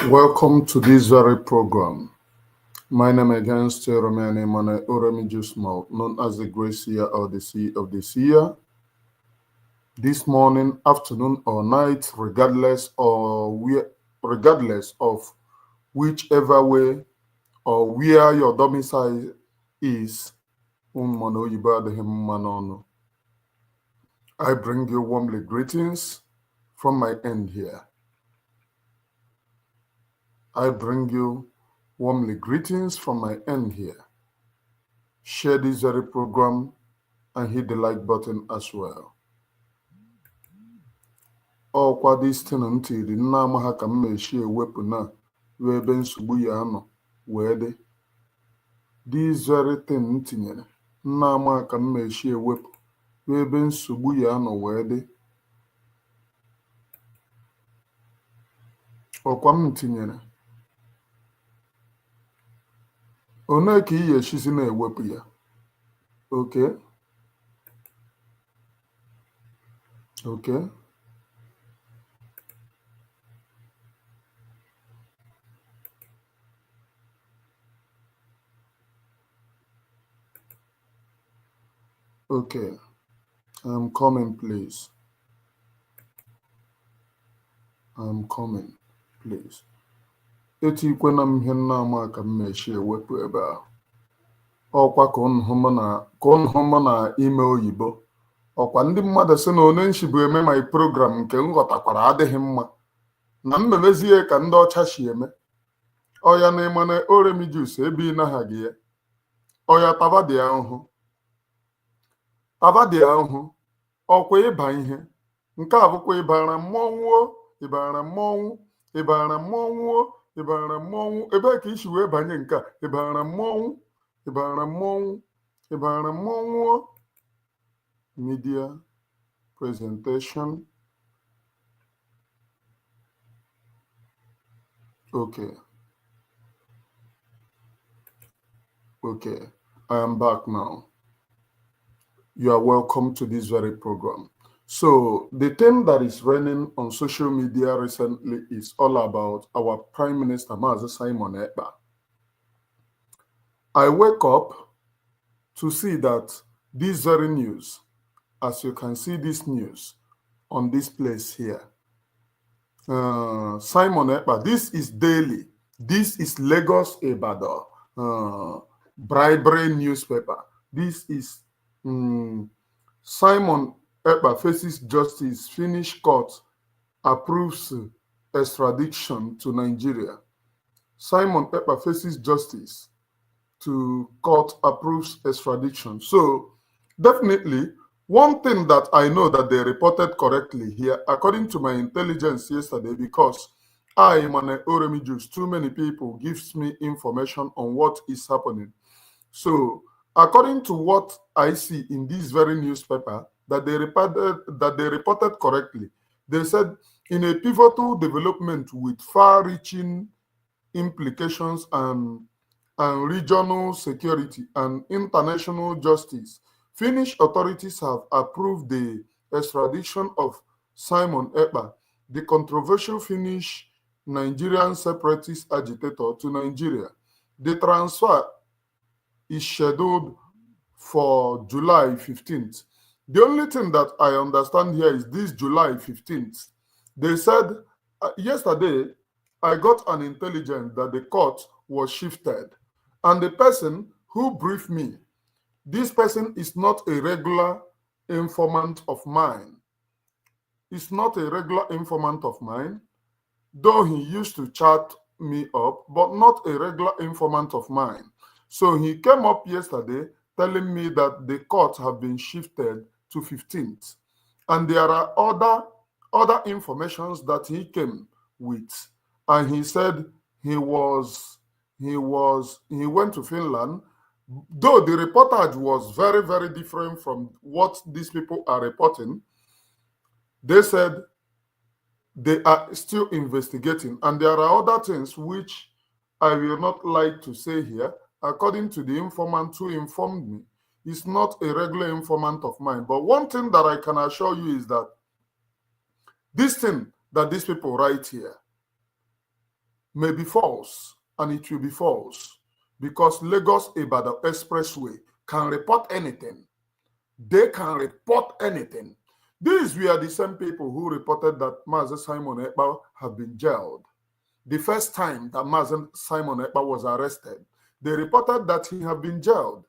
Welcome to this very program. My name again still remains Emmanuel Oremijusmal, known as the Great Seer or the Sea of the Seer. This morning, afternoon, or night, regardless of whichever way or where your domicile is, I bring you warmly greetings from my end here. I bring you warmly greetings from my end here. Share this very program and hit the like button as well. Ọkwa this thing ntiri nna amaha ka m mechi ewepụ na wee ebe nsogbu ya anọ wee dị. This very thing ntinyere nna amaha ka m mechi ewepụ wee ebe nsogbu ya anọ wee dị. Ọkwa m tinyere. One ka ị ga-echizi na-ewepụ ya. Okay. Okay. Okay. I'm coming, please. I'm coming, please. Etikwana m ihe nna ama ka m mechi ewepụ ebe ahụ. Ọkwa ka unu hụ na ime oyibo. Ọkwa ndị mmadụ sị na onye nshi bụ eme my program nke nghọtakwara adịghị mma. Na mmemezie ka ndị ọcha shi eme. Ọya na Emmanuel Oremijus ebe ị naghị ya. Ọya taba dị ahụhụ. Taba dị ahụhụ. Ọkwa ịba ihe. Nke a bụkwa ịbara mmọnwụ. Ịbara mmọnwụ. Ịbara mmọnwụ. Ịbara mmọnwụ. Ebe ka isi wee banye nke a. Ịbara mmọnwụ. Ịbara mmọnwụ. Ịbara mmọnwụ. Media presentation. Okay. Okay. I am back now. You are welcome to this very program. So the thing that is running on social media recently is all about our Prime Minister, Mazi Simon Ekpa. I wake up to see that this very news, as you can see this news on this place here, Simon Ekpa, this is daily. This is Lagos Ibadan, bribery newspaper. This is Simon Ekpa faces justice. Finnish court approves extradition to Nigeria. Simon Ekpa faces justice to court approves extradition. So definitely one thing that I know that they reported correctly here, according to my intelligence yesterday, because I am an Oremijus, too many people gives me information on what is happening. So according to what I see in this very newspaper, that they reported correctly, they said in a pivotal development with far-reaching implications and regional security and international justice, Finnish authorities have approved the extradition of Simon Ekpa, the controversial Finnish Nigerian separatist agitator, to Nigeria. The transfer is scheduled for July 15th. The only thing that I understand here is this July 15th. They said yesterday, I got an intelligence that the court was shifted. And the person who briefed me, this person is not a regular informant of mine. It's not a regular informant of mine, though he used to chat me up, but not a regular informant of mine. So he came up yesterday telling me that the court have been shifted to 15th. And there are other informations that he came with. And he said he went to Finland, though the reportage was very, very different from what these people are reporting. They said they are still investigating, and there are other things which I will not like to say here. According to the informant who informed me, is not a regular informant of mine. But one thing that I can assure you is that this thing that these people write here, may be false, and it will be false, because Lagos-Ibadan Expressway can report anything. They can report anything. These were the same people who reported that Mazi Simon Ekpa had been jailed. The first time that Mazi Simon Ekpa was arrested, they reported that he had been jailed.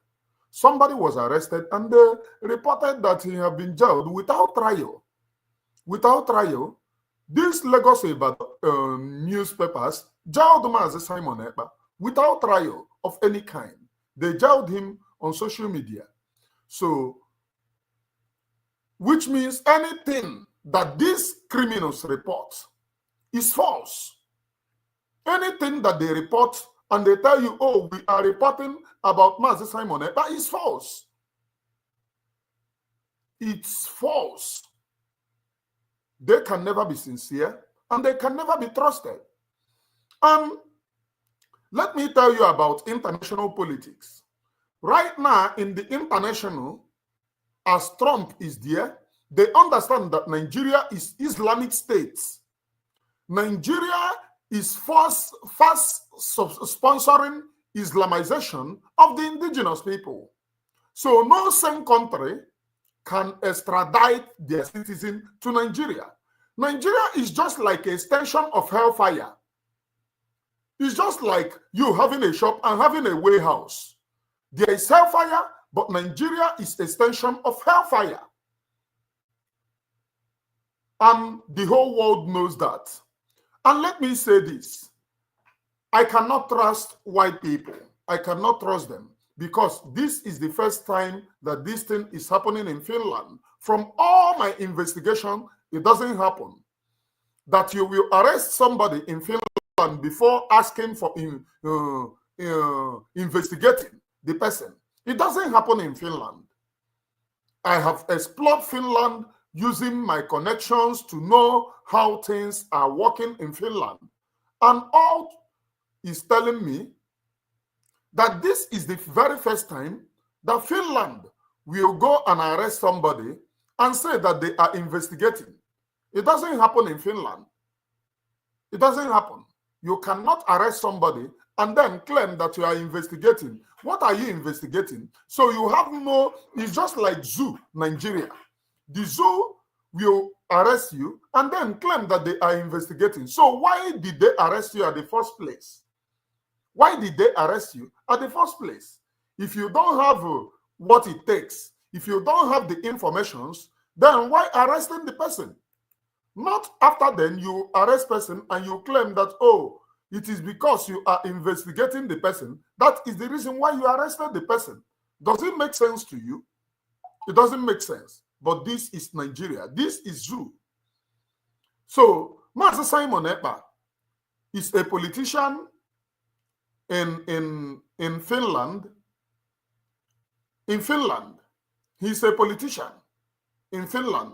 Somebody was arrested and they reported that he had been jailed without trial. Without trial, these Lagos-Ibadan newspapers jailed Mazi Simon Ekpa without trial of any kind. They jailed him on social media. So, which means anything that these criminals report is false. Anything that they report and they tell you, oh, we are reporting about Mazi Simon Ekpa, is false. It's false. They can never be sincere and they can never be trusted. And let me tell you about international politics. Right now, in the international, as Trump is there, they understand that Nigeria is Islamic states. Nigeria is fast sponsoring Islamization of the indigenous people. So no same country can extradite their citizen to Nigeria. Nigeria is just like an extension of hellfire. It's just like you having a shop and having a warehouse. There is hellfire, but Nigeria is an extension of hellfire. And the whole world knows that. And let me say this. I cannot trust white people. I cannot trust them, because this is the first time that this thing is happening in Finland. From all my investigation, it doesn't happen. That you will arrest somebody in Finland before asking for investigating the person. It doesn't happen in Finland. I have explored Finland using my connections to know how things are working in Finland. And all is telling me that this is the very first time that Finland will go and arrest somebody and say that they are investigating. It doesn't happen in Finland. It doesn't happen. You cannot arrest somebody and then claim that you are investigating. What are you investigating? So you have no, it's just like zoo, Nigeria. The zoo will arrest you and then claim that they are investigating. So why did they arrest you at the first place? Why did they arrest you at the first place? If you don't have what it takes, if you don't have the informations, then why arresting the person? Not after then you arrest person and you claim that, oh, it is because you are investigating the person. That is the reason why you arrested the person. Does it make sense to you? It doesn't make sense. But this is Nigeria. This is zoo. So, Mazi Simon Ekpa is a politician in Finland. In Finland, he's a politician in Finland.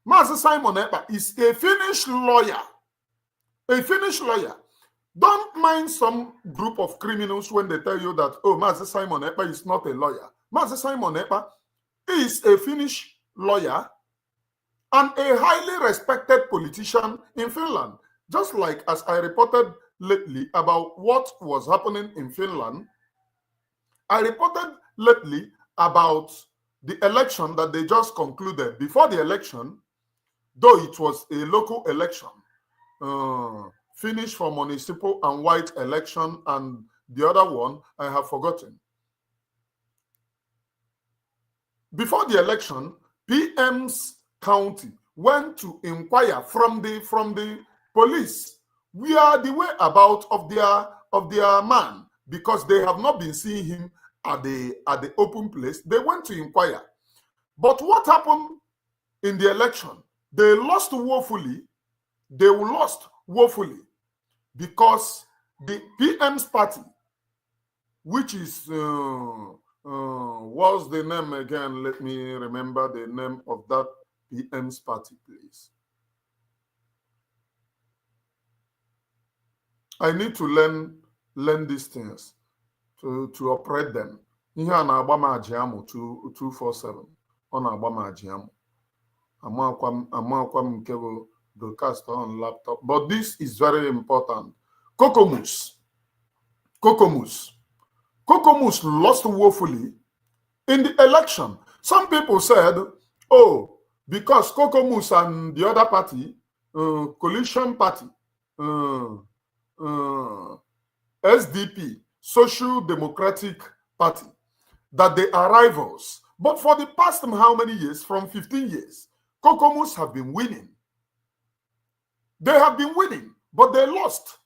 Mazi Simon Ekpa is a Finnish lawyer. A Finnish lawyer. Don't mind some group of criminals when they tell you that, oh, Mazi Simon Ekpa is not a lawyer. Mazi Simon Ekpa is a Finnish lawyer and a highly respected politician in Finland. Just like as I reported lately about what was happening in Finland, I reported lately about the election that they just concluded. Before the election, though it was a local election, Finnish for municipal and white election, and the other one I have forgotten. Before the election, PM's county went to inquire from the police where the whereabouts of their man, because they have not been seeing him at the open place. They went to inquire. But what happened in the election? They lost woefully. They lost woefully because the PM's party, which is what's the name again? Let me remember the name of that PM's party, please. I need to learn these things to operate them. Ihe a na-agba m ajiamụ 247. Ọ na-agba m ajiamụ. Amakwa m nke bụ broadcast on laptop. But this is very important. Kokomus. Kokomus lost woefully in the election. Some people said, oh, because Kokomus and the other party, coalition party, SDP, Social Democratic Party, that they are rivals. But for the past how many years, from 15 years, Kokomus have been winning. They have been winning, but they lost.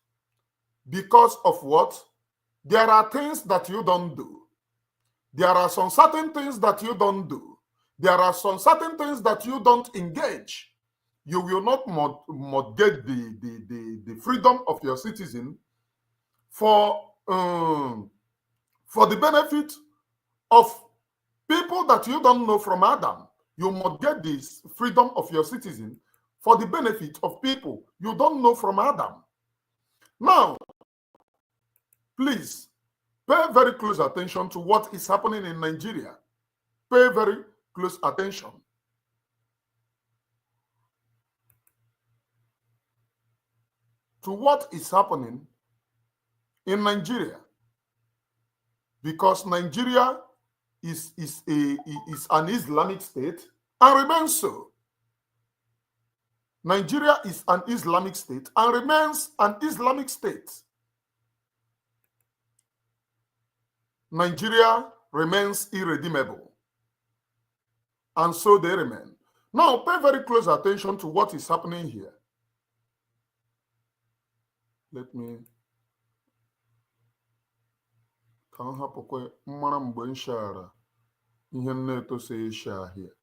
Because of what? There are things that you don't do. There are some certain things that you don't do. There are some certain things that you don't engage. You will not mortgage the freedom of your citizen for the benefit of people that you don't know from Adam. You mortgage the freedom of your citizen for the benefit of people you don't know from Adam. Now, please pay very close attention to what is happening in Nigeria. Pay very close attention. To what is happening in Nigeria. Because Nigeria is an Islamic state and remains so. Nigeria is an Islamic state and remains an Islamic state. Nigeria remains irredeemable. And so they remain. Now, pay very close attention to what is happening here. Let me... Ka m hapụkwa mmara mgbe m shara ihe m na-etose isha here.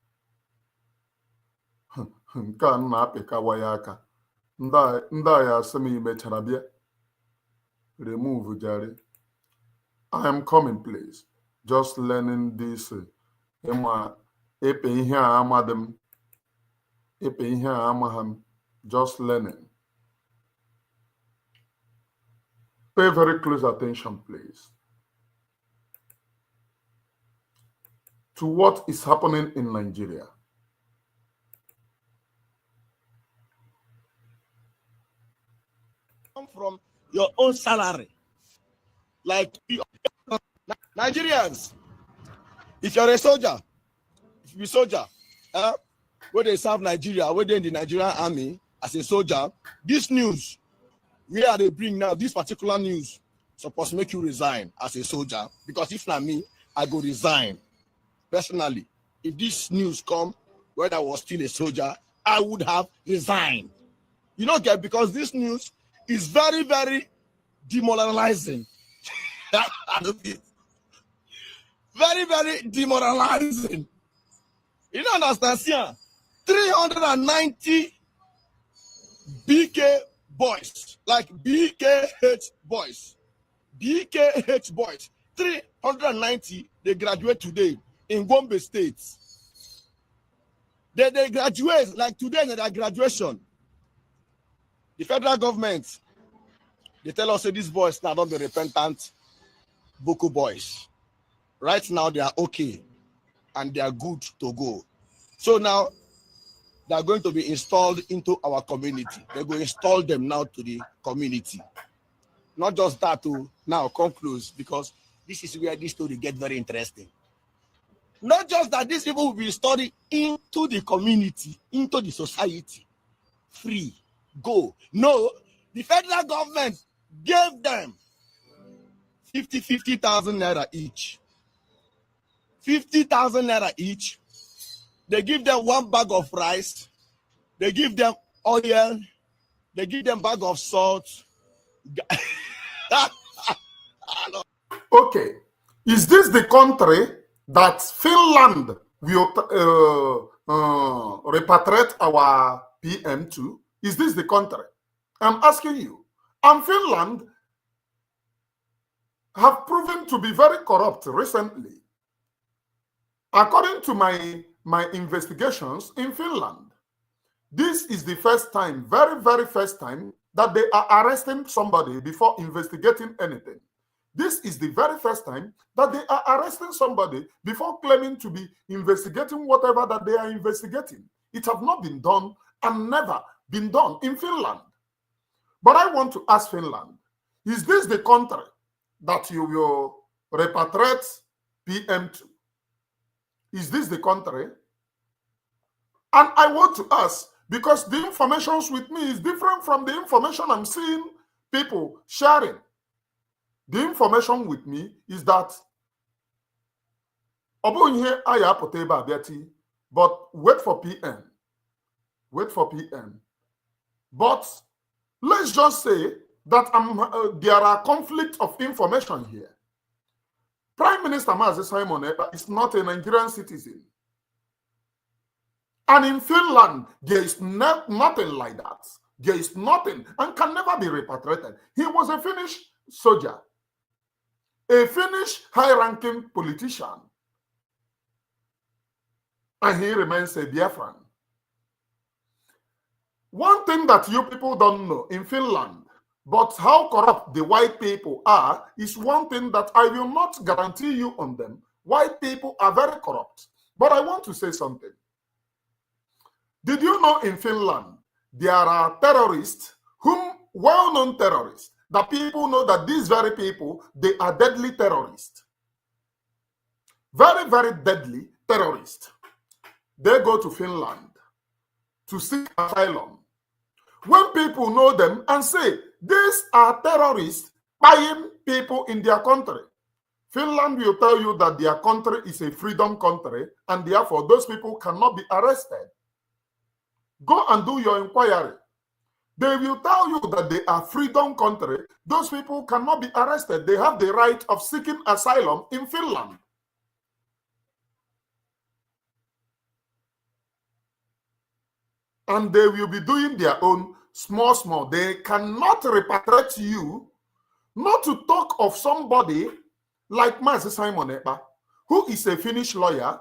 Nke a m na-apịkawa ya aka. Ndị a ya asị m imechara bịa. Remove jare. I am coming, please. Just learning this. Epe ihe a amadem. Epe ihe a amaham. Just learning. Pay very close attention, please, to what is happening in Nigeria. Come from your own salary. Like Nigerians, if you're a soldier, if you're a soldier, where they serve Nigeria, where they're in the Nigerian army as a soldier, this news, where they bring now, this particular news, supposed to make you resign as a soldier. Because if not me, I go resign. Personally, if this news come when I was still a soldier, I would have resigned. You know, because this news is very, very demoralizing. Very, very demoralizing. You don't understand, yeah? 390 BK boys, like BKH boys, 390, they graduate today in Gombe State. They graduate, like today in their graduation. The federal government, they tell us that these boys now don't be repentant Boko boys. Right now they are okay and they are good to go. So now they are going to be installed into our community. They're going to install them now to the community. Not just that to now come close, because this is where this story gets very interesting. Not just that these people will be installed into the community, into the society. Free. Go. No, the federal government gave them 50,000 naira each. 50,000 naira each. They give them one bag of rice. They give them oil. They give them bag of salt. Okay. Is this the country that Finland will repatriate our PM to? Is this the country? I'm asking you. And Finland have proven to be very corrupt recently. According to my investigations in Finland, this is the first time, very, very first time, that they are arresting somebody before investigating anything. This is the very first time that they are arresting somebody before claiming to be investigating whatever that they are investigating. It has not been done and never been done in Finland. But I want to ask Finland, Is this the country that you will repatriate PM to? Is this the country? And I want to ask, because the information with me is different from the information I'm seeing people sharing. The information with me is that but wait for PM. Wait for PM. But let's just say that there are conflicts of information here. Prime Minister Mazi Simon Ekpa is not a Nigerian citizen. And in Finland, there is nothing like that. There is nothing and can never be repatriated. He was a Finnish soldier, a Finnish high-ranking politician, and he remains a Biafran. One thing that you people don't know in Finland, but how corrupt the white people are, is one thing that I will not guarantee you on them. White people are very corrupt. But I want to say something. Did you know in Finland, there are terrorists, well-known terrorists, that people know that these very people, they are deadly terrorists. Very, very deadly terrorists. They go to Finland to seek asylum. When people know them and say, these are terrorists buying people in their country, Finland will tell you that their country is a freedom country, and therefore those people cannot be arrested. Go and do your inquiry. They will tell you that they are freedom country. Those people cannot be arrested. They have the right of seeking asylum in Finland. And they will be doing their own small. They cannot repatriate you, not to talk of somebody like Mazi Simon Ekpa, who is a Finnish lawyer,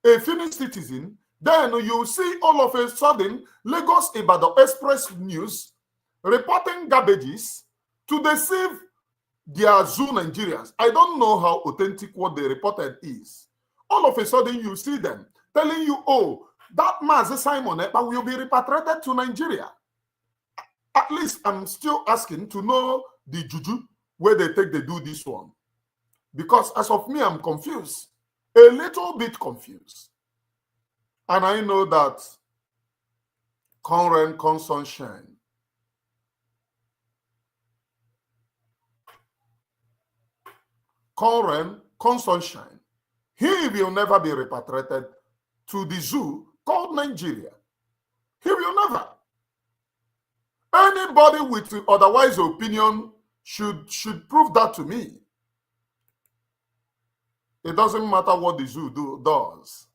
a Finnish citizen. Then you see all of a sudden Lagos Ibadan Express News reporting garbages to deceive their Zoo Nigerians. I don't know how authentic what they reported is. All of a sudden you see them telling you, oh, that Mazi Simon Ekpa will be repatriated to Nigeria. At least I'm still asking to know the juju where they do this one. Because as of me, I'm confused. A little bit confused. And I know that Conren Consunshine he will never be repatriated to the zoo called Nigeria. He will never. Anybody with otherwise opinion should prove that to me. It doesn't matter what the zoo does.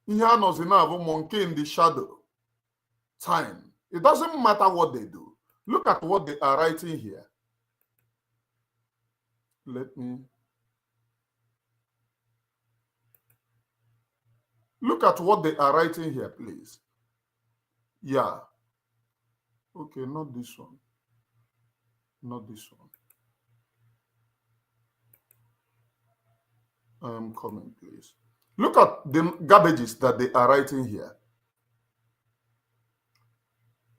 Monkey in the shadow. Time. It doesn't matter what they do. Look at what they are writing here. Let me look at what they are writing here, please. Yeah. Okay, not this one. Not this one. I'm coming, please. Look at the garbages that they are writing here.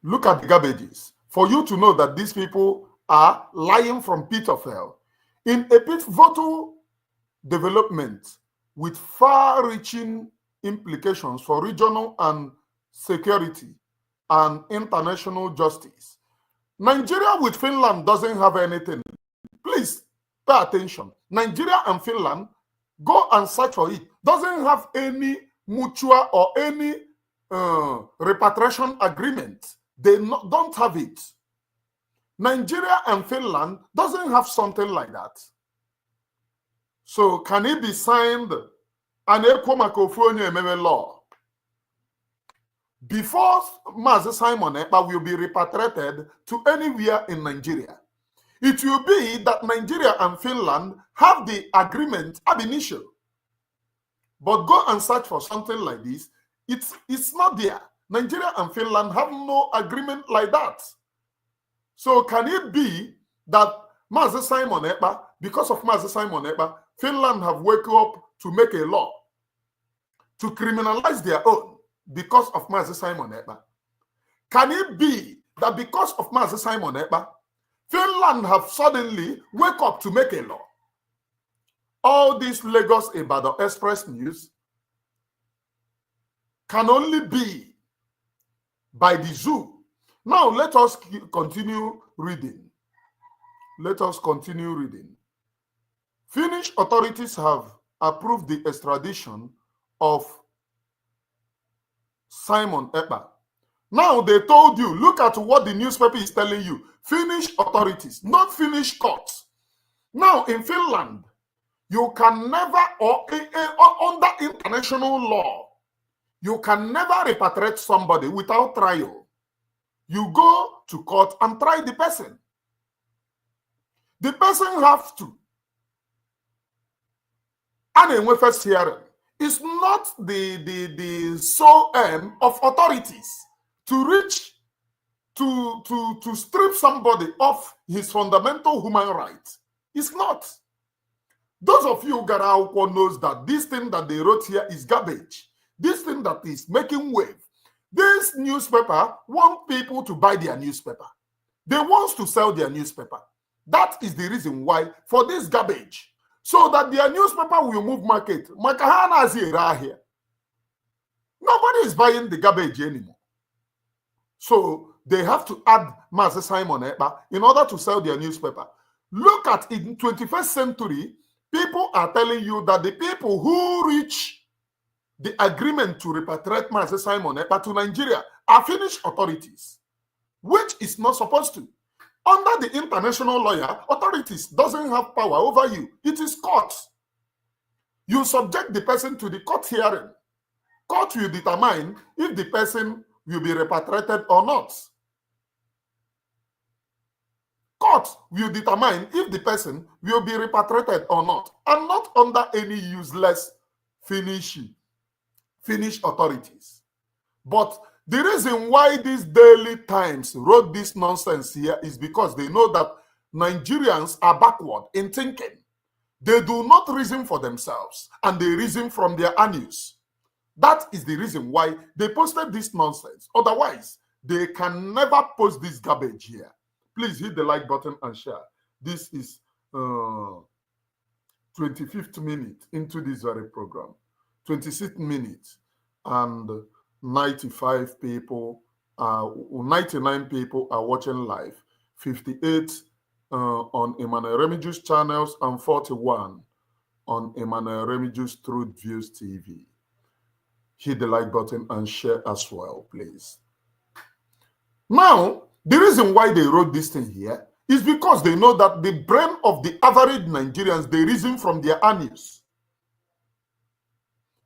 Look at the garbages for you to know that these people are lying from pit of hell in a pivotal development with far-reaching implications for regional and security and international justice. Nigeria with Finland doesn't have anything. Please pay attention. Nigeria and Finland, go and search for it. Doesn't have any mutual or any repatriation agreement. They don't have it. Nigeria and Finland doesn't have something like that. So can it be signed an Ekpa law? Before Mazi Simon Ekpa will be repatriated to anywhere in Nigeria, it will be that Nigeria and Finland have the agreement ab initio. But go and search for something like this. It's not there. Nigeria and Finland have no agreement like that. So can it be that Mazi Simon Ekpa, because of Mazi Simon Ekpa, Finland have woken up to make a law to criminalize their own because of Mazi Simon Ekpa? Can it be that because of Mazi Simon Ekpa, Finland have suddenly wake up to make a law. All this Lagos Ibadan Express news can only be by the zoo. Now let us continue reading. Let us continue reading. Finnish authorities have approved the extradition of Simon Ekpa. Now they told you, look at what the newspaper is telling you. Finnish authorities, not Finnish courts. Now in Finland, you can never, or under international law, you can never repatriate somebody without trial. You go to court and try the person. The person has to. And in first hearing, it's not the sole aim of authorities to reach, to strip somebody of his fundamental human rights. It's not. Those of you who got out knows that this thing that they wrote here is garbage. This thing that is making wave. This newspaper want people to buy their newspaper. They want to sell their newspaper. That is the reason why for this garbage. So that their newspaper will move market. Here. Nobody is buying the garbage anymore. So they have to add Mazi Simon Ekpa in order to sell their newspaper. Look at in 21st century, people are telling you that the people who reach the agreement to repatriate Mazi Simon Ekpa to Nigeria are Finnish authorities, which is not supposed to. Under the international lawyer, authorities doesn't have power over you. It is court. You subject the person to the court hearing. Court will determine if the person will be repatriated or not. Court will determine if the person will be repatriated or not, and not under any useless Finnish authorities. But the reason why these Daily Times wrote this nonsense here is because they know that Nigerians are backward in thinking. They do not reason for themselves, and they reason from their anus. That is the reason why they posted this nonsense. Otherwise, they can never post this garbage here. Please hit the like button and share. This is 25th minute into this very program. 26th minute, and 95 people, 99 people are watching live. 58 on Emmanuel Remigius channels and 41 on Emmanuel Remigius Truth Views TV. Hit the like button and share as well, please. Now, the reason why they wrote this thing here is because they know that the brain of the average Nigerians, they reason from their anus.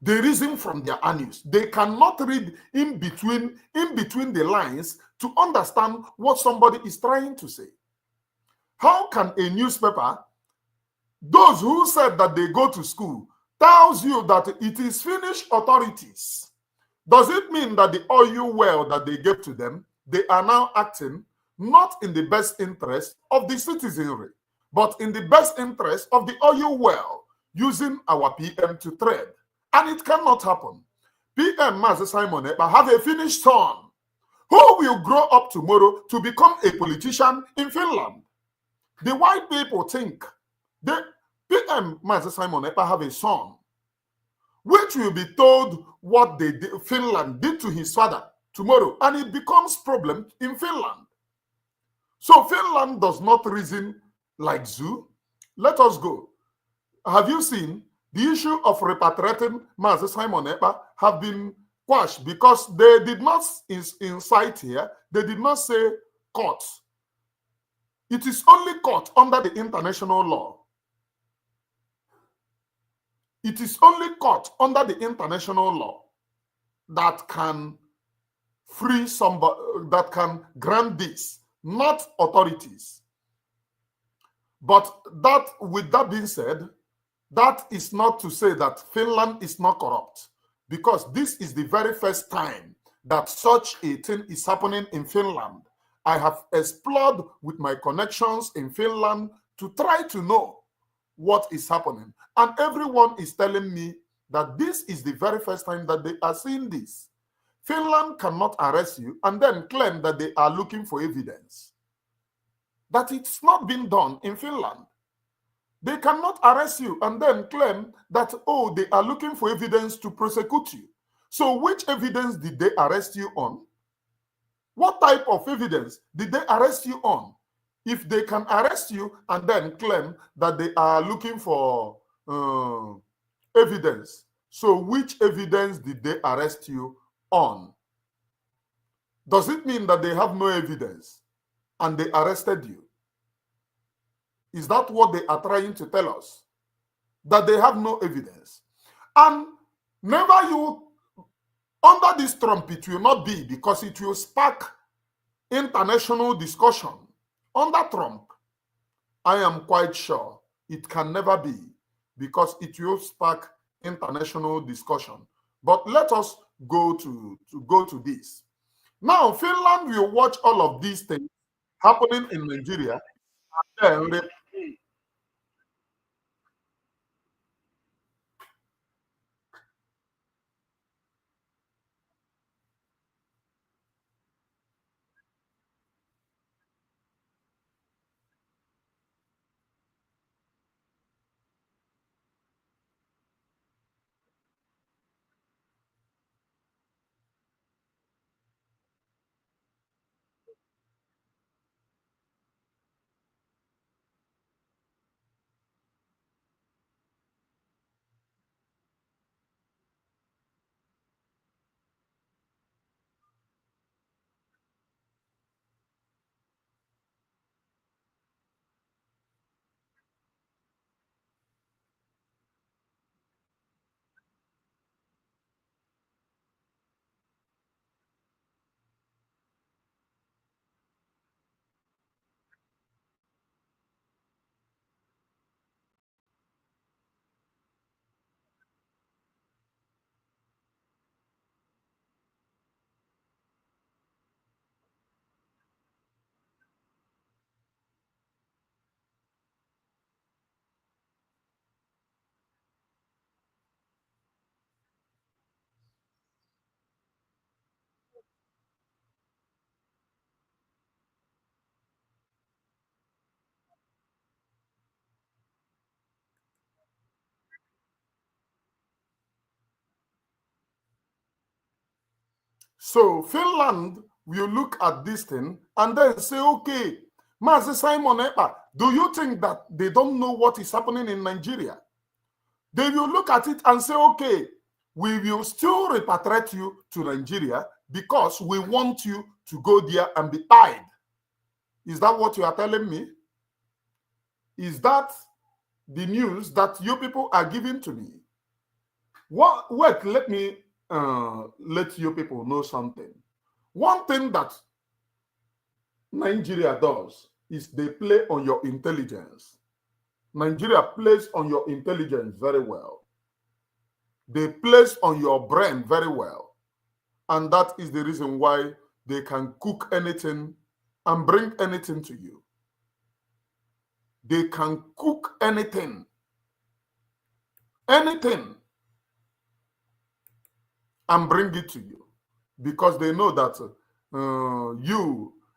They reason from their anus. They cannot read in between the lines to understand what somebody is trying to say. How can a newspaper, those who said that they go to school, tells you that it is Finnish authorities? Does it mean that the oil well that they gave to them, they are now acting not in the best interest of the citizenry, but in the best interest of the oil well, using our PM to trade? And it cannot happen. PM Mazi Simon Ekpa have a Finnish son who will grow up tomorrow to become a politician in Finland. The white people think that PM Mazi Simon Ekpa have a son which will be told what Finland did to his father tomorrow, and it becomes problem in Finland. So Finland does not reason like zoo. Let us go. Have you seen the issue of repatriating Mazi Simon Ekpa have been quashed because they did not incite here, they did not say court. It is only court under the international law. It is only court under the international law that can free somebody, that can grant this, not authorities. But that, with that being said, that is not to say that Finland is not corrupt, because this is the very first time that such a thing is happening in Finland. I have explored with my connections in Finland to try to know what is happening. And everyone is telling me that this is the very first time that they are seeing this. Finland cannot arrest you and then claim that they are looking for evidence. that it's not been done in Finland. They cannot arrest you and then claim that, oh, they are looking for evidence to prosecute you. So which evidence did they arrest you on? What type of evidence did they arrest you on? If they can arrest you and then claim that they are looking for evidence, so which evidence did they arrest you on? Does it mean that they have no evidence and they arrested you? Is that what they are trying to tell us? That they have no evidence? And never you, under this Trump, it will not be, because it will spark international discussion. Under Trump, I am quite sure it can never be, because it will spark international discussion. But let us go to this. Now, Finland will watch all of these things happening in Nigeria, and then so Finland will look at this thing and then say, okay, Mazi Simon Ekpa, do you think that they don't know what is happening in Nigeria? They will look at it and say, okay, we will still repatriate you to Nigeria because we want you to go there and be tied. Is that what you are telling me? Is that the news that you people are giving to me? Wait, let me let you people know something. One thing that Nigeria does is they play on your intelligence. Nigeria plays on your intelligence very well. They place on your brain very well. And that is the reason why they can cook anything and bring anything to you. They can cook anything, and bring it to you, because they know that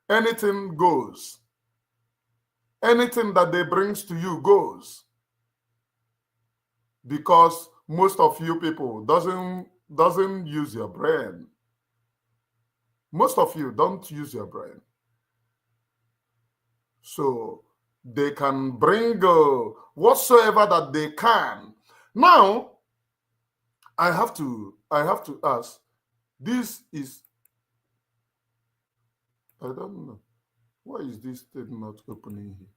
anything goes. Anything that they brings to you goes, because most of you people doesn't use your brain. Most of you don't use your brain. So they can bring whatsoever that they can. Now, I have to ask, this is, I don't know. Why is this thing not opening here?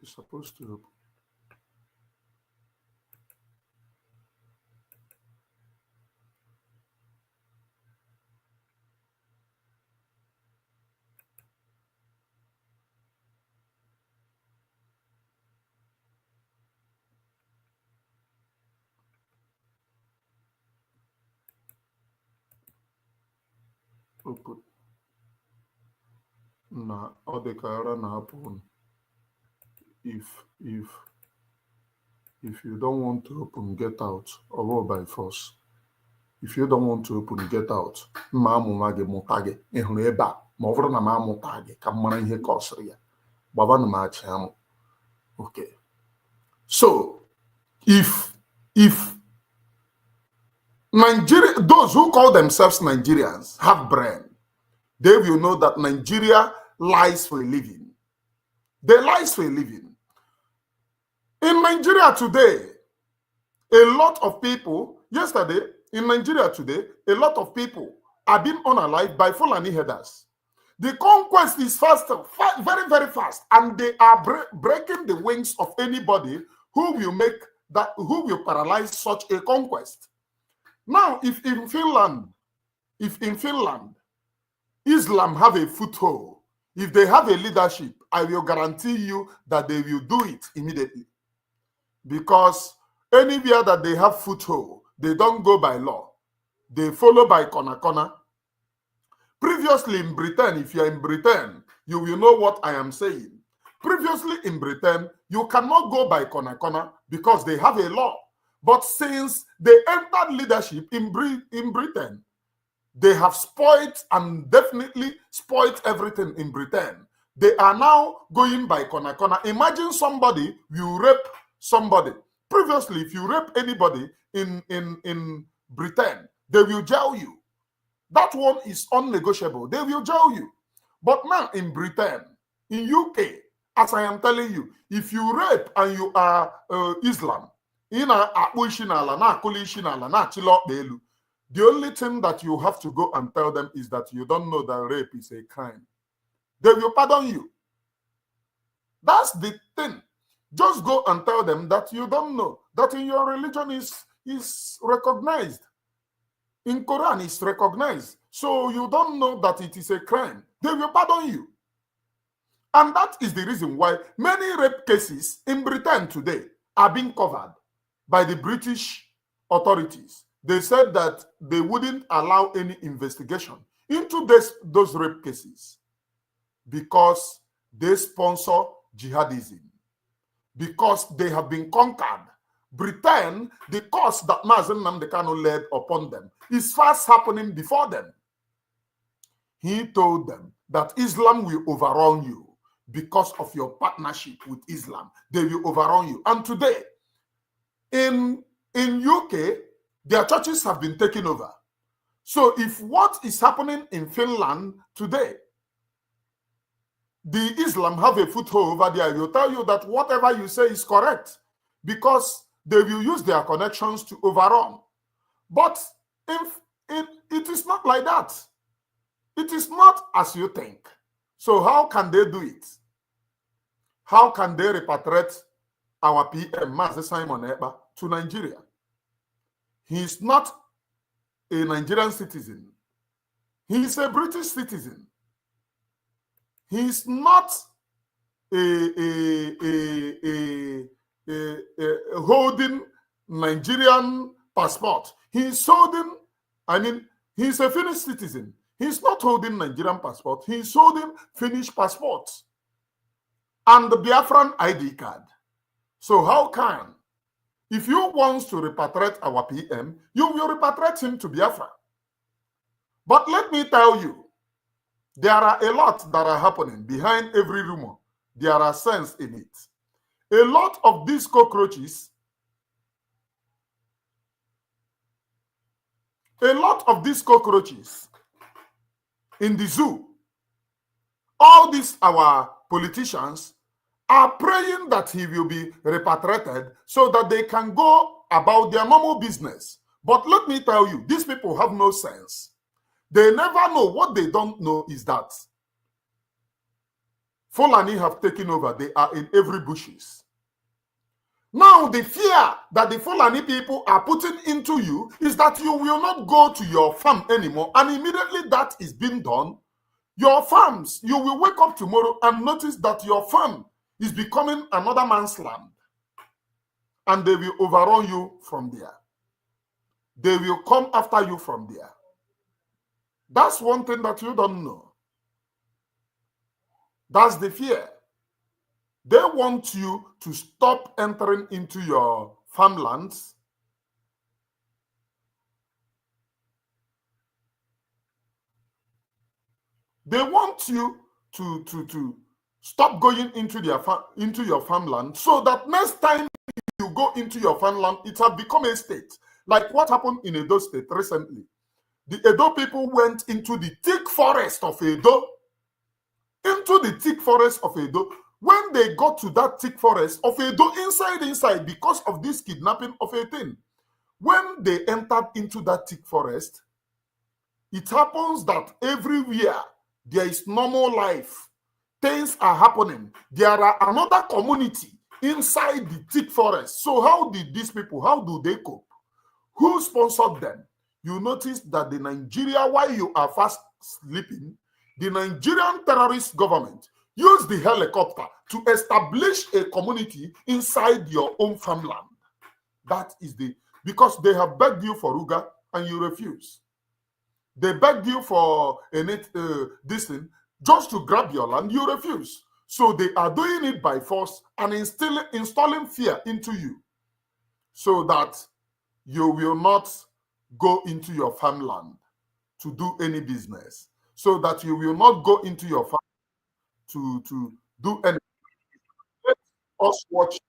It's supposed to open. Open. Na ọ dị ka ara na-apụ. If you don't want to open, get out, or by force. If you don't want to open, get out. Mma amụma gị mụta gị. Ị hụrụ ebe a, ma ọ bụrụ na m amụta gị ka m mara ihe kọsịrị ya gbabanụ m achị amụ. Okay, so if Nigeria, those who call themselves Nigerians have brain, they will know that Nigeria lies for a living. They lies for a living. In Nigeria today, a lot of people, yesterday, in Nigeria today, a lot of people are being unalived by Fulani headers. The conquest is fast, very, very fast, and they are breaking the wings of anybody who will make that, who will paralyze such a conquest. Now, if in Finland, Islam have a foothold, if they have a leadership, I will guarantee you that they will do it immediately. Because anywhere that they have foothold, they don't go by law. They follow by corner. Previously in Britain, if you're in Britain, you will know what I am saying. Previously in Britain, you cannot go by corner because they have a law. But since they entered leadership in Britain, they have spoiled and definitely spoiled everything in Britain. They are now going by corner. Imagine somebody will rape somebody. Previously, if you rape anybody in Britain, they will jail you. That one is unnegotiable. They will jail you. But now in Britain, in UK, as I am telling you, if you rape and you are Islam, the only thing that you have to go and tell them is that you don't know that rape is a crime. They will pardon you. That's the thing. Just go and tell them that you don't know, that in your religion is recognized. In Quran is recognized. So you don't know that it is a crime. They will pardon you. And that is the reason why many rape cases in Britain today are being covered by the British authorities. They said that they wouldn't allow any investigation into those rape cases because they sponsor jihadism, because they have been conquered. Britain, the curse that Mazi Nnamdi Kanu led upon them is fast happening before them. He told them that Islam will overrun you because of your partnership with Islam. They will overrun you. And today, in UK, their churches have been taken over. So if what is happening in Finland today, the Islam have a foothold over there, I will tell you that whatever you say is correct because they will use their connections to overrun. But it is not like that. It is not as you think. So how can they do it? How can they repatriate our PM, Mazi Simon Ekpa, to Nigeria? He is not a Nigerian citizen. He is a British citizen. He is not holding Nigerian passport. He is holding, he is a Finnish citizen. He is not holding Nigerian passport. He is holding Finnish passport and the Biafran ID card. So how can, if you want to repatriate our PM, you will repatriate him to Biafra. But let me tell you, there are a lot that are happening behind every rumor. There are sense in it. A lot of these cockroaches, in the zoo, all these our politicians are praying that he will be repatriated so that they can go about their normal business. But let me tell you, these people have no sense. They never know. What they don't know is that Fulani have taken over. They are in every bushes. Now, the fear that the Fulani people are putting into you is that you will not go to your farm anymore. And immediately that is being done, your farms, you will wake up tomorrow and notice that your farm is becoming another man's land. And they will overrun you from there. They will come after you from there. That's one thing that you don't know. That's the fear. They want you to stop entering into your farmlands. They want you to stop going into your farmland, so that next time you go into your farmland, it has become a state. Like what happened in Edo State recently. The Edo people went into the thick forest of Edo. Into the thick forest of Edo. When they got to that thick forest of Edo, inside, because of this kidnapping of a thing, when they entered into that thick forest, it happens that everywhere there is normal life. Things are happening. There are another community inside the thick forest. So how did these people, how do they cope? Who sponsored them? You notice that the Nigeria, while you are fast sleeping, the Nigerian terrorist government used the helicopter to establish a community inside your own farmland. That is because they have begged you for Ruga and you refuse. They begged you for this thing just to grab your land, you refuse. So they are doing it by force and installing fear into you so that you will not go into your farmland to do any business, so that you will not go into your farm to do anything. Let us watch.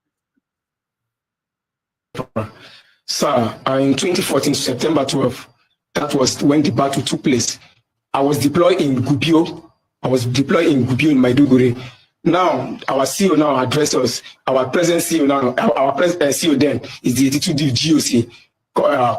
Sir, in 2014, September 12, that was when the battle took place. I was deployed in Gubio. I was deployed in Gubio in Maiduguri. Now, our CEO now addressed us. Our present CEO now, our present CEO then is the 82D GOC,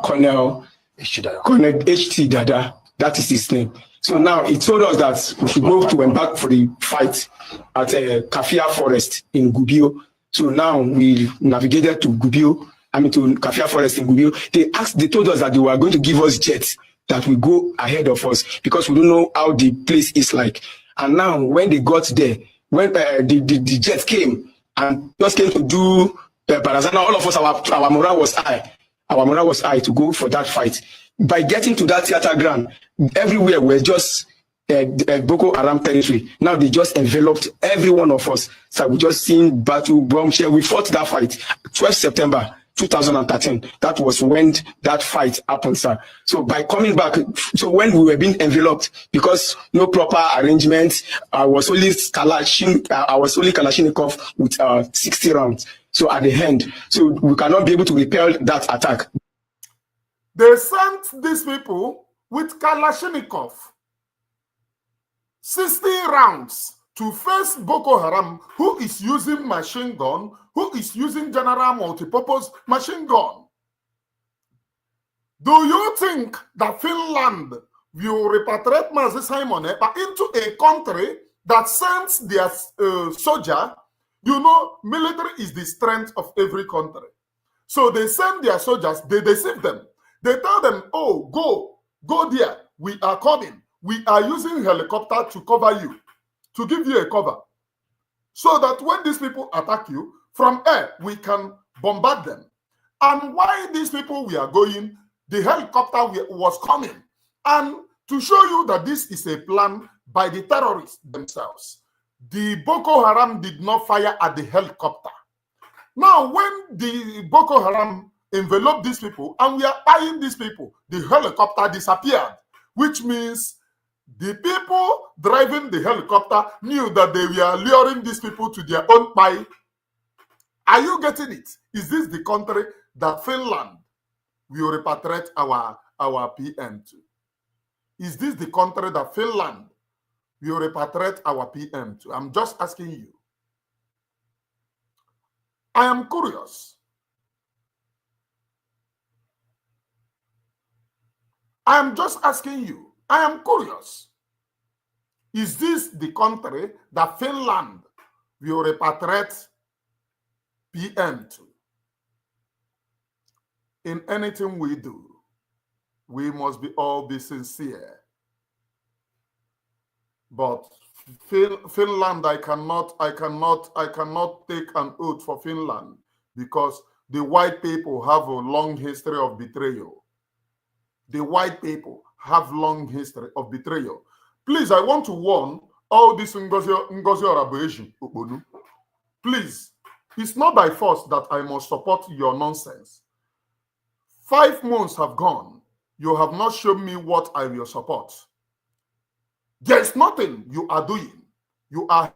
Colonel HT Dada. That is his name. So now he told us that we should go to embark for the fight at Kafia Forest in Gubio. So now we navigated to Gubio. To Kafia Forest in Gubio. They told us that they were going to give us jets that will go ahead of us because we don't know how the place is like. And now when they got there, when the jet came and just came to do Barazana, all of us, our morale was high. Our morale was high to go for that fight. By getting to that theater ground, everywhere were just Boko Haram territory. Now they just enveloped every one of us. So we just seen battle, bombshell. We fought that fight. 12 September 2013. That was when that fight happened, sir. So by coming back, so when we were being enveloped, because no proper arrangement, I was only Kalashnikov with 60 rounds. So at the end, so we cannot be able to repel that attack. They sent these people with Kalashnikov, 60 rounds, to face Boko Haram, who is using machine gun, who is using general multipurpose machine gun. Do you think that Finland will repatriate Mazi Simon Ekpa into a country that sends their soldier? You know, military is the strength of every country. So they send their soldiers, they deceive them. They tell them, oh, go there. We are coming. We are using helicopter to cover you, to give you a cover. So that when these people attack you, from air, we can bombard them. And while these people were going, the helicopter was coming. And to show you that this is a plan by the terrorists themselves, the Boko Haram did not fire at the helicopter. Now, when the Boko Haram enveloped these people and we are eyeing these people, the helicopter disappeared, which means the people driving the helicopter knew that they were luring these people to their own pie. Are you getting it? Is this the country that Finland will repatriate our PM to? Is this the country that Finland will repatriate our PM to? I'm just asking you. I am curious. I am just asking you. I am curious. Is this the country that Finland will repatriate PM to? In anything we do, we must all be sincere. But Finland, I cannot take an oath for Finland because the white people have a long history of betrayal. The white people have long history of betrayal. Please, I want to warn all this Ngozi Orabueji Okponu. Please, it's not by force that I must support your nonsense. 5 months have gone. You have not shown me what I will support. There is nothing you are doing. You are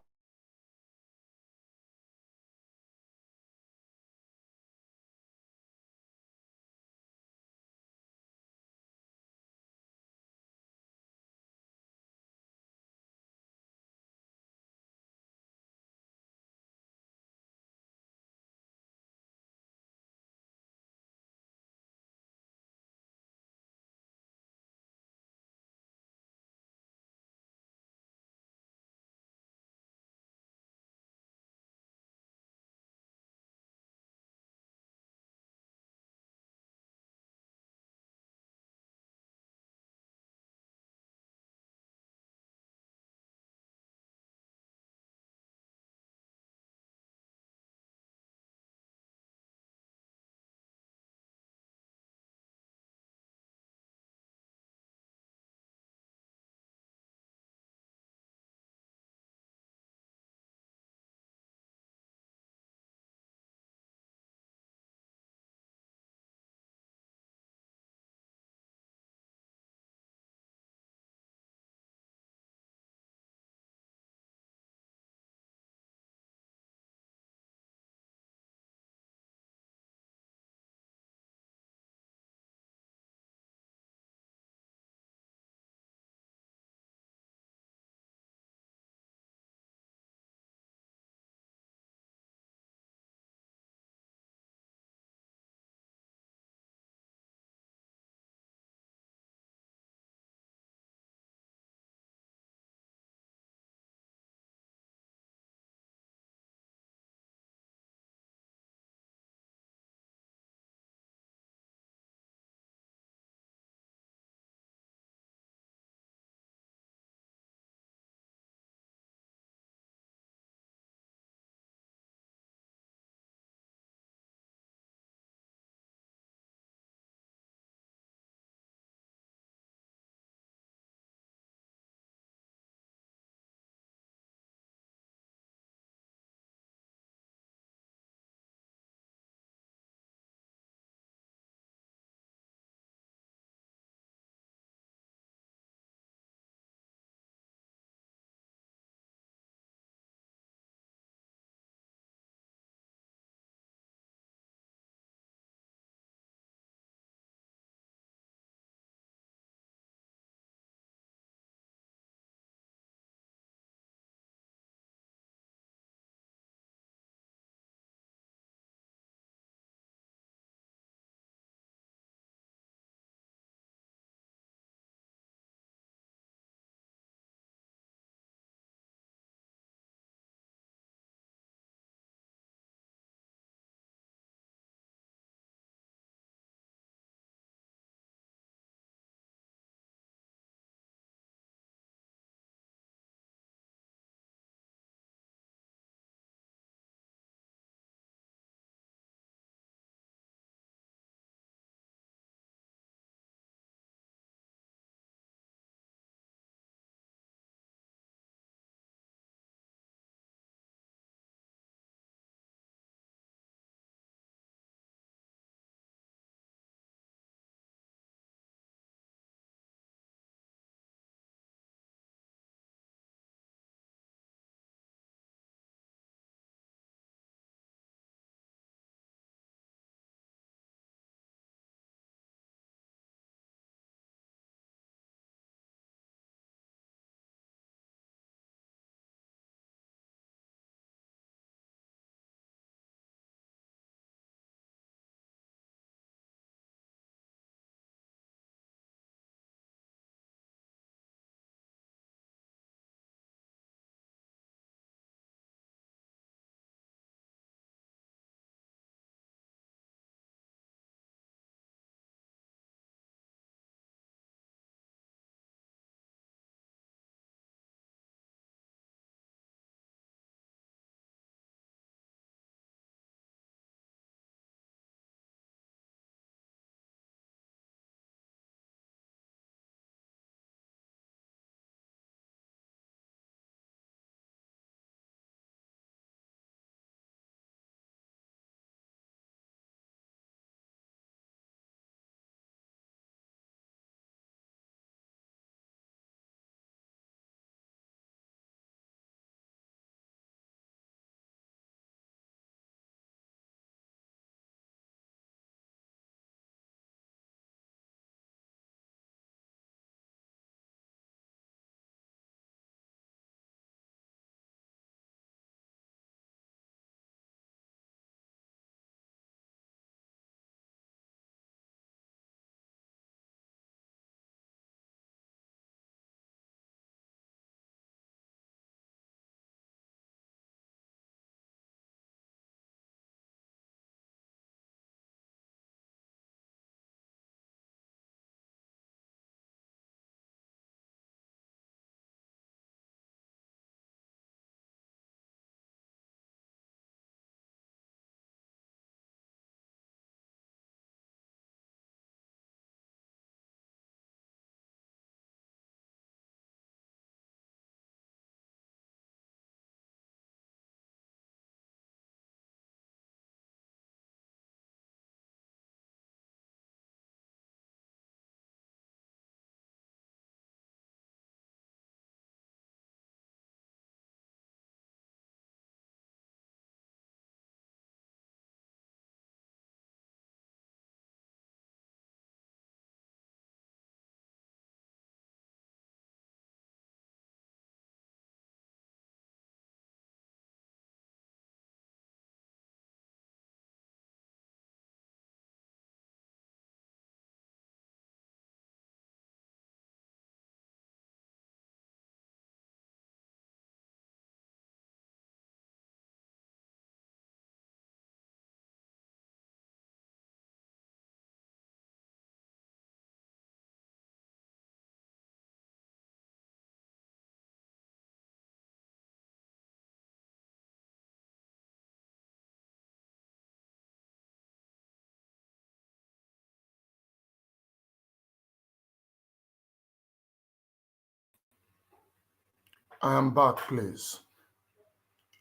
I am back, please.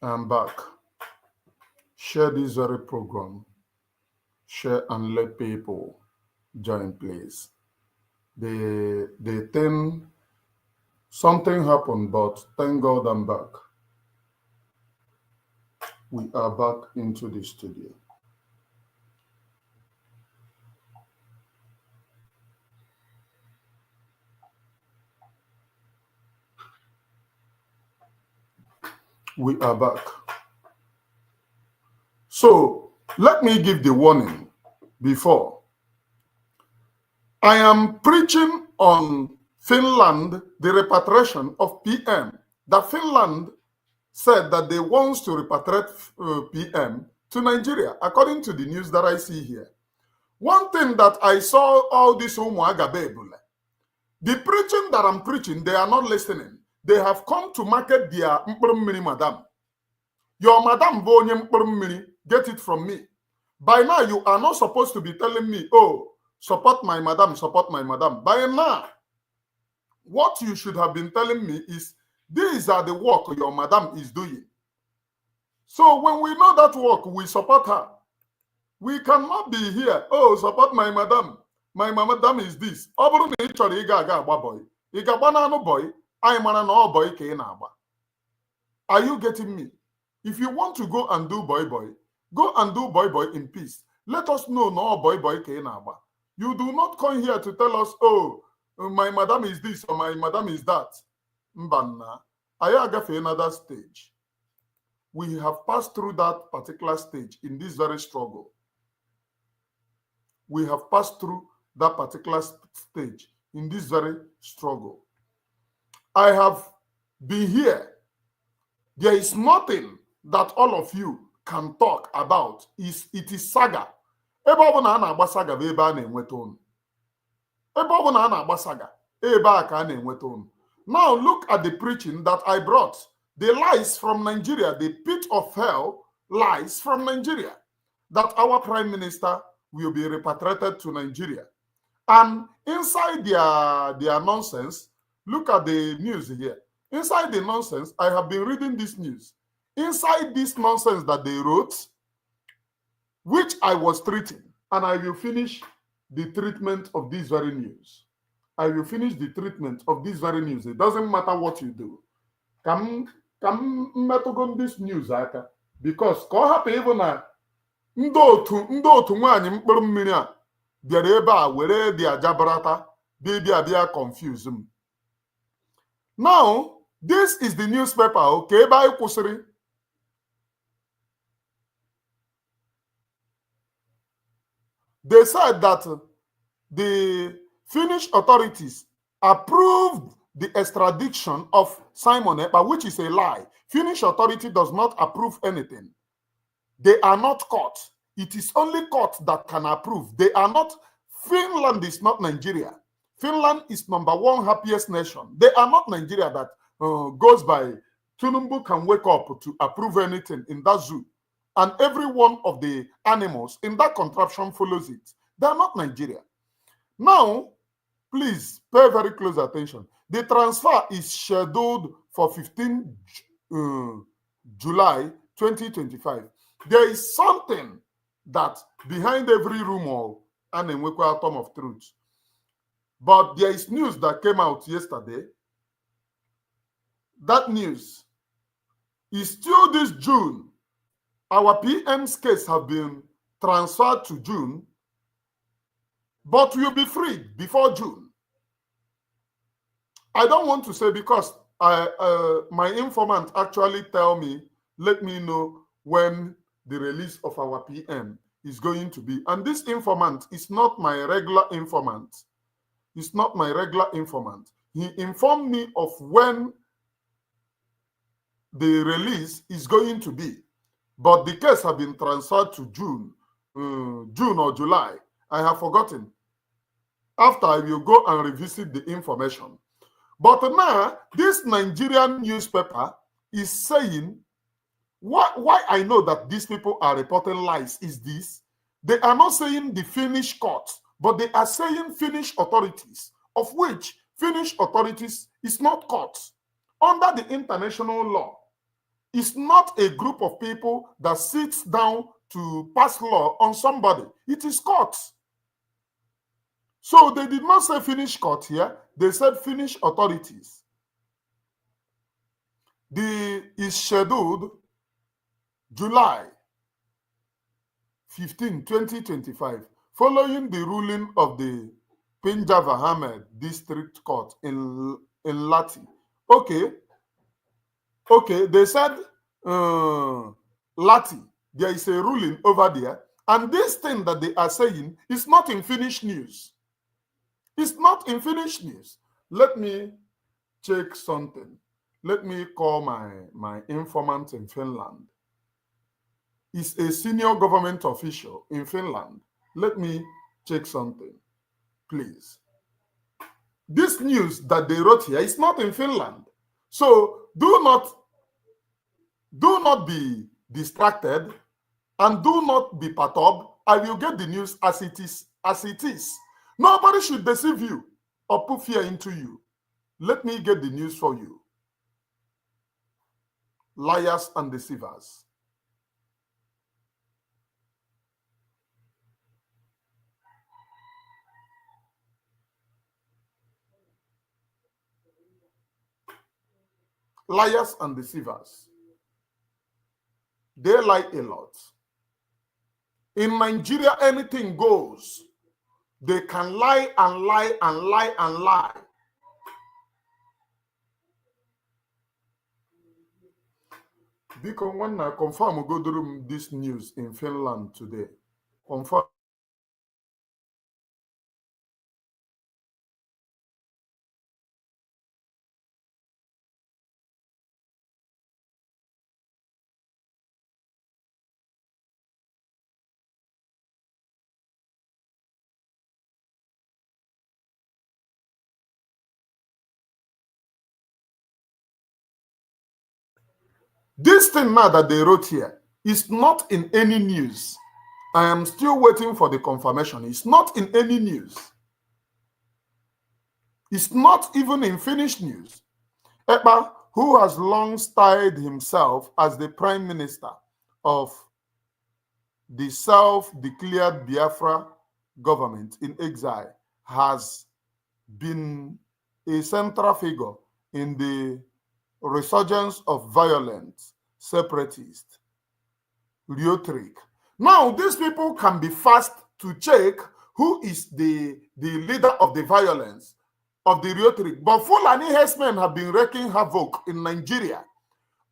I am back. Share this very program. Share and let people join, please. They think something happened, but thank God I'm back. We are back into the studio. We are back. So let me give the warning before. I am preaching on Finland, the repatriation of PM. That Finland said that they want to repatriate PM to Nigeria, according to the news that I see here. One thing that I saw all this Umuagabebule, the preaching that I'm preaching, they are not listening. They have come to market their mkpụrụmmiri madam. Your madam bonye mkpụrụmmiri, get it from me. By now, you are not supposed to be telling me, oh, support my madam, support my madam. By now, what you should have been telling me is, these are the work your madam is doing. So when we know that work, we support her. We cannot be here, oh, support my madam. My madam is this. Are you getting me? If you want to go and do boy, go and do boy in peace. Let us know no boy kenaba. You do not come here to tell us, oh, my madam is this or my madam is that. Mbanna, I agafe another stage. We have passed through that particular stage in this very struggle. We have passed through that particular stage in this very struggle. I have been here. There is nothing that all of you can talk about. It is saga. Saga. Now look at the preaching that I brought. The lies from Nigeria, the pit of hell lies from Nigeria, that our prime minister will be repatriated to Nigeria. And inside their nonsense, look at the news here. Inside the nonsense, I have been reading this news. Inside this nonsense that they wrote, which I was treating, and I will finish the treatment of this very news. I will finish the treatment of this very news. It doesn't matter what you do. Come on this news, because even ndị otu nwaanyị mkpụrụ mmiri a bịara ebe a were dị ajabarata bịa confuse m. Now, this is the newspaper, okay, ebe anyị kwụsịrị. They said that the Finnish authorities approved the extradition of Simon Ekpa, which is a lie. Finnish authority does not approve anything. They are not court. It is only court that can approve. They are not. Finland is not Nigeria. Finland is #1 happiest nation. They are not Nigeria that goes by Tunumbu can wake up to approve anything in that zoo. And every one of the animals in that contraption follows it. They are not Nigeria. Now, please pay very close attention. The transfer is scheduled for 15 July 2025. There is something that behind every rumor and an atom of truth. But there is news that came out yesterday. That news is still this June. Our PM's case have been transferred to June, but will be freed before June. I don't want to say because my informant actually let me know when the release of our PM is going to be. And this informant is not my regular informant. It's not my regular informant. He informed me of when the release is going to be. But the case has been transferred to June or July. I have forgotten. After, I will go and revisit the information. But now, this Nigerian newspaper is saying, why I know that these people are reporting lies is this. They are not saying the Finnish courts, but they are saying Finnish authorities, of which Finnish authorities is not courts. under the international law, it's not a group of people that sits down to pass law on somebody. It is courts. So they did not say Finnish court here. They said Finnish authorities. Is scheduled July 15, 2025, following the ruling of the Punjab Ahmed District Court in Lati. Okay, they said Lati, there is a ruling over there, and this thing that they are saying is not in Finnish news. It's not in Finnish news. Let me check something. Let me call my informant in Finland. He's a senior government official in Finland. Let me check something, please. This news that they wrote here is not in Finland. So do not be distracted and do not be perturbed. I will get the news as it is. Nobody should deceive you or put fear into you. Let me get the news for you. Liars and deceivers. Liars and deceivers. They lie a lot. In Nigeria, anything goes. They can lie and lie and lie and lie. Because when I confirm, go through this news in Finland today. Confirm. This thing now that they wrote here is not in any news. I am still waiting for the confirmation. It's not in any news. It's not even in Finnish news. Ekpa, who has long styled himself as the prime minister of the self-declared Biafra government in exile, has been a central figure in the resurgence of violent separatist rhetoric. Now, these people can be fast to check who is the leader of the violence of the rhetoric. But Fulani herdsmen have been wreaking havoc in Nigeria.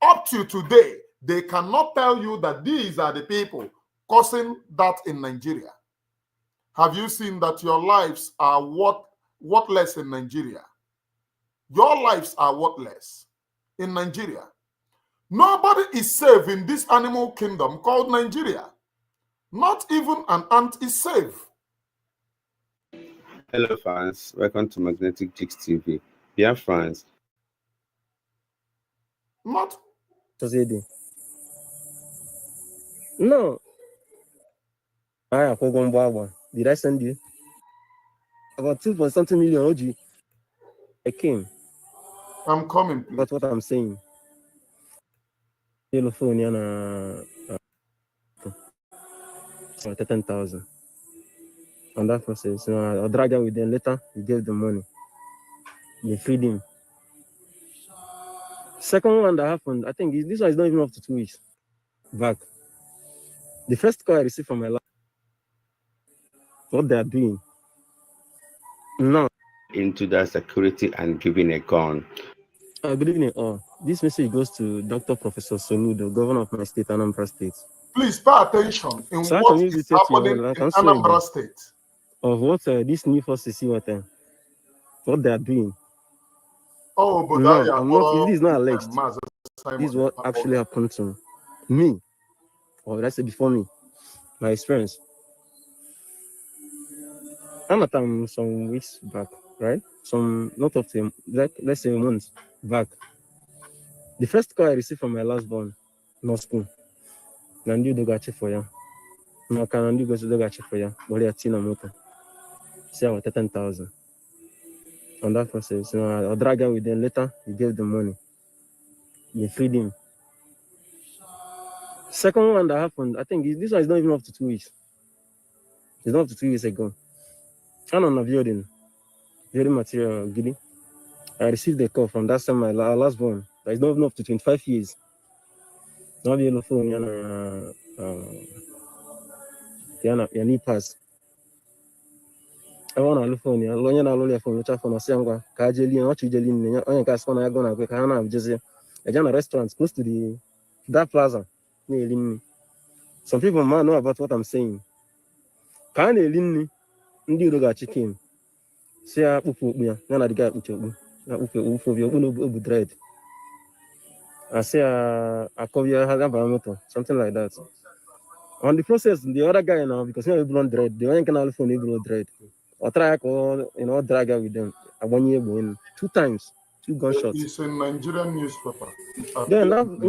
Up to today, they cannot tell you that these are the people causing that in Nigeria. Have you seen that your lives are worthless in Nigeria? Your lives are worthless in Nigeria. Nobody is safe in this animal kingdom called Nigeria. Not even an ant is safe. Hello fans, welcome to Magnetic Jigs TV. Dear fans. Not. No. Did I send you? About 2.something million OG. I came. I'm coming, please. That's what I'm saying. Telephone, 10,000. On that process, I'll drag out with them later. You gave the money. They freed him. Second one that happened, I think this one is not even up to 2 weeks back. The first call I received from my life, what they are doing. No. Into that security and giving a gun. Good evening, all. This message goes to Dr. Professor Solu, the governor of my state, Anambra State. Please pay attention in so what is happening in Anambra State. Of what these new forces see what they are doing. Oh, but no, I'm not. This is not alleged. This is what actually happened to me, or let's say before me, my experience. I'm at some weeks back, right? Some not of them, like let's say months back. The first call I received from my last born, no school. Nandu do gache for ya. No can Nandu goes to do gache for ya. But they are tina motor. Say I was 10,000. On that process, I'll drag out with them later. You gave the money. they freed him. Second one that happened, I think this one is not even up to 2 weeks. It's not up to 2 weeks ago. I'm on a building material, Giddy. I received a call from that time, my last one. That is not even up to 25 years. Not be able to phone, your knee pass. I want to look phone, you're not phone, which I found a sangwa, Kajeli, and what you jelly, and cast one I gonna quick. I don't know, just a restaurant close to that plaza. Some people might know about what I'm saying. Can you lean me? Ndi got chicken. See, I put me, none of the guy with you. I dread. I say, I call you a something like that. On the process, the other guy now, because you know, dread, the one can also need dread. Or try call, drag out with them. I 1 year win 2 times, 2 gunshots. It's a Nigerian newspaper. Then I'm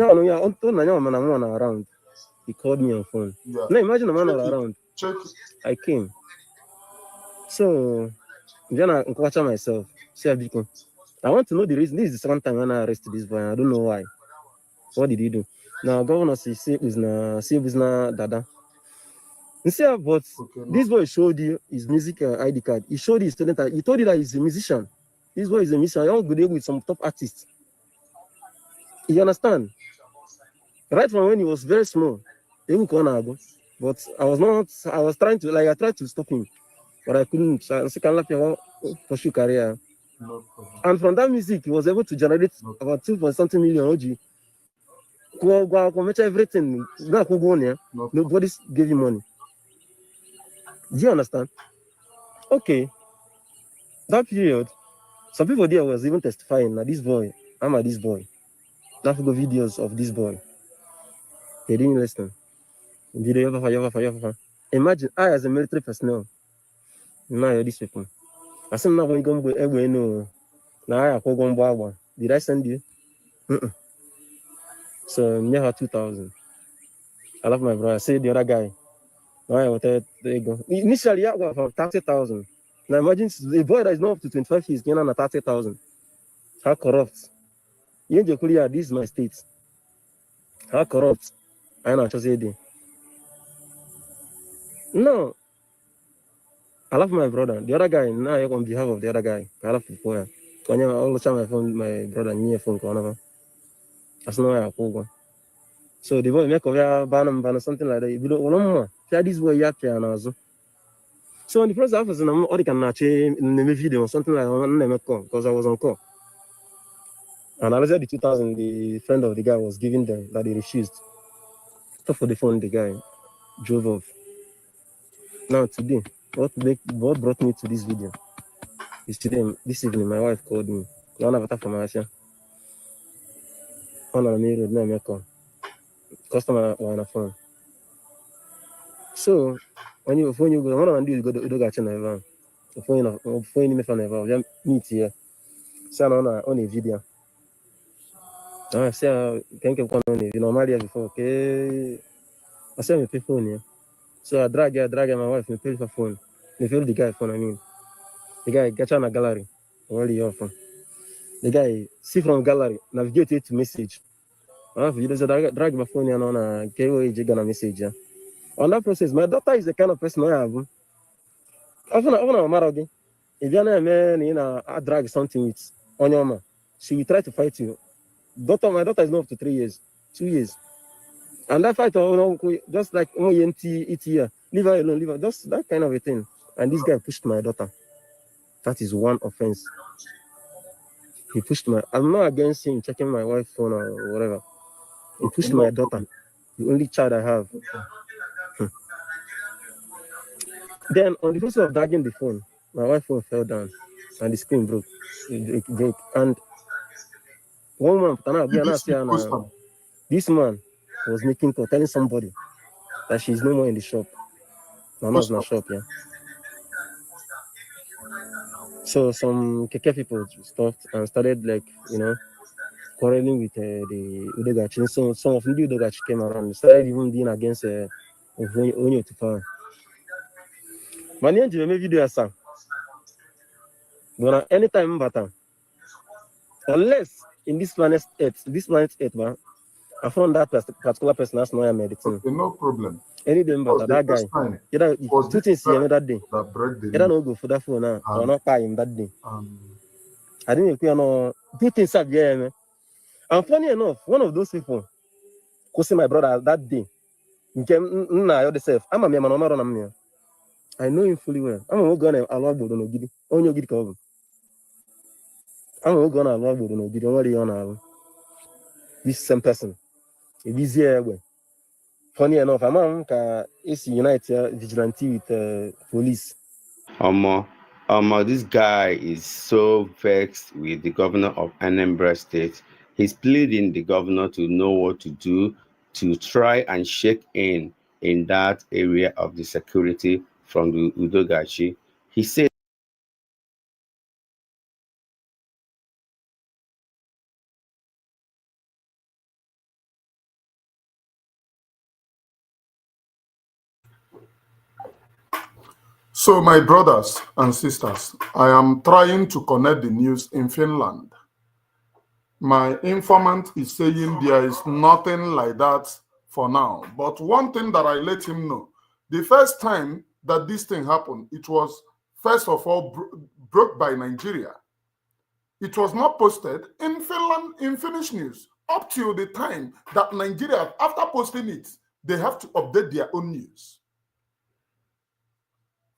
around. He called me on phone. Yeah. Now imagine a man all around. Check. I came. So then I question myself. See, I want to know the reason. This is the second time when I arrested this boy. I don't know why. What did he do? Now governor say it was na dada. You see, but this boy showed you his music ID card. He showed his talent. He told you that he's a musician. This boy is a musician. I want to go with some top artists. You understand? Right from when he was very small, but I was trying to, I tried to stop him, but I couldn't. So I can't pursue career. No and from that music, he was able to generate about 2.something million OG. Go everything. Nobody gave him money. Do you understand? Okay. That period, some people there was even testifying that this boy, this boy. That go videos of this boy. They didn't listen. Imagine I as a military personnel. Now you're these people. I said now when you go no. Now I go. Did I send you? So near 2,000. I love my brother. I said the other guy. Now I will tell you go. Initially I got for 30,000. Now imagine the boy that is not up to 25 years getting on 30,000. How corrupt. This is my state. How corrupt. I know just say no. I love my brother. The other guy, now on behalf of the other guy. I love people. When all the time I found my brother near phone call. That's not why I call. So the boy make a ban something like that. You don't know more. This boy also. So in the first office, I'm already can in the video or something like that because I was on call. And I said the 2,000 the friend of the guy was giving them that he refused. So for the phone, the guy drove off. Now today, what brought me to this video is today, this evening, my wife called me. Customer on a phone. So when you go, one of you go to get channel phone me phone meet here. So on a video. I say can come on you normally before okay. I say me pay phone here. So I drag my wife, me pay for phone. Me feel the guy phone, I mean. The guy get on a gallery. Already off. The guy see from gallery, navigate it to message. You just drag my phone and on a KOA gonna message. On that process, my daughter is the kind of person I have. Often, if you're a man, I drag something with on your man, she will try to fight you. My daughter is not up to 3 years, 2 years. And that fight, just like leave her alone, leave her, just that kind of a thing. And this guy pushed my daughter. That is one offense. He pushed I'm not against him checking my wife's phone or whatever. He pushed my daughter, the only child I have. Then on the process of dragging the phone, my wife's phone fell down and the screen broke. It broke. And 1 month, this man was making call, telling somebody that she's no more in the shop. Mama's in the shop, yeah. So some KK people stopped and started quarreling with the Udogachi. So some of the Udogachi came around, started even being against Onyo Tufa. My name is video but anytime unless in this planet Earth, man, I found that particular person as no medicine. Okay, no problem. Any them but that guy. Either two things he that day. That break the Either no go for that phone now or not pay him that day. I didn't know two things up man. And funny enough, one of those people who see my brother that day. I'm a man, I know him fully well. I'm going to allow Bodo no Gidi. On your Gidi cover. I'm going to allow Bodo no Gidi. Only on this same person. A busy way. Funny enough, I'm United vigilante with police. This guy is so vexed with the governor of Anambra State. He's pleading the governor to know what to do to try and shake in that area of the security from the Udogachi. He said, So, my brothers and sisters, I am trying to connect the news in Finland. My informant is saying there is nothing like that for now. But one thing that I let him know, the first time that this thing happened, it was first of all broke by Nigeria. It was not posted in Finland, in Finnish news, up till the time that Nigeria, after posting it, they have to update their own news.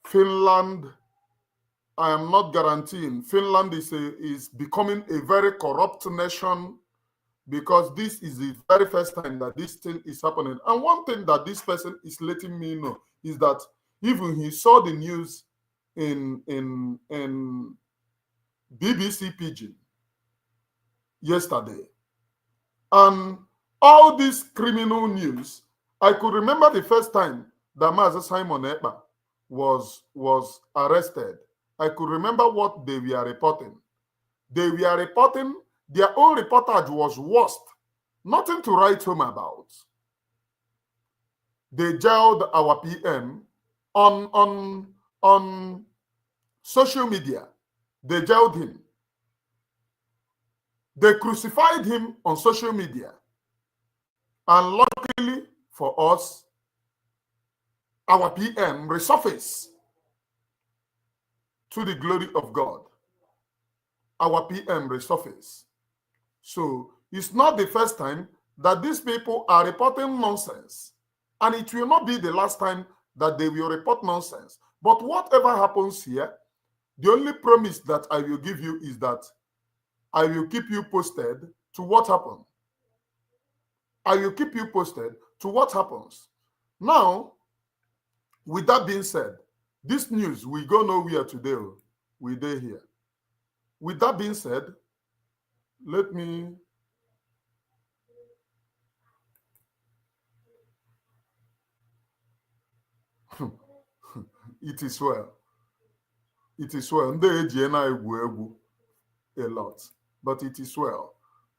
Finland, I am not guaranteeing. Finland is becoming a very corrupt nation because this is the very first time that this thing is happening. And one thing that this person is letting me know is that even he saw the news in BBC Pidgin yesterday. And all this criminal news, I could remember the first time that Mazi Simon Ekpa was arrested. I could remember what they were reporting. They were reporting, their own reportage was worst. Nothing to write home about. They jailed our PM on social media. They jailed him. They crucified him on social media. And luckily for us, our PM resurfaced to the glory of God. Our PM resurfaced. So it's not the first time that these people are reporting nonsense. And it will not be the last time that they will report nonsense. But whatever happens here, the only promise that I will give you is that I will keep you posted to what happened. I will keep you posted to what happens. Now, with that being said, this news will go nowhere today. We day here. With that being said, let me it is well. It is well. A lot, but it is well.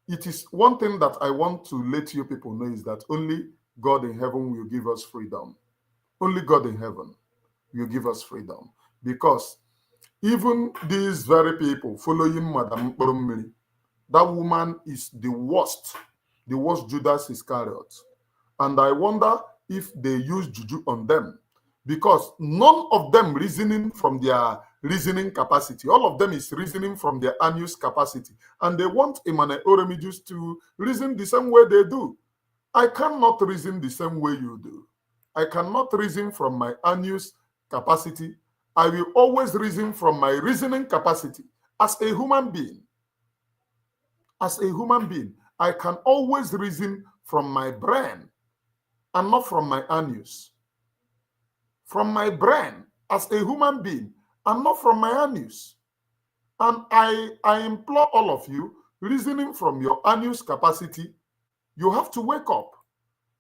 It is one thing that I want to let you people know is that only God in heaven will give us freedom. Only God in heaven will give us freedom. Because even these very people following Madam Boromiri, that woman is the worst Judas Iscariot. And I wonder if they use juju on them, because none of them reasoning from their reasoning capacity. All of them is reasoning from their unused capacity. And they want Emmanuel Oremijus to reason the same way they do. I cannot reason the same way you do. I cannot reason from my unused capacity. I will always reason from my reasoning capacity as a human being. As a human being, I can always reason from my brain and not from my unused. From my brain as a human being and not from my unused. And I implore all of you, reasoning from your unused capacity, you have to wake up,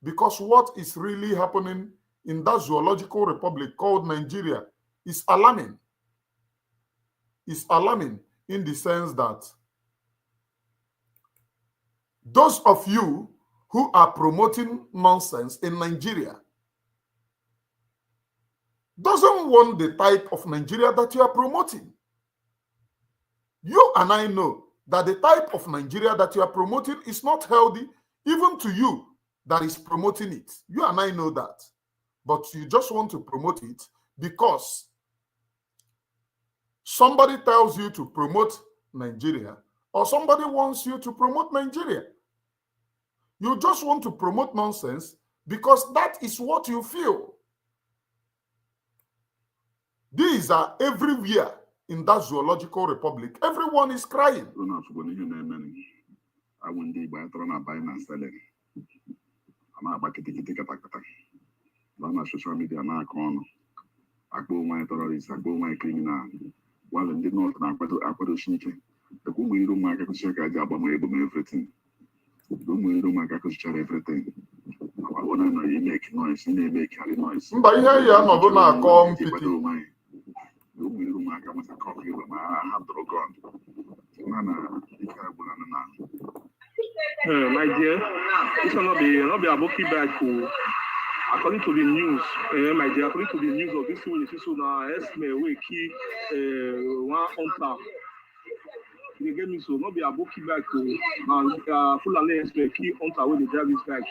because what is really happening in that zoological republic called Nigeria is alarming. It's alarming in the sense that those of you who are promoting nonsense in Nigeria doesn't want the type of Nigeria that you are promoting. You and I know that the type of Nigeria that you are promoting is not healthy, even to you that is promoting it. You and I know that. But you just want to promote it because somebody tells you to promote Nigeria or somebody wants you to promote Nigeria. You just want to promote nonsense because that is what you feel. These are everywhere in that zoological republic. Everyone is crying. Social media terrorists, criminal. While in the north, everything. Everything. Make noise, make noise. My dear, this will not be a bookie back. According to the news, my dear, according to the news of this one, this one, Esme, we key one hunter. They gave me so not be a bookie back and full of Esme key hunter when they drive this back.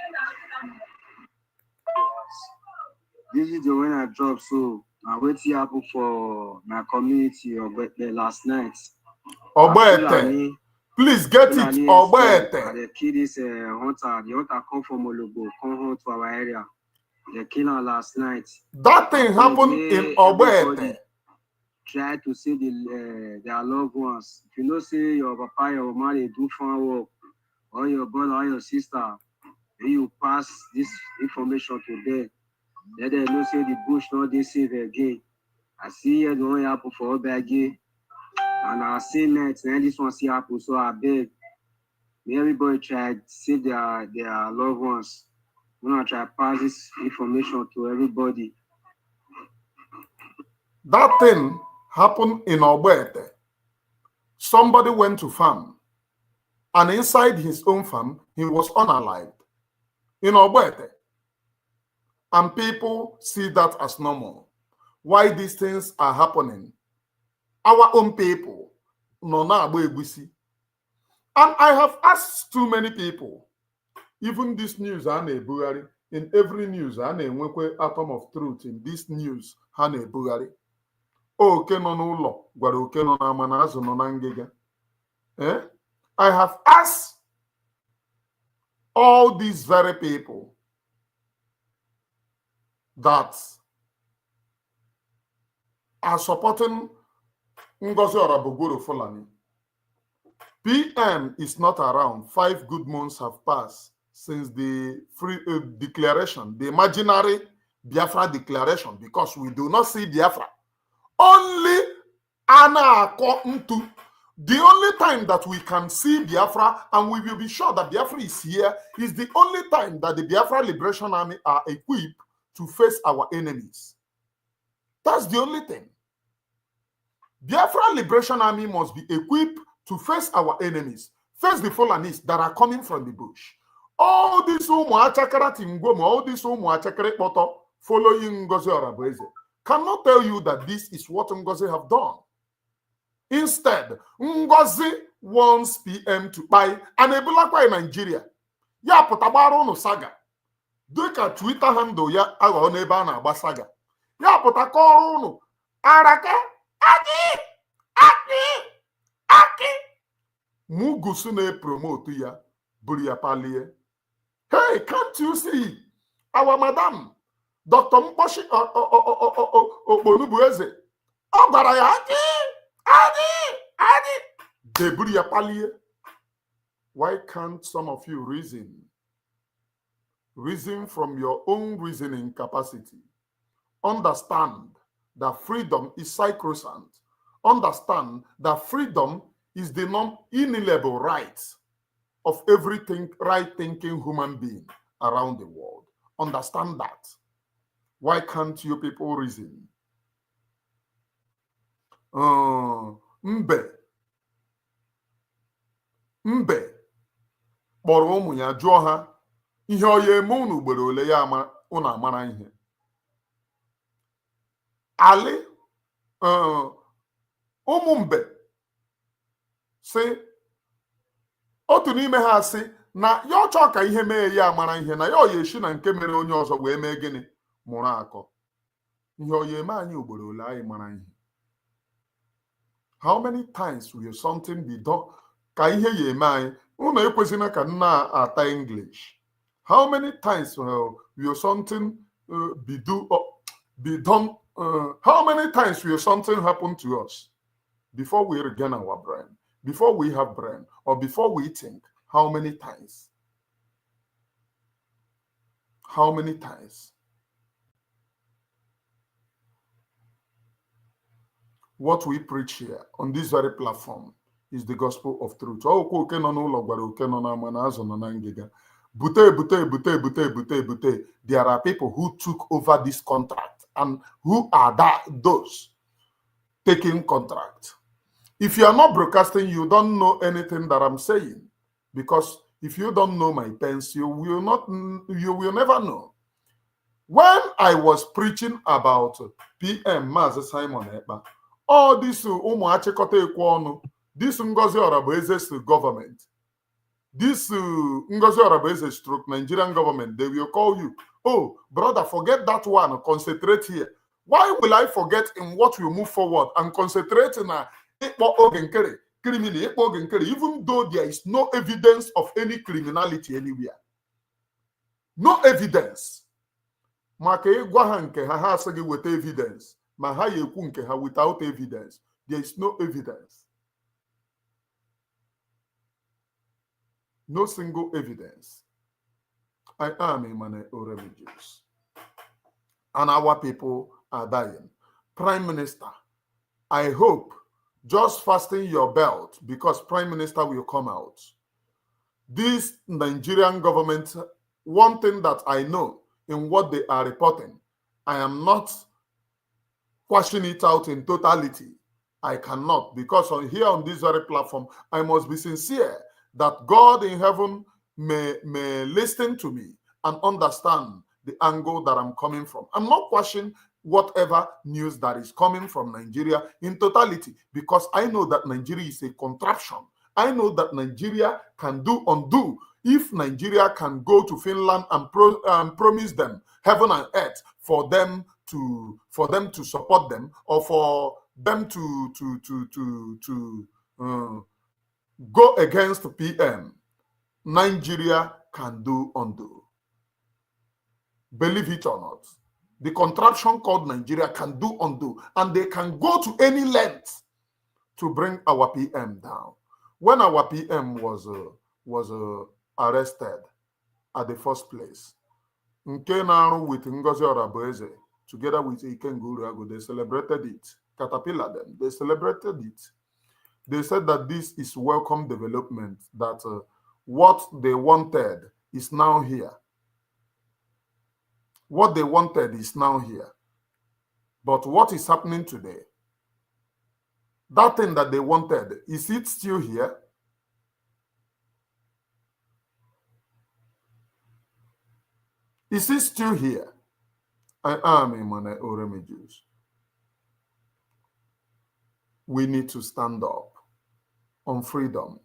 This video when I dropped, so I waited happen for my community last night. Please get it. The kid is hunter. The hunter come from Olobo, come home to our area. They killed her last night. That thing happened in Obete. Try to see their loved ones. If you know, say your papa, your mama, they do farm work, or your brother or your sister, then you pass this information to them. Let them know, say the bush not they save again. I see here the only happen for Obagi. And I see next, and this one see happen, so I beg. May everybody try to save their loved ones. We're gonna try to pass this information to everybody. That thing happened in Obete. Somebody went to farm, and inside his own farm, he was unalived. In Obete. And people see that as normal. Why these things are happening? Our own people. And I have asked too many people. Even this news, in every news, atom of truth in this news, I have asked all these very people that are supporting Ngozi Orabogoro Fulani. PM is not around. 5 good months have passed since the free declaration, the imaginary Biafra declaration, because we do not see Biafra. Only Anna Ntu. The only time that we can see Biafra, and we will be sure that Biafra is here, is the only time that the Biafra Liberation Army are equipped to face our enemies. That's the only thing. Biafra Liberation Army must be equipped to face our enemies, face the Fulanis that are coming from the bush. All these Umuachakara Tingoma, all these Umuachakara Poto following Ngozi Orabeze cannot tell you that this is what Ngozi have done. Instead, Ngozi wants PM to buy an Ebola in Nigeria. Ya potabaro no saga. Duka Twitter handle ya ago neba na basaga. Ya potakoro no araka aki Mugusune promote ya buria palie. Hey, can't you see our madam Dr. Mposhi Obonubueze? Ogaraya Adi Deburia palie. Why can't some of you reason? Reason from your own reasoning capacity. Understand that freedom is sacrosanct. Understand that freedom is the non-inalienable right of everything right-thinking human being around the world. Understand that. Why can't you people reason? Mbe kpọrọ ụmụ ya jụọ ha ihe ọ ya eme unu ugboro ole ya unu amara ihe. Ali ụmụ mbe sị otu n'ime ha sị na ya ọchọ ka ihe mee ya amara ihe na ya ọya eshi na nke mere onye ọzọ wee mee gịnị mụrụ akọ ihe ọya eme anyị ugboro ole anyị mara ihe. How many times will something be done ka ihe ya eme anyị unu ekwesịna ka nna ata English. How many times will something be done? How many times will something happen to us before we regain our brain, before we have brain, or before we think? How many times? How many times? What we preach here on this very platform is the gospel of truth. There are people who took over this contract, and who are those taking contract. If you are not broadcasting, you don't know anything that I'm saying, because if you don't know my pens, you will never know. When I was preaching about PM Mazi Simon Ekpa, all this this Ngozi Oraboeze's government, this Ngozi Oraboeze stroke Nigerian government, they will call you, oh, brother, forget that one, concentrate here. Why will I forget in what will move forward and concentrate in even though there is no evidence of any criminality anywhere? No evidence. With evidence. Without evidence. There is no evidence. No single evidence. I am Emmanuel Oremigius. And our people are dying. Prime Minister, I hope just fasten your belt, because Prime Minister will come out. This Nigerian government, one thing that I know in what they are reporting, I am not questioning it out in totality. I cannot, because here on this very platform, I must be sincere that God in heaven may listen to me and understand the angle that I'm coming from. I'm not questioning whatever news that is coming from Nigeria in totality, because I know that Nigeria is a contraption. I know that Nigeria can do undo. If Nigeria can go to Finland and promise them heaven and earth for them to support them, or for them to go against PM, Nigeria can do undo. Believe it or not, the contraption called Nigeria can do undo, and they can go to any length to bring our PM down. When our PM was arrested at the first place, Nkenaru with Ngozi Oraboeze, together with Ikenguru, they celebrated it. Caterpillar them, they celebrated it. They said that this is welcome development, that what they wanted is now here. What they wanted is now here. But what is happening today? That thing that they wanted, is it still here? Is it still here? I am Emmanuel Oremigius. We need to stand up on freedom.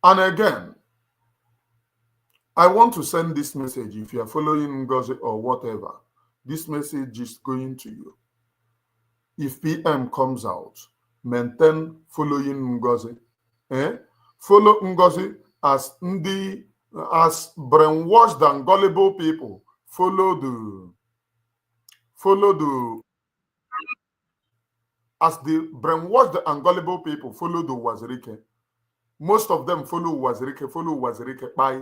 And again, I want to send this message. If you are following Ngozi or whatever, this message is going to you. If PM comes out, maintain following Ngozi. Follow Ngozi as brainwashed and gullible people. As the brainwashed and gullible people follow the Wazirike. Most of them follow Wazirike by.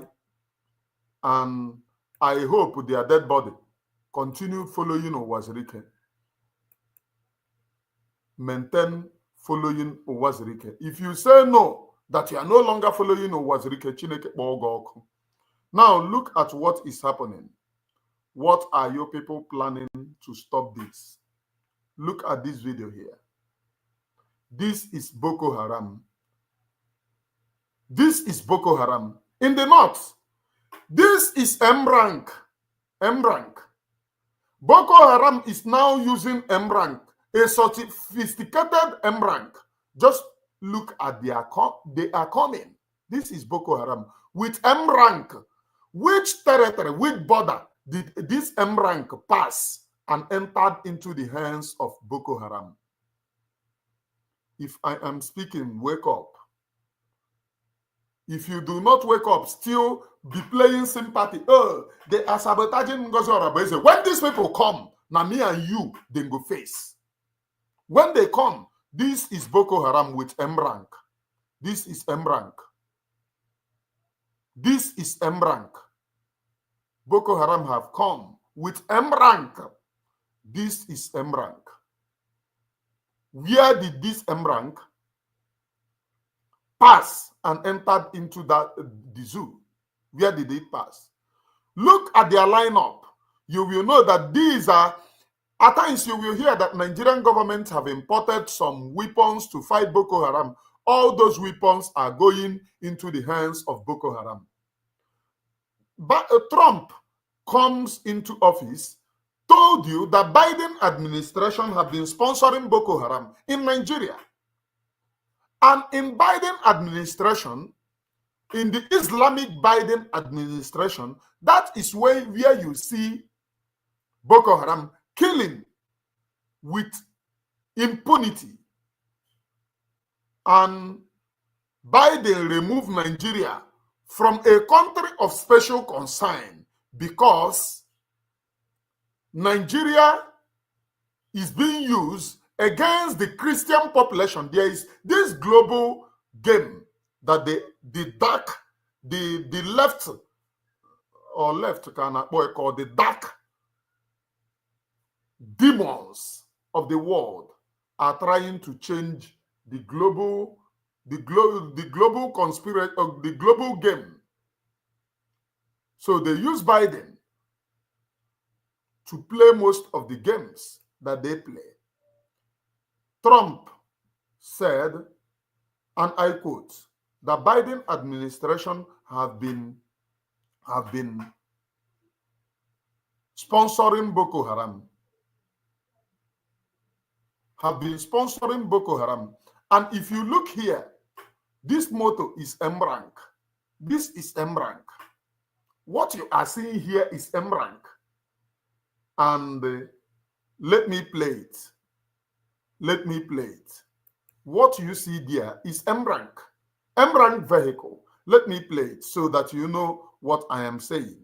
And I hope their dead body continue following Wazirike. Maintain following Wazirike. If you say no, that you are no longer following Wazirike, Chineke Bogoku. Now look at what is happening. What are your people planning to stop this? Look at this video here. This is Boko Haram. This is Boko Haram in the north. This is M-Rank. M-Rank. Boko Haram is now using M-Rank, a sophisticated M-Rank. Just look at they are coming. This is Boko Haram. With M rank, which territory, which border did this M rank pass and entered into the hands of Boko Haram? If I am speaking, wake up. If you do not wake up, still be playing sympathy. Oh, they are sabotaging Ngozi Oraboeze. When these people come, now me and you, then go face. When they come, this is Boko Haram with M rank. This is M rank. This is M rank. Boko Haram have come with M rank. This is M rank. Where did this M rank pass and entered into the zoo? Where did it pass? Look at their lineup. You will know that these are, at times you will hear that Nigerian government have imported some weapons to fight Boko Haram. All those weapons are going into the hands of Boko Haram. But Trump comes into office, told you that Biden administration have been sponsoring Boko Haram in Nigeria. And in Biden administration, in the Islamic Biden administration, that is where you see Boko Haram killing with impunity. And Biden removed Nigeria from a country of special concern because Nigeria is being used against the Christian population. There is this global game that the left called the dark demons of the world are trying to change the global conspiracy of the global game. So they use Biden to play most of the games that they play. Trump said, and I quote, the Biden administration have been sponsoring Boko Haram. Have been sponsoring Boko Haram. And if you look here, this motto is M rank. This is M rank. What you are seeing here is M rank. And let me play it. Let me play it. What you see there is M rank. M rank vehicle. Let me play it so that you know what I am saying.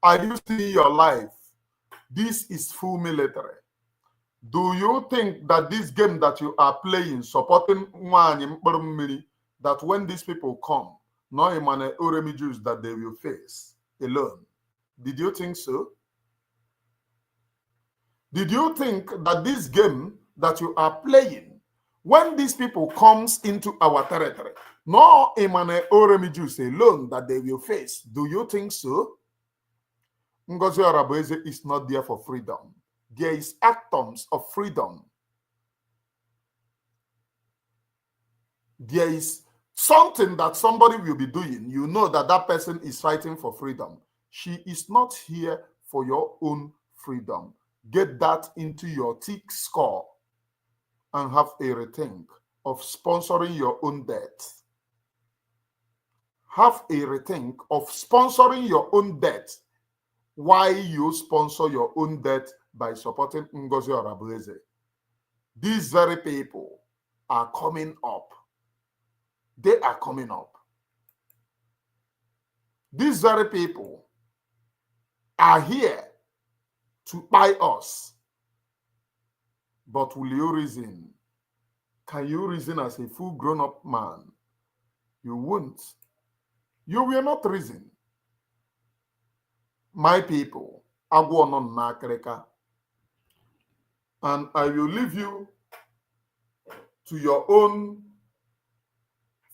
Are you seeing your life? This is full military. Do you think that this game that you are playing, supporting that when these people come, no Emmanuel Oremi Jews that they will face alone? Did you think so? Did you think that this game that you are playing, when these people comes into our territory, no Emmanuel Oremi Jews alone that they will face? Do you think so? Ngozi Oraboeze is not there for freedom. There is atoms of freedom. There is something that somebody will be doing. You know that that person is fighting for freedom. She is not here for your own freedom. Get that into your thick skull and have a rethink of sponsoring your own death. Have a rethink of sponsoring your own death. Why you sponsor your own death by supporting Ngozi Oraboeze? These very people are coming up. They are coming up. These very people are here to buy us. But will you reason? Can you reason as a full grown-up man? You won't. You will not reason. My people, agwọ nọ n'akịrịka. And I will leave you to your own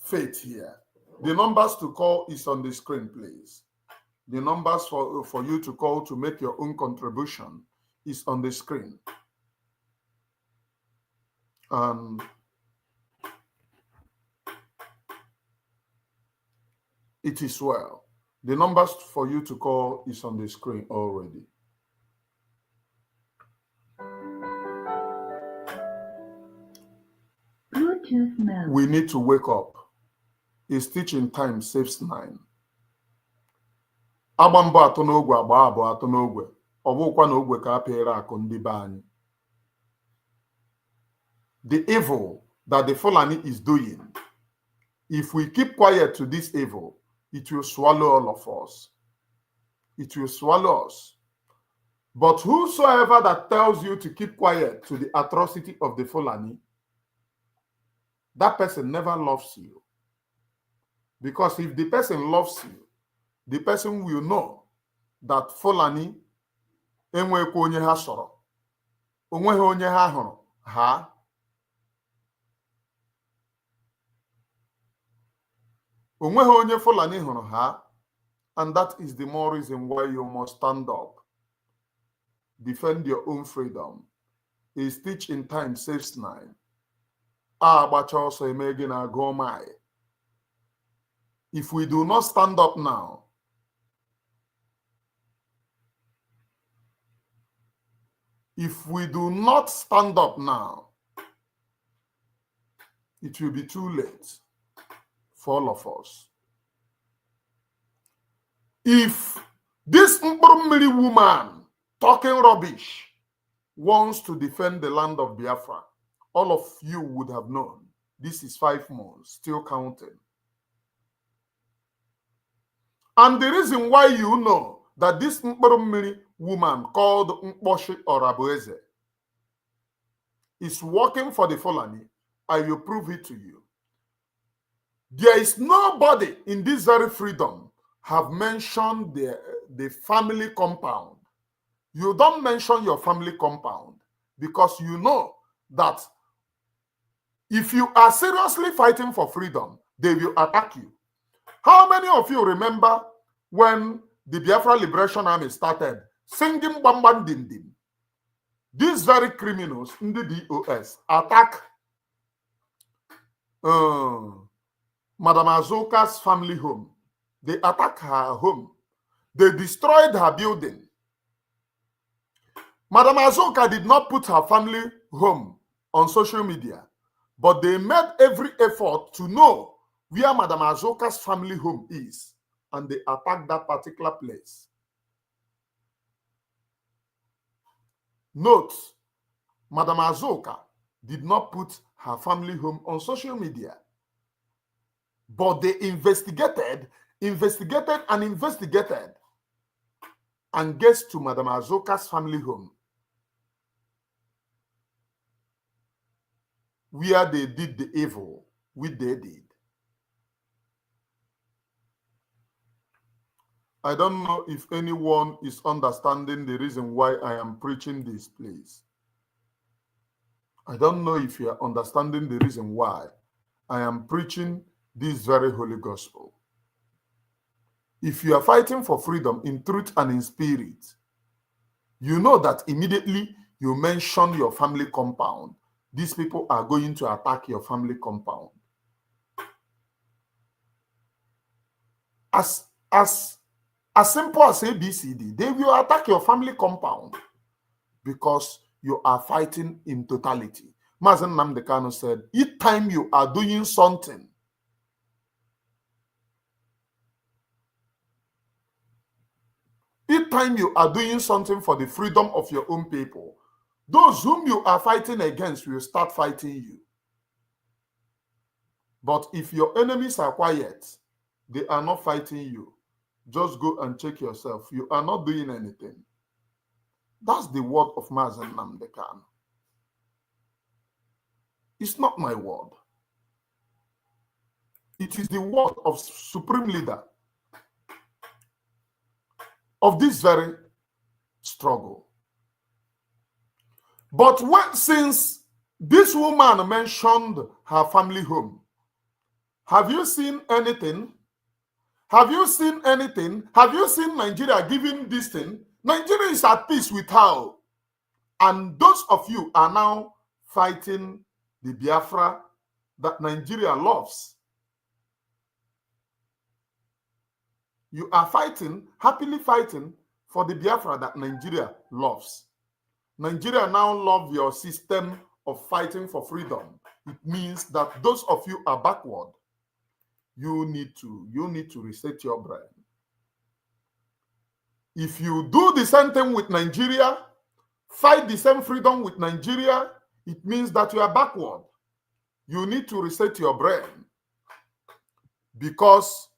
fate here. The numbers to call is on the screen, please. The numbers for you to call to make your own contribution is on the screen. And it is well. The numbers for you to call is on the screen already. We need to wake up. It's teaching time saves 9. Agba mbọ atọ n'ogwe agba abụọ atọ n'ogwe. Ọ bụkwa na ogwe ka apịara akụ ndị be anyị. The evil that the Fulani is doing, if we keep quiet to this evil, it will swallow all of us. It will swallow us. But whosoever that tells you to keep quiet to the atrocity of the Fulani, that person never loves you. Because if the person loves you, the person will know that Fulani enwekwa onye ha sọrọ. Onweghị onye ha hụrụ ha. Onweghị onye Fulani hụrụ ha. And that is the more reason why you must stand up. Defend your own freedom. A stitch in time saves 9. Agbacha ọsọ eme gị na agụ ọma. If we do not stand up now, it will be too late for all of us. If this Mkpụrụmmiri woman talking rubbish wants to defend the land of Biafra, all of you would have known this is 5 months, still counting. And the reason why you know that this Mkpụrụmmiri woman called Mkposhi or Abueze is working for the Fulani, I will prove it to you. There is nobody in this very freedom have mentioned the family compound. You don't mention your family compound because you know that if you are seriously fighting for freedom, they will attack you. How many of you remember when the Biafra Liberation Army started singing Bamban Dindim? These very criminals in the DOS attack Madam Azoka's family home. They attacked her home. They destroyed her building. Madam Azoka did not put her family home on social media, but they made every effort to know where Madam Azoka's family home is, and they attacked that particular place. Note, Madam Azoka did not put her family home on social media, but they investigated, and gets to Madam Azoka's family home, where they did the evil, which they did. I don't know if anyone is understanding the reason why I am preaching this, please. I don't know if you are understanding the reason why I am preaching this very holy gospel. If you are fighting for freedom in truth and in spirit, you know that immediately you mention your family compound, these people are going to attack your family compound. As simple as ABCD, they will attack your family compound because you are fighting in totality. Mazi Nnamdi Kanu said, each time you are doing something, each time you are doing something for the freedom of your own people, those whom you are fighting against will start fighting you. But if your enemies are quiet, they are not fighting you. Just go and check yourself. You are not doing anything. That's the word of Mazi Nnamdi Kanu. It's not my word. It is the word of Supreme Leader. of this very struggle. But since this woman mentioned her family home, have you seen anything? Have you seen anything? Have you seen Nigeria giving this thing? Nigeria is at peace with her. And those of you are now fighting the Biafra that Nigeria loves. You are fighting, happily fighting for the Biafra that Nigeria loves. Nigeria now love your system of fighting for freedom. It means that those of you are backward. You need to reset your brain. If you do the same thing with Nigeria, fight the same freedom with Nigeria, it means that you are backward. You need to reset your brain. Because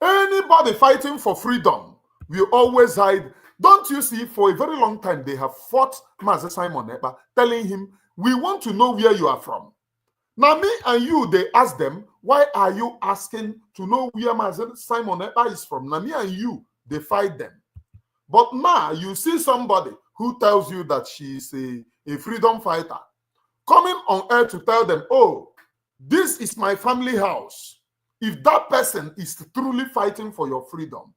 anybody fighting for freedom will always hide. Don't you see, for a very long time, they have fought Mazi Simon Ekpa, telling him, we want to know where you are from. Now, me and you, they ask them, why are you asking to know where Mazi Simon Ekpa is from? Now, me and you, they fight them. But now, you see somebody who tells you that she is a freedom fighter, coming on air to tell them, oh, this is my family house. If that person is truly fighting for your freedom,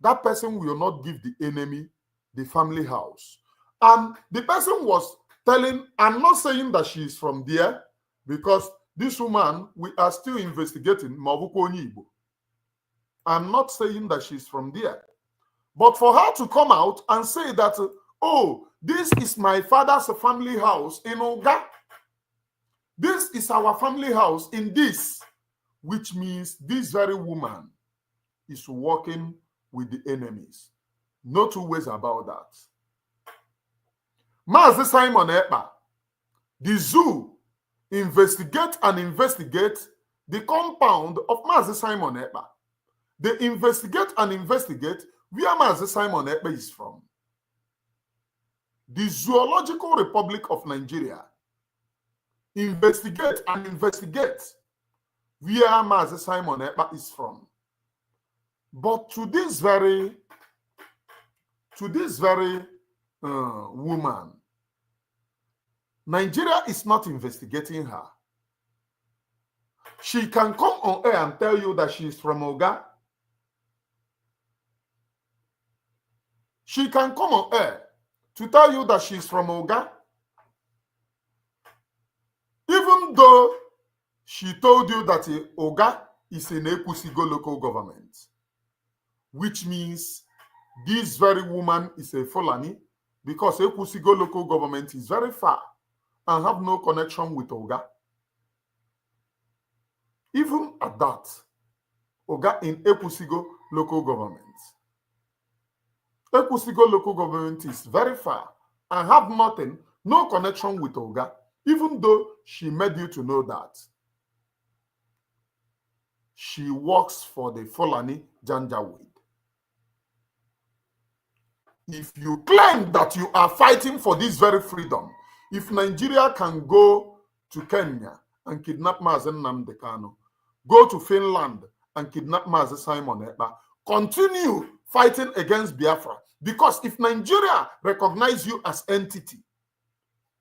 that person will not give the enemy the family house. And the person was telling, I'm not saying that she is from there, because this woman, we are still investigating. I'm not saying that she's from there. But for her to come out and say that, oh, this is my father's family house in Oga. This is our family house in this, which means this very woman is working with the enemies. No two ways about that. Mazi Simon Ekpa, the zoo investigate the compound of Mazi Simon Ekpa. They investigate where Mazi Simon Ekpa is from. The Zoological Republic of Nigeria. Investigate where Mazi Simon Ekpa is from. But to this very woman, Nigeria is not investigating her. She can come on air and tell you that she is from Oga. She can come on air to tell you that she is from Oga. Even though she told you that Oga is in Ekusigo local government, which means this very woman is a Fulani, because Ekusigo local government is very far and have no connection with Oga. Even at that, Oga in Ekusigo local government. Ekusigo local government is very far and have nothing, no connection with Oga, even though she made you to know that. She works for the Fulani Janjaweed. If you claim that you are fighting for this very freedom, if Nigeria can go to Kenya and kidnap Mazi Nnamdi Kanu, go to Finland and kidnap Mazi Simon Ekpa, continue fighting against Biafra, because if Nigeria recognize you as entity,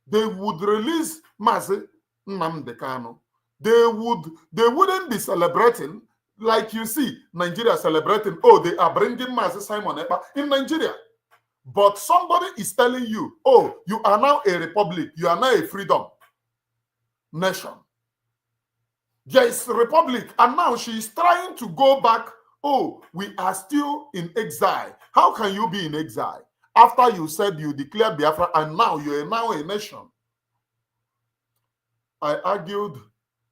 they would release Mazi Nnamdi Kanu. They wouldn't be celebrating like you see Nigeria celebrating, oh, they are bringing Mazi Simon Ekpa in Nigeria. But somebody is telling you, oh, you are now a republic, you are now a freedom nation. There is a republic, and now she is trying to go back. Oh, we are still in exile. How can you be in exile after you said you declared Biafra and now you are now a nation? I argued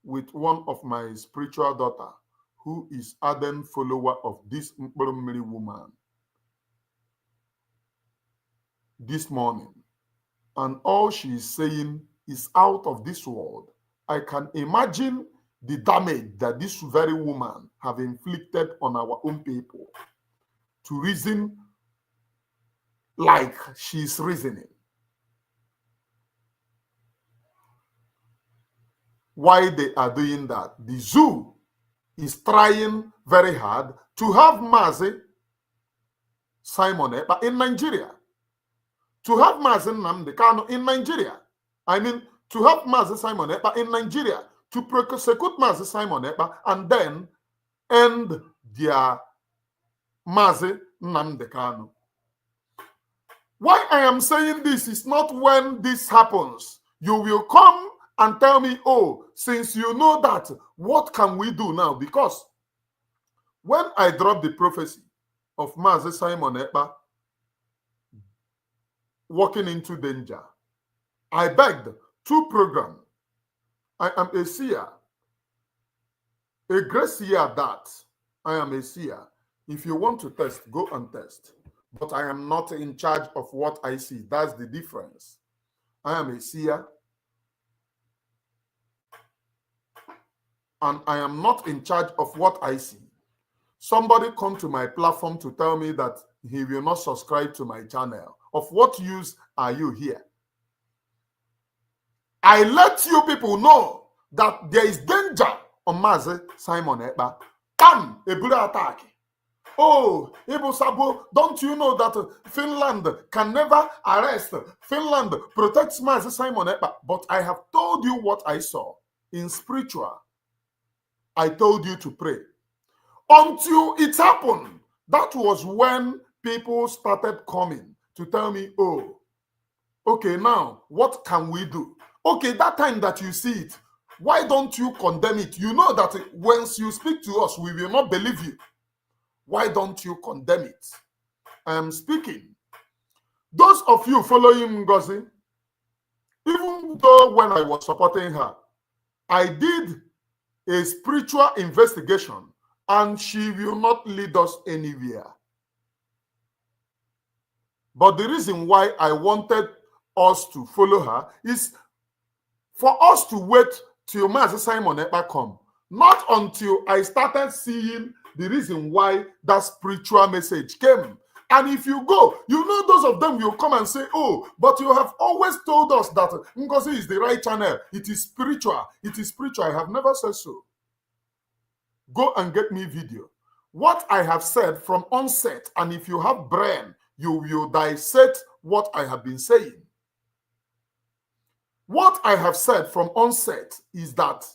with one of my spiritual daughter, who is ardent follower of this Mkpurumiri woman, this morning, and all she is saying is out of this world. I can imagine the damage that this very woman have inflicted on our own people to reason like she's reasoning. Why they are doing that? The zoo is trying very hard to have Mazi Simon Ekpa in Nigeria. To have Mazi Nnamdi Kanu in Nigeria. I mean, to have Mazi Simon Ekpa in Nigeria. To prosecute Mazi Simon Ekpa and then end their Mazi Nnamdi Kanu. Why I am saying this is not when this happens. You will come and tell me, oh, since you know that, what can we do now? Because when I dropped the prophecy of Mazi Simon Ekpa walking into danger, I begged 2 programs. I am a seer, a great seer at that. I am a seer. If you want to test, go and test. But I am not in charge of what I see. That's the difference. I am a seer. And I am not in charge of what I see. Somebody come to my platform to tell me that he will not subscribe to my channel. Of what use are you here? I let you people know that there is danger on Mazi Simon Ekpa. Bam! A brutal attack. Oh, Ibu Sabo, don't you know that Finland can never arrest? Finland protects Mazi Simon Ekpa. But I have told you what I saw in spiritual. I told you to pray. Until it happened, that was when people started coming to tell me, oh, okay, now, what can we do? Okay, that time that you see it, why don't you condemn it? You know that once you speak to us, we will not believe you. Why don't you condemn it? I am speaking. Those of you following Ngozi, even though when I was supporting her, I did a spiritual investigation and she will not lead us anywhere. But the reason why I wanted us to follow her is for us to wait till Mazi Simon Ekpa come. Not until I started seeing the reason why that spiritual message came. And if you go, you know those of them will come and say, oh, but you have always told us that Ngozi is the right channel. It is spiritual. It is spiritual. I have never said so. Go and get me video. What I have said from onset, and if you have brain, you will dissect what I have been saying. What I have said from onset is that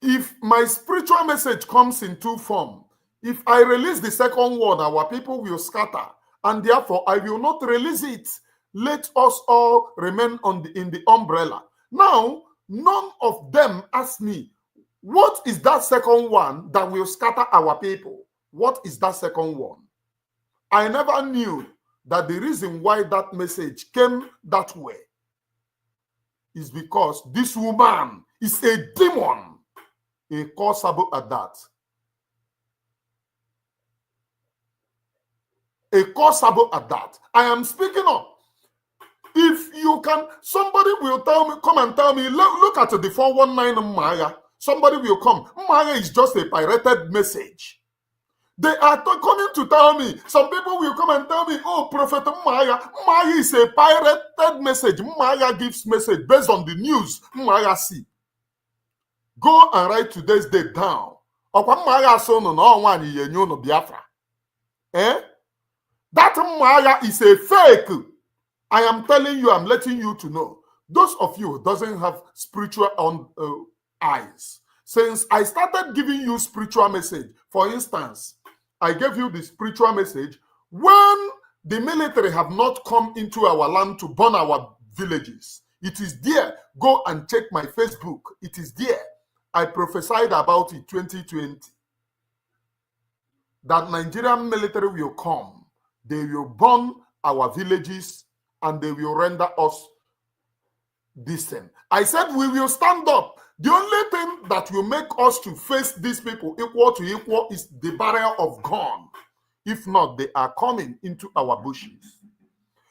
if my spiritual message comes in 2 forms, if I release the second one, our people will scatter, and therefore I will not release it. Let us all remain in the umbrella. Now, none of them ask me, what is that second one that will scatter our people? What is that second one? I never knew that the reason why that message came that way is because this woman is a demon. A causable at that. A causable at that. I am speaking up. If you can, somebody will tell me, come and tell me, look at the 419 Maya. Somebody will come. Maya is just a pirated message. They are coming to tell me. Some people will come and tell me, oh, Prophet Maya is a pirated message. Maya gives message based on the news Maya see. Go and write today's date down. Eh? That Maya is a fake. I am telling you, I'm letting you to know. Those of you who doesn't have spiritual eyes, since I started giving you spiritual message, for instance, I gave you the spiritual message when the military have not come into our land to burn our villages. It is there. Go and check my Facebook. It is there. I prophesied about it 2020. That Nigerian military will come. They will burn our villages and they will render us distant. I said we will stand up. The only thing that will make us to face these people equal to equal is the barrier of gun. If not, they are coming into our bushes.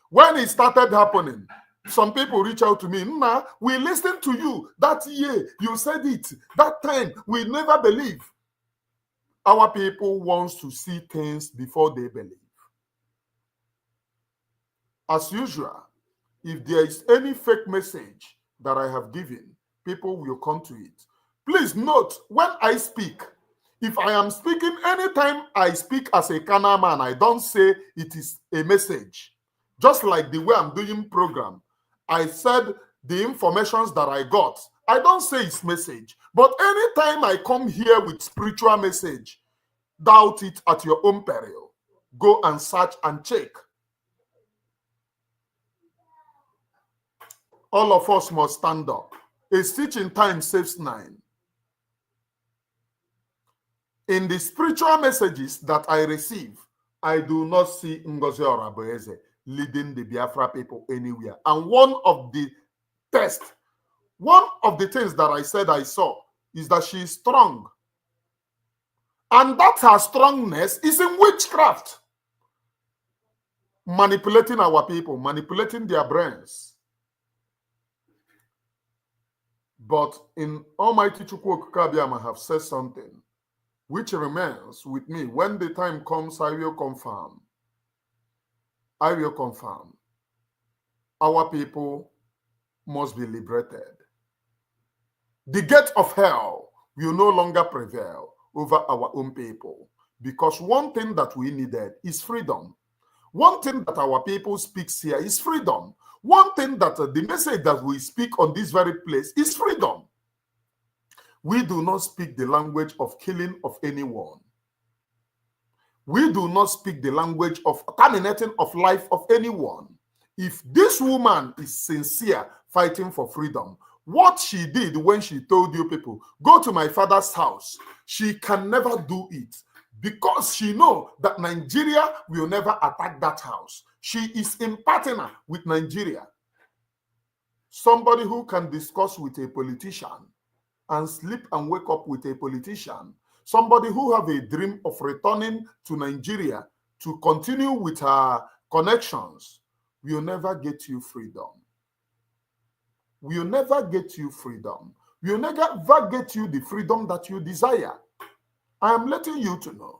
When it started happening, some people reach out to me, Nah, we listened to you. That year, you said it. That time, we never believe. Our people want to see things before they believe. As usual, if there is any fake message that I have given, people will come to it. Please note, when I speak, If I am speaking, anytime I speak as a Kana man, I don't say it is a message. Just like the way I'm doing program, I said the informations that I got, I don't say it's message. But anytime I come here with spiritual message, doubt it at your own peril. Go and search and check. All of us must stand up. A stitch in time saves 9. In the spiritual messages that I receive, I do not see Ngozi Oraboeze leading the Biafra people anywhere. And one of the things that I said I saw is that she is strong. And that her strongness is in witchcraft. Manipulating our people, manipulating their brains. But in Almighty Chukwu Okukabiyama have said something which remains with me. When the time comes, I will confirm. I will confirm. Our people must be liberated. The gate of hell will no longer prevail over our own people, because one thing that we needed is freedom. One thing that our people speaks here is freedom. One thing that the message that we speak on this very place is freedom. We do not speak the language of killing of anyone. We do not speak the language of terminating of life of anyone. If this woman is sincere fighting for freedom, what she did when she told you people, go to my father's house, she can never do it because she knows that Nigeria will never attack that house. She is in partner with Nigeria. Somebody who can discuss with a politician and sleep and wake up with a politician. Somebody who have a dream of returning to Nigeria to continue with her connections will never get you freedom. Will never get you freedom. Will never get you the freedom that you desire. I am letting you to know.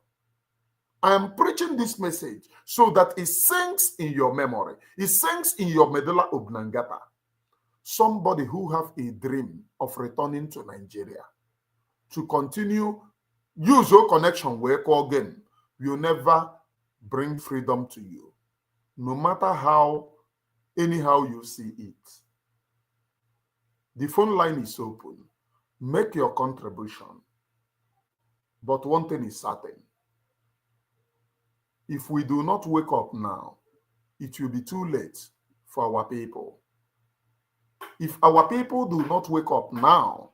I am preaching this message so that it sinks in your memory. It sinks in your medulla oblongata. Somebody who have a dream of returning to Nigeria to continue use your connection work again will never bring freedom to you, no matter how anyhow you see it. The phone line is open. Make your contribution. But one thing is certain. If we do not wake up now, it will be too late for our people. If our people do not wake up now,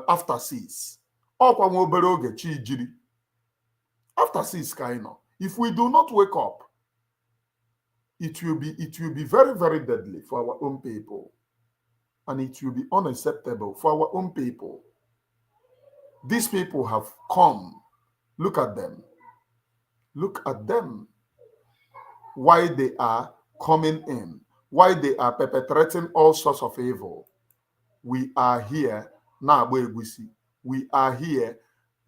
after 6. After 6, if we do not wake up, it will be very, very deadly for our own people. And it will be unacceptable for our own people. These people have come. Look at them. Look at them. Why they are coming in. Why they are perpetrating all sorts of evil. We are here. We are here.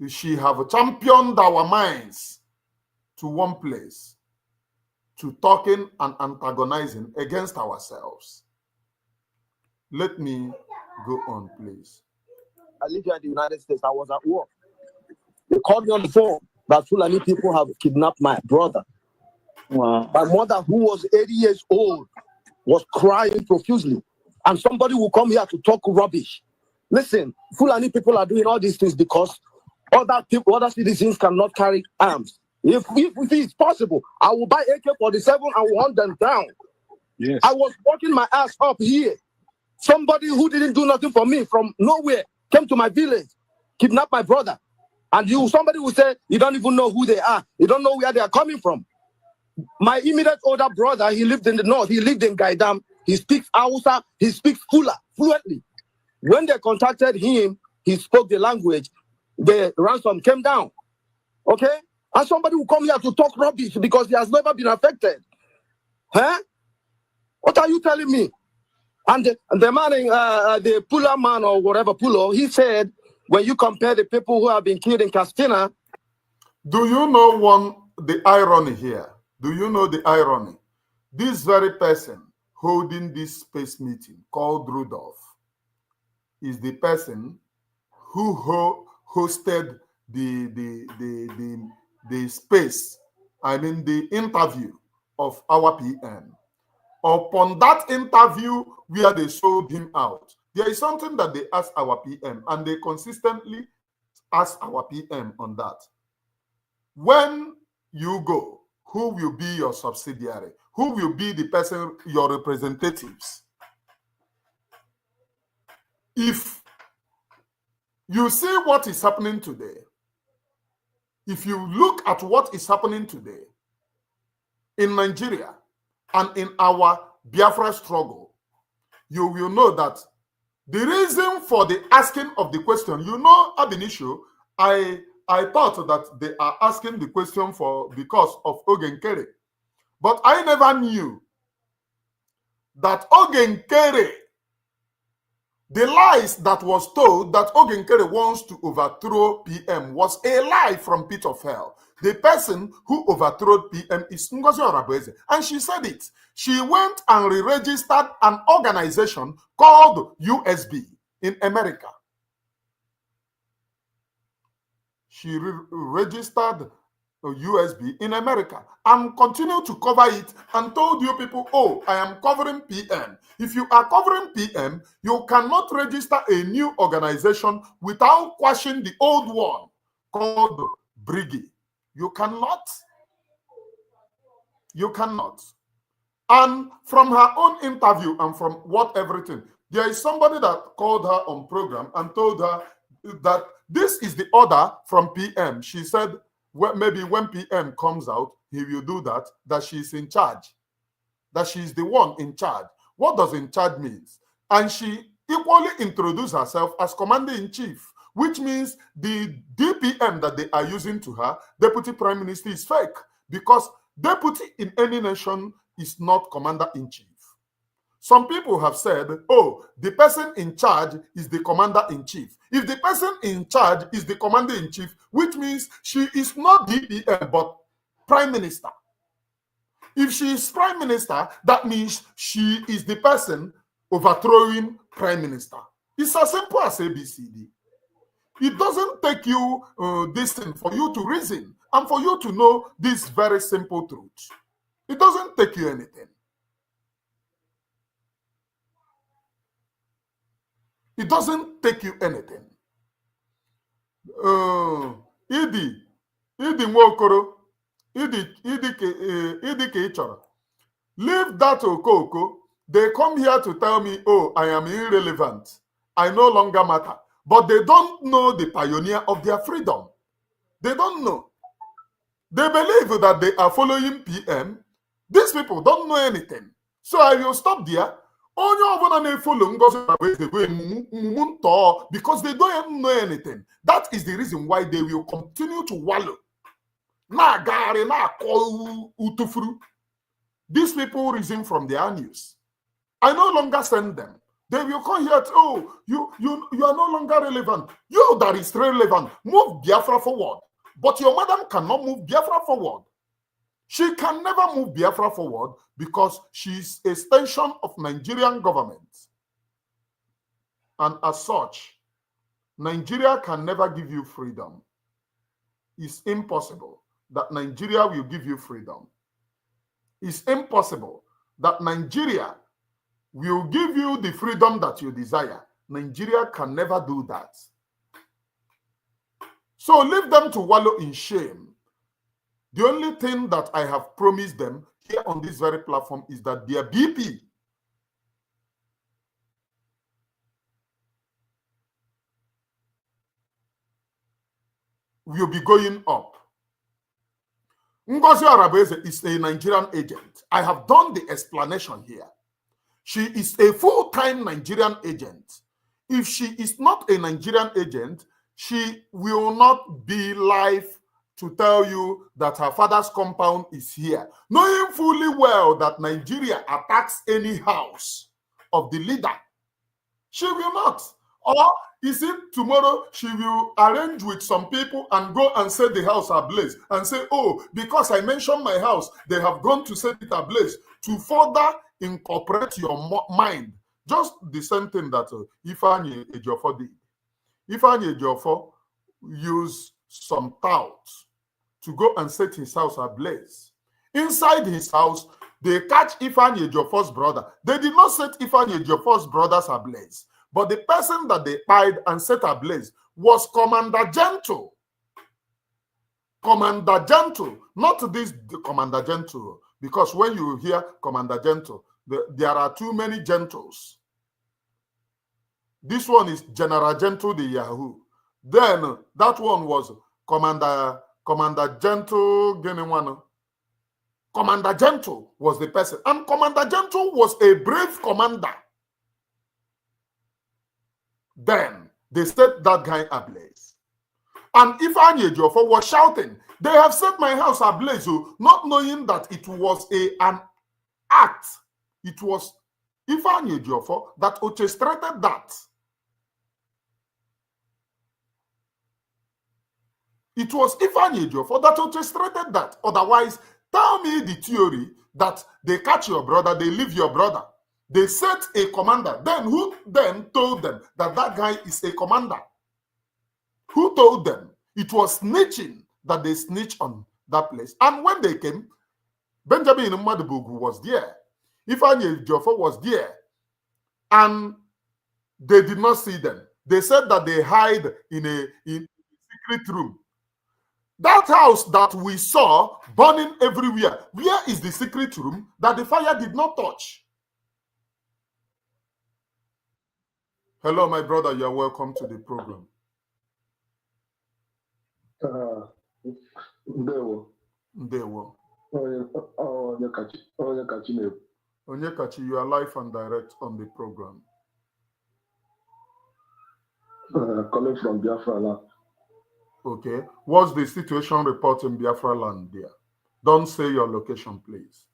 She have championed our minds to one place, to talking and antagonizing against ourselves. Let me go on, please. I live here in the United States. I was at work. They called me on the phone that Fulani people have kidnapped my brother. Wow. My mother, who was 80 years old, was crying profusely. And somebody will come here to talk rubbish. Listen, Fulani people are doing all these things because other people, other citizens cannot carry arms. If it's possible, I will buy AK-47 and hunt them down. Yes. I was working my ass up here. Somebody who didn't do nothing for me from nowhere came to my village, kidnapped my brother. And somebody will say, you don't even know who they are. You don't know where they are coming from. My immediate older brother, he lived in the north. He lived in Gaidam. He speaks Hausa. He speaks Fula fluently. When they contacted him, he spoke the language. The ransom came down. Okay? And somebody will come here to talk rubbish because he has never been affected. Huh? What are you telling me? And the man, the Pula man or whatever, Pulo, he said, when you compare the people who have been killed in Castina. Do you know the irony here? Do you know the irony? This very person holding this space meeting called Rudolph is the person who hosted the space, I mean the interview of our PM. Upon that interview where they sold him out, there is something that they asked our PM, and they consistently ask our PM on that. When you go, who will be your subsidiary? Who will be the person, your representatives? If you see what is happening today, if you look at what is happening today in Nigeria and in our Biafra struggle, you will know that the reason for the asking of the question, you know, ab initio, I thought that they are asking the question because of Ogenkere. But I never knew that Ogenkere, the lies that was told that Ogenkere wants to overthrow PM was a lie from pit of hell. The person who overthrew PM is Ngozi Orabueze, and she said it. She went and re-registered an organization called USB in America. She registered USB in America and continued to cover it and told you people, oh, I am covering PM. If you are covering PM, you cannot register a new organization without quashing the old one called Briggy. You cannot. You cannot. And from her own interview and from what everything, there is somebody that called her on program and told her that this is the order from PM. She said, well, maybe when PM comes out, he will do that she's in charge, that she's the one in charge. What does in charge means? And she equally introduced herself as commander-in-chief, which means the DPM that they are using to her, Deputy Prime Minister, is fake, because deputy in any nation is not commander-in-chief. Some people have said, oh, the person in charge is the commander-in-chief. If the person in charge is the commander-in-chief, which means she is not DPM, but prime minister. If she is prime minister, that means she is the person overthrowing prime minister. It's as simple as ABCD. It doesn't take you this thing for you to reason and for you to know this very simple truth. It doesn't take you anything. It doesn't take you anything. Idi Nwokoro, Idi Keichora. Leave that Okoko. They come here to tell me, oh, I am irrelevant. I no longer matter. But they don't know the pioneer of their freedom. They don't know. They believe that they are following PM. These people don't know anything. So I will stop there. Because they don't know anything. That is the reason why they will continue to wallow. These people reason from their news. I no longer send them. They will come here to, oh, you are no longer relevant. You that is relevant, move Biafra forward. But your madam cannot move Biafra forward. She can never move Biafra forward because she is an extension of Nigerian government. And as such, Nigeria can never give you freedom. It's impossible that Nigeria will give you freedom. It's impossible that Nigeria will give you the freedom that you desire. Nigeria can never do that. So leave them to wallow in shame. The only thing that I have promised them here on this very platform is that their BP will be going up. Ngozi Orabueze is a Nigerian agent. I have done the explanation here. She is a full-time Nigerian agent. If she is not a Nigerian agent, she will not be live to tell you that her father's compound is here, knowing fully well that Nigeria attacks any house of the leader. She will not. Or is it tomorrow she will arrange with some people and go and set the house ablaze and say, oh, because I mentioned my house, they have gone to set it ablaze to further incorporate your mind. Just the same thing that Ifeanyi Ejiofor did. Ifeanyi Ejiofor used some touts to go and set his house ablaze. Inside his house, they catch Ifeanyi Ejiofor's brother. They did not set Ifeanyi Ejiofor's brothers ablaze, but the person that they pied and set ablaze was Commander Gentle. Commander Gentle, not this Commander Gentle, because when you hear Commander Gentle, there are too many Gentles. This one is General Gentle the Yahoo. Then that one was Commander Gentle. Commander Gentle was the person, and Commander Gentle was a brave commander. Then they set that guy ablaze. And Ifeanyi Ejiofor was shouting, "They have set my house ablaze," not knowing that it was an act. It was Ifeanyi Ejiofor that orchestrated that. It was Ifeanyi Ejiofor that orchestrated that. Otherwise, tell me the theory that they catch your brother, they leave your brother. They set a commander. Then who then told them that that guy is a commander? Who told them? It was snitching that they snitched on that place. And when they came, Benjamin Madibugu was there. Ifeanyi Ejiofor was there. And they did not see them. They said that they hide in a secret room. That house that we saw burning everywhere, where is the secret room that the fire did not touch? Hello, my brother. You are welcome to the program. Ndewo. Onyekachi, you are live and direct on the program. Calling from Biafra land. Okay. What's the situation report in Biafra land there? Don't say your location, please.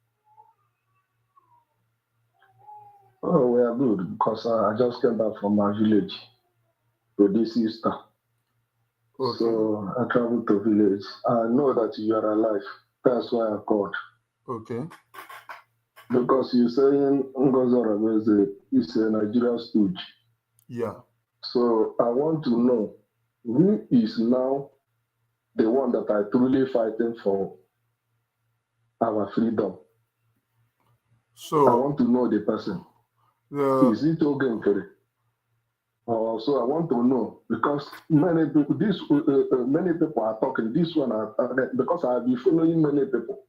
Oh, we are good because I just came back from my village for this Easter. Okay. So I traveled to village. I know that you are alive. That's why I called. Okay. Because you're saying Ngozora is a Nigerian stooge. Yeah. So I want to know who is now the one that are truly fighting for our freedom. So I want to know the person. Is it Ogenkere? So I want to know because many people, many people are talking. This one, because I have been following many people.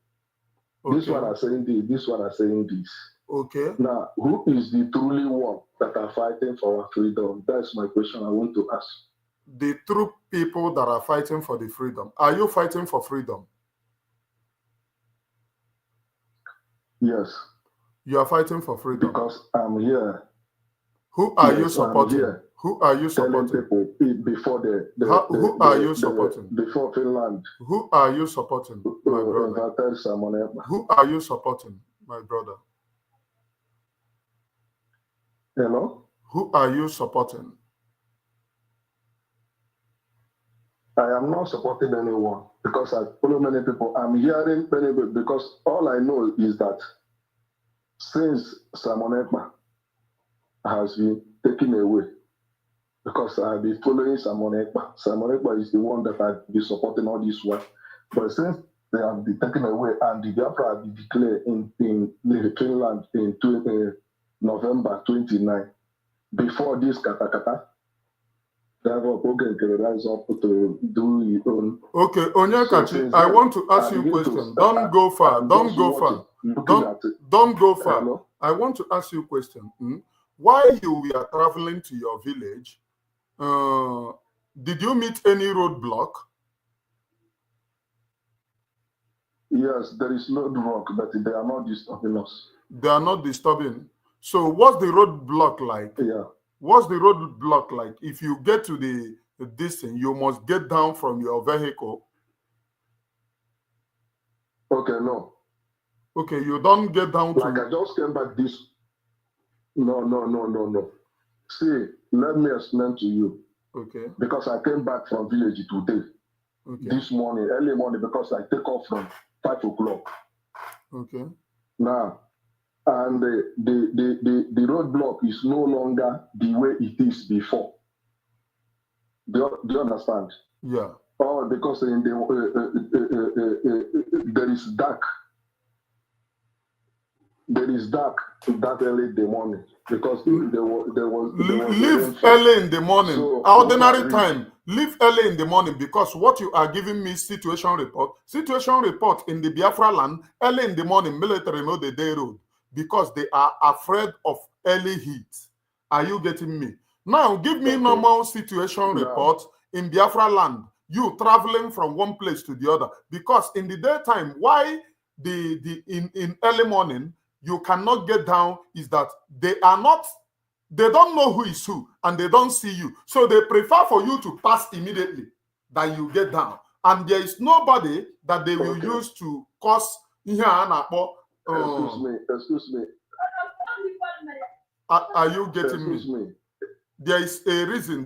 Okay. This one are saying this. This one are saying this. Okay. Now, who is the truly one that are fighting for our freedom? That's my question I want to ask. The true people that are fighting for the freedom. Are you fighting for freedom? Yes. You are fighting for freedom. Because I'm here. Who are you supporting? Who are you supporting? Telling people before who are you supporting? Before Finland. Who are you supporting, my brother? Who are you supporting, my brother? Hello? Who are you supporting? I am not supporting anyone because I follow many people. I'm hearing many people because all I know is that since Simon Ekpa has been taken away, because I've been following Simon Ekpa. Simon Ekpa is the one that I've been supporting all this while. But since they have been taken away and the Biafra have been declared in Finland in November 29, before this katakata, rise up to do his own. Okay, Onyekachi, I want to ask you a question. Don't go far. Don't go far. Don't go far. Hello? I want to ask you a question. While you were traveling to your village, did you meet any roadblock? Yes, there is no roadblock, but they are not disturbing us. They are not disturbing. So what's the roadblock like? Yeah. What's the roadblock like? If you get to the distance, you must get down from your vehicle. Okay, no. Okay, you don't get down like to... I just came back this... No. See, let me explain to you. Okay. Because I came back from village today. Okay. This morning, early morning, because I take off from 5 o'clock. Okay. Now, and the roadblock is no longer the way it is before. Do you understand? Yeah. Oh, because in the there is dark. There is dark that early in the morning because there was leave early in the morning. So, ordinary time. Leave early in the morning because what you are giving me situation report in the Biafra land early in the morning. Military know the day road because they are afraid of early heat. Are you getting me? Now give me normal situation report in Biafra land. You traveling from one place to the other because in the daytime, why in early morning you cannot get down is that they don't know who is who and they don't see you. So they prefer for you to pass immediately than you get down. And there is nobody that they will use to cause excuse me. Are you getting me? There is a reason.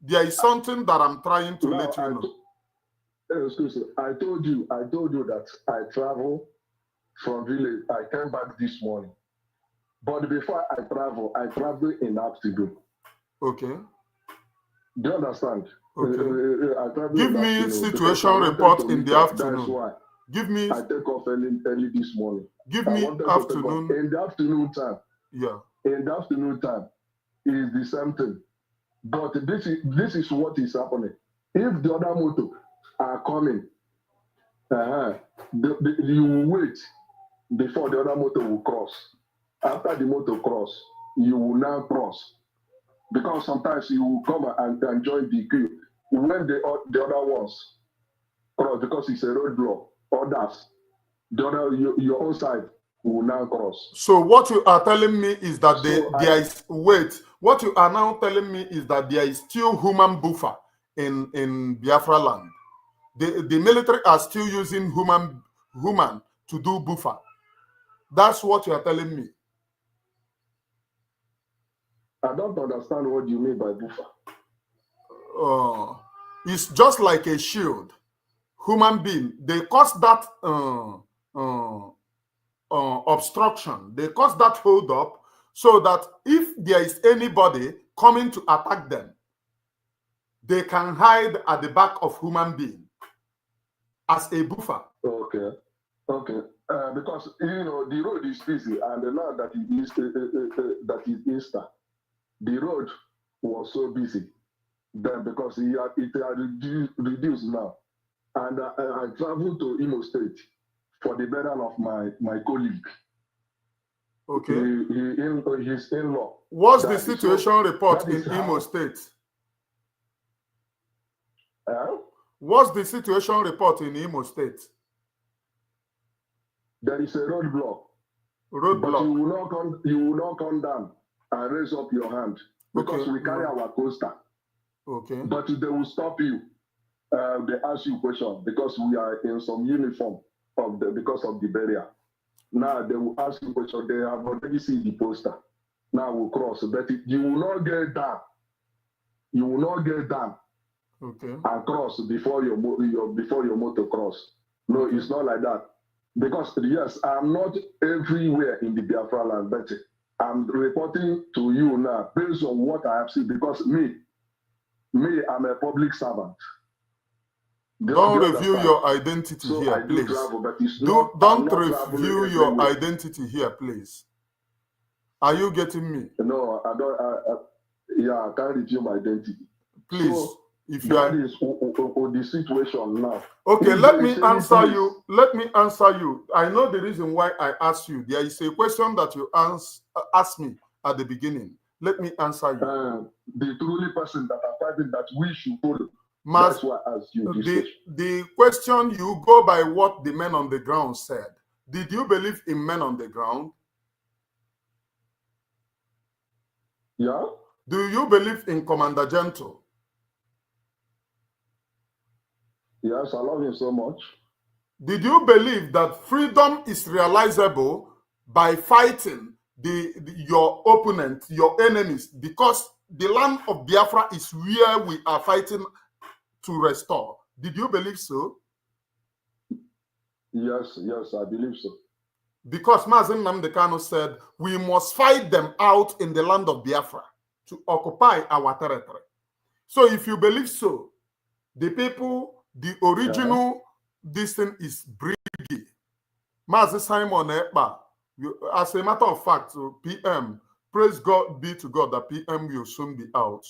There is something that I'm trying to let you know. Excuse me. I told you that I travel from village. I came back this morning. But before I travel in the afternoon. Okay. Do you understand? Okay. Give me situation report in the afternoon. That's why. Give me. I take off early this morning. Give me afternoon. In the afternoon time. Yeah. In the afternoon time is the same thing. But this is what is happening. If the other motor are coming, you will wait before the other motor will cross. After the motor cross, you will now cross. Because sometimes you will come and join the queue. When the other ones cross, because it's a roadblock, others, your own side will now cross. So what you are telling me is that what you are now telling me is that there is still human buffer in Biafra land. The military are still using human to do buffer. That's what you are telling me. I don't understand what you mean by buffer. It's just like a shield. Human being, they cause that obstruction. They cause that hold up so that if there is anybody coming to attack them, they can hide at the back of human being as a buffer. Okay. Because the road is busy, and the land that is Easter, the road was so busy then because it had reduced now, and I traveled to Imo State for the burial of my colleague. Okay. His in-law. What's the situation report in Imo State? What's the situation report in Imo State? There is a roadblock. But you will not come down and raise up your hand because we carry our coaster. Okay. But they will stop you. They ask you question because we are in some uniform because of the barrier. Now they will ask you question. They have already seen the poster. Now we'll cross, but you will not get down. You will not get down. Okay. And cross before your motor cross. No, it's not like that. Because yes, I'm not everywhere in the Biafra land, but I'm reporting to you now based on what I have seen. Because me, I'm a public servant. Don't review your identity here, please. Don't review your identity here, please. Are you getting me? No, I don't. I can't review my identity. Please, so, if you are the situation now. Okay, let me answer you. Let me answer you. I know the reason why I asked you. There is a question that you asked me at the beginning. Let me answer you. The truly person that are fighting that we should follow. That's why I asked you this the question, you go by what the men on the ground said. Did you believe in men on the ground? Yeah. Do you believe in Commander Gentle? Yes, I love him so much. Did you believe that freedom is realizable by fighting your opponent, your enemies? Because the land of Biafra is where we are fighting to restore. Did you believe so? Yes, I believe so. Because Mazi Nnamdi Kanu said, we must fight them out in the land of Biafra to occupy our territory. So if you believe so, the people, the original, this thing is Briggy. Mazi Simon Ekpa, as a matter of fact, PM, praise God be to God that PM will soon be out.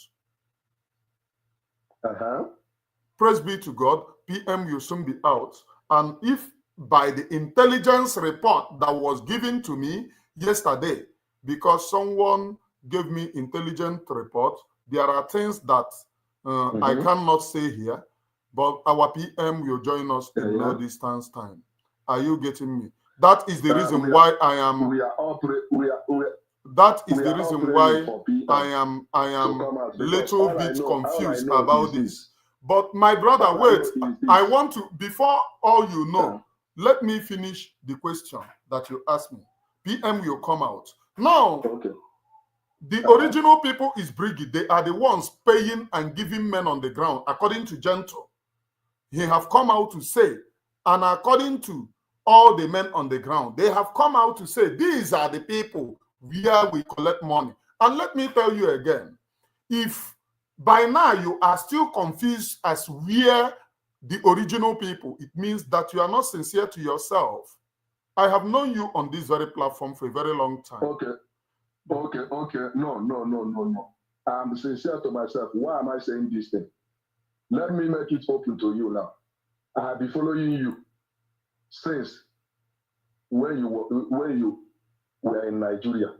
Praise be to God, PM will soon be out. And if by the intelligence report that was given to me yesterday, because someone gave me intelligent report, there are things that I cannot say here, but our PM will join us in no distance time. Are you getting me? That is the reason why I am. That is the reason why I am little bit confused about this. But my brother, wait, I want to, before all you know, let me finish the question that you asked me. PM will come out. Now, the original people is Brigid. They are the ones paying and giving men on the ground, according to Gentle. He have come out to say, and according to all the men on the ground, they have come out to say, these are the people where we collect money. And let me tell you again, if by now you are still confused as where the original people, it means that you are not sincere to yourself. I have known you on this very platform for a very long time. No. I'm sincere to myself. Why am I saying this thing? Let me make it open to you now. I have been following you since when you were in Nigeria.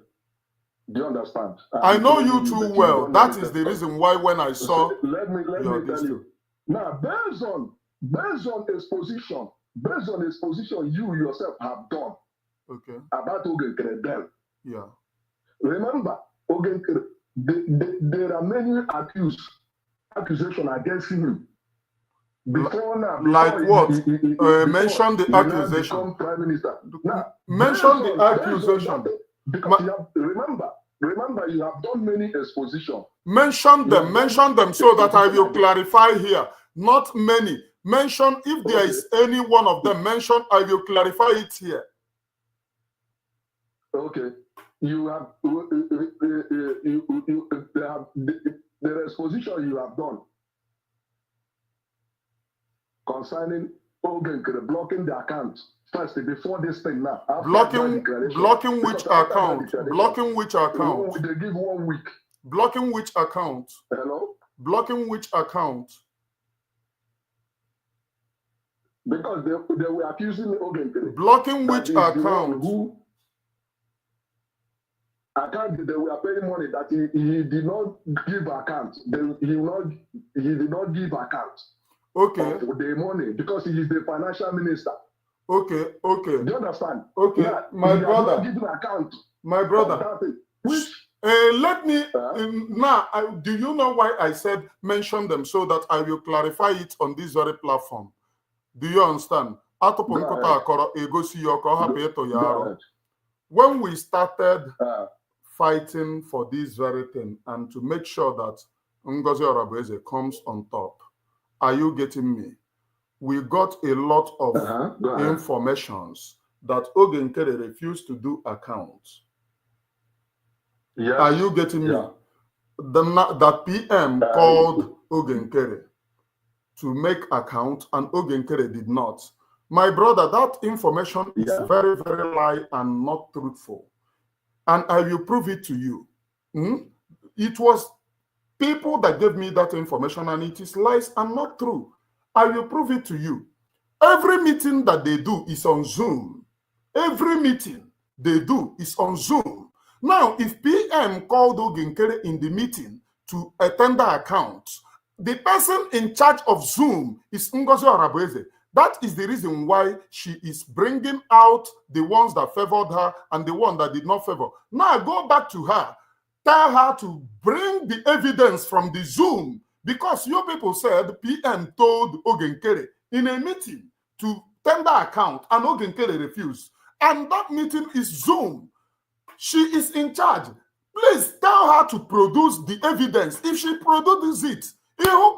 Do you understand? I know you too well. That is the reason why when I saw let me tell you. Now, based on exposition, you yourself have done about Ogenkere. Yeah. Remember, Ogenkere, there are many accusations against him. Before now, like what? Mention the accusation. Prime Minister. Now, mention the accusation. Because remember, you have done many expositions. Mention them so that I will clarify here. Not many. Mention if there is any one of them. Mention, I will clarify it here. Okay. You have the exposition you have done concerning Ogenkere blocking the account first before this thing now. Blocking which account? Blocking which account? They give 1 week. Blocking which account? Hello? Blocking which account? Because they were accusing Ogenkere. Blocking which account? Account they were paying money that he did not give account. He did not give account. Okay. Of the money because he is the financial minister. Okay. Do you understand? Okay. Now, my brother. Give an account. My brother. Which let me now. Do you know why I said mention them so that I will clarify it on this very platform? Do you understand? When we started fighting for this very thing and to make sure that Ngozi Orabueze comes on top, are you getting me? We got a lot of informations that Ogenkere refused to do accounts. Yes. Are you getting me? That PM called Ogenkere to make account and Ogenkere did not. My brother, that information is very, very lie and not truthful. And I will prove it to you. It was people that gave me that information and it is lies and not true. I will prove it to you. Every meeting that they do is on Zoom. Every meeting they do is on Zoom. Now, if PM called Ogenkere in the meeting to attend the account, the person in charge of Zoom is Ngozi Orabueze. That is the reason why she is bringing out the ones that favored her and the one that did not favor. Now, go back to her. Tell her to bring the evidence from the Zoom because you people said PM told Ogenkere in a meeting to tender account and Ogenkere refused. And that meeting is Zoom. She is in charge. Please tell her to produce the evidence. If she produces it, tell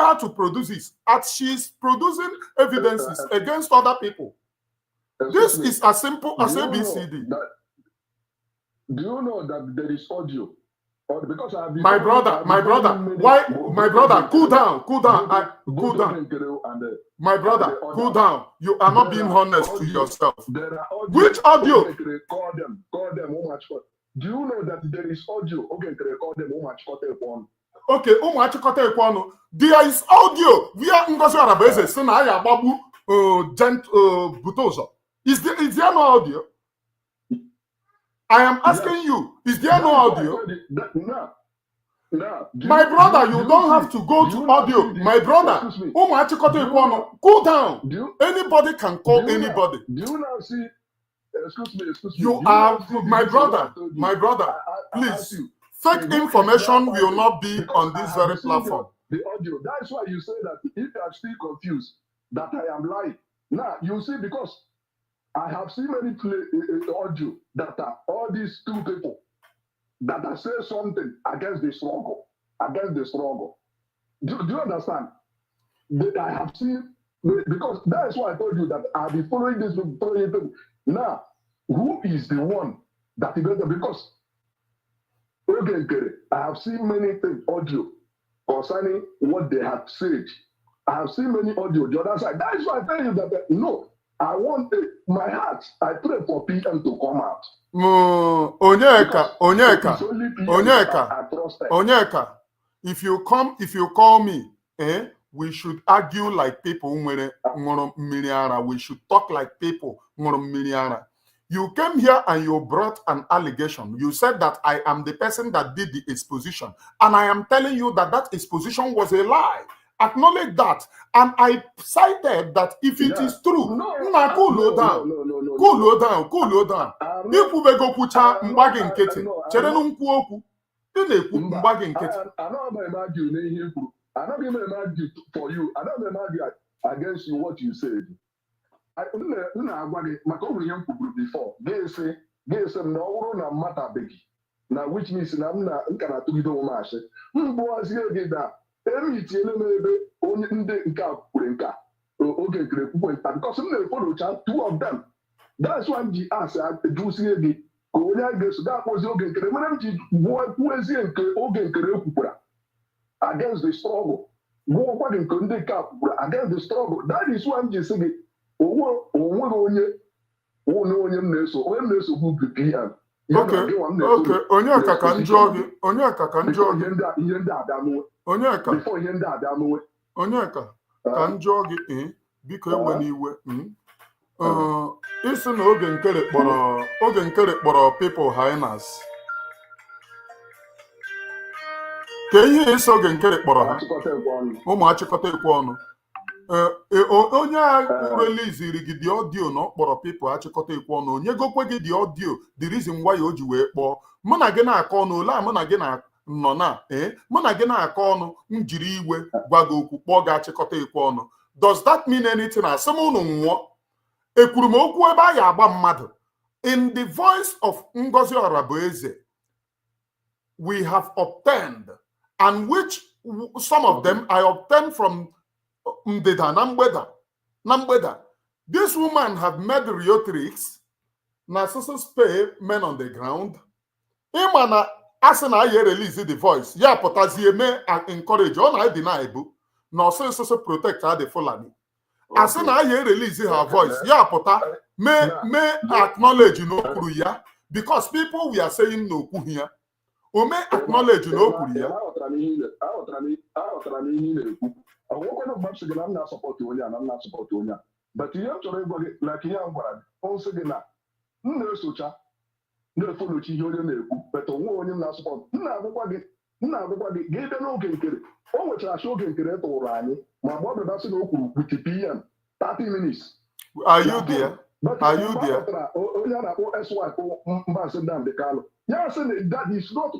her to produce it as she is producing evidences against other people. This is as simple as ABCD. Do you know that there is audio Or because my brother, why, my brother, cool down. My brother, cool down. You are not being honest to yourself. Which audio? Call them. Do you know that there is audio? Okay, call them. Okay, there is audio via Ngozi Arabeze saying I am Babu Butozo. Is there no audio? I am asking you, is there no audio? No. My brother, you don't have to go to audio. My brother, cool down. Anybody can call anybody. Do you now see? Excuse me. You are my brother. Please. Fake information will not be on this very platform. The audio. That's why you say that if you are still confused, that I am lying. Now, you see, because I have seen many audio that are all these two people that are saying something against the struggle. Do you understand? I have seen, because that's why I told you that I'll be following this people. Now, who is the one that is better? Because I have seen many things, audio concerning what they have said. I have seen many audio the other side. That is why I tell you that no, I want my heart. I pray for PM to come out. Onyeka. If you call me, we should argue like people. We should talk like people. You came here and you brought an allegation. You said that I am the person that did the exposition. And I am telling you that exposition was a lie. Acknowledge that. And I cited that if it is true, cool down. People will go put mbagging kitty. I'm not going to argue for you. I'm not going to argue against you what you said. Before they say no na matter big. Now which means na nkana to do mash. Mboazi egeda emi tiele mebe onye nde nka kwure nka oge nkere kwuo nta because m na-follow two of them. That's why the answer do see egi ko onye against that was oge nkere mere m ji kwuezie nke oge nkere kwupura against the struggle. Go kwa nke ndị nka kwupura against the struggle. That is why I'm just saying onye m na-eso bụ BPM. Okay. Onyeka ka njọ gị. Onyeka ka njọ gị biko ewe n'iwe. Isi na oge nkere kpọrọ people hyenas. Ka ihe isi oge nkere kpọrọ ha ụmụ achịkọta ekwe ọnụ. Onye a reliziri gị dị audio na ọ kpọrọ people achịkọta ekwe ọnụ, onye gokwe gị dị audio the reason why o ji wee kpọọ mụ na gị na-akọ ọnụ ole a mụ na gị nọ na mụ na gị na-akọ ọnụ m jiri iwe gwa gị okwu kpọọ gị achịkọta ekwe ọnụ. Does that mean anything? Asị m unu nwụọ ekwuru m okwu ebe a ya agba mmadụ. In the voice of Ngozi Arabeze we have obtained, and which some of them I obtained from Ndeda Nambeda. This woman have made rhetorics, narcissus pay men on the ground. Imana asena ye release the voice. Ya potazie me encourage on I deny bu. No so protect her the Fulani. Asena ye release her voice. Ya pota me acknowledge kuru ya because people we are saying no ku here. O me acknowledge kuru ya. I'm not supporting you, I'm not supporting you. But you have to remember, like you have also again, no social, no follow you, but one not support. Nobody gave them no game. Oh, which I show game or Rani, my mother doesn't know with the PM 30 minutes. Are you there? Are you there? Yes, that is not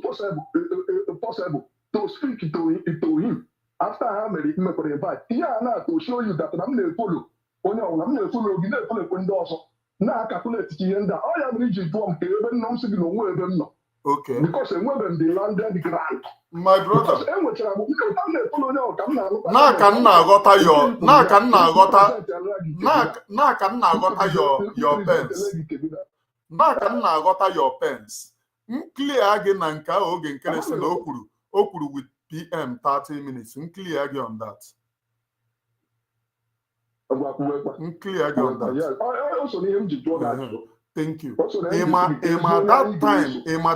possible to speak to him. After I made him invite, to show you that I'm going to follow. I'm going to follow now I calculate that I am reaching from even no signal where them. Okay. Because when they landed grant. My brother. Your pens. clear again na nke ahụ oge nkere si na o kwuru with PM 30 minutes. Clear again on that. Clear again on that. Thank you.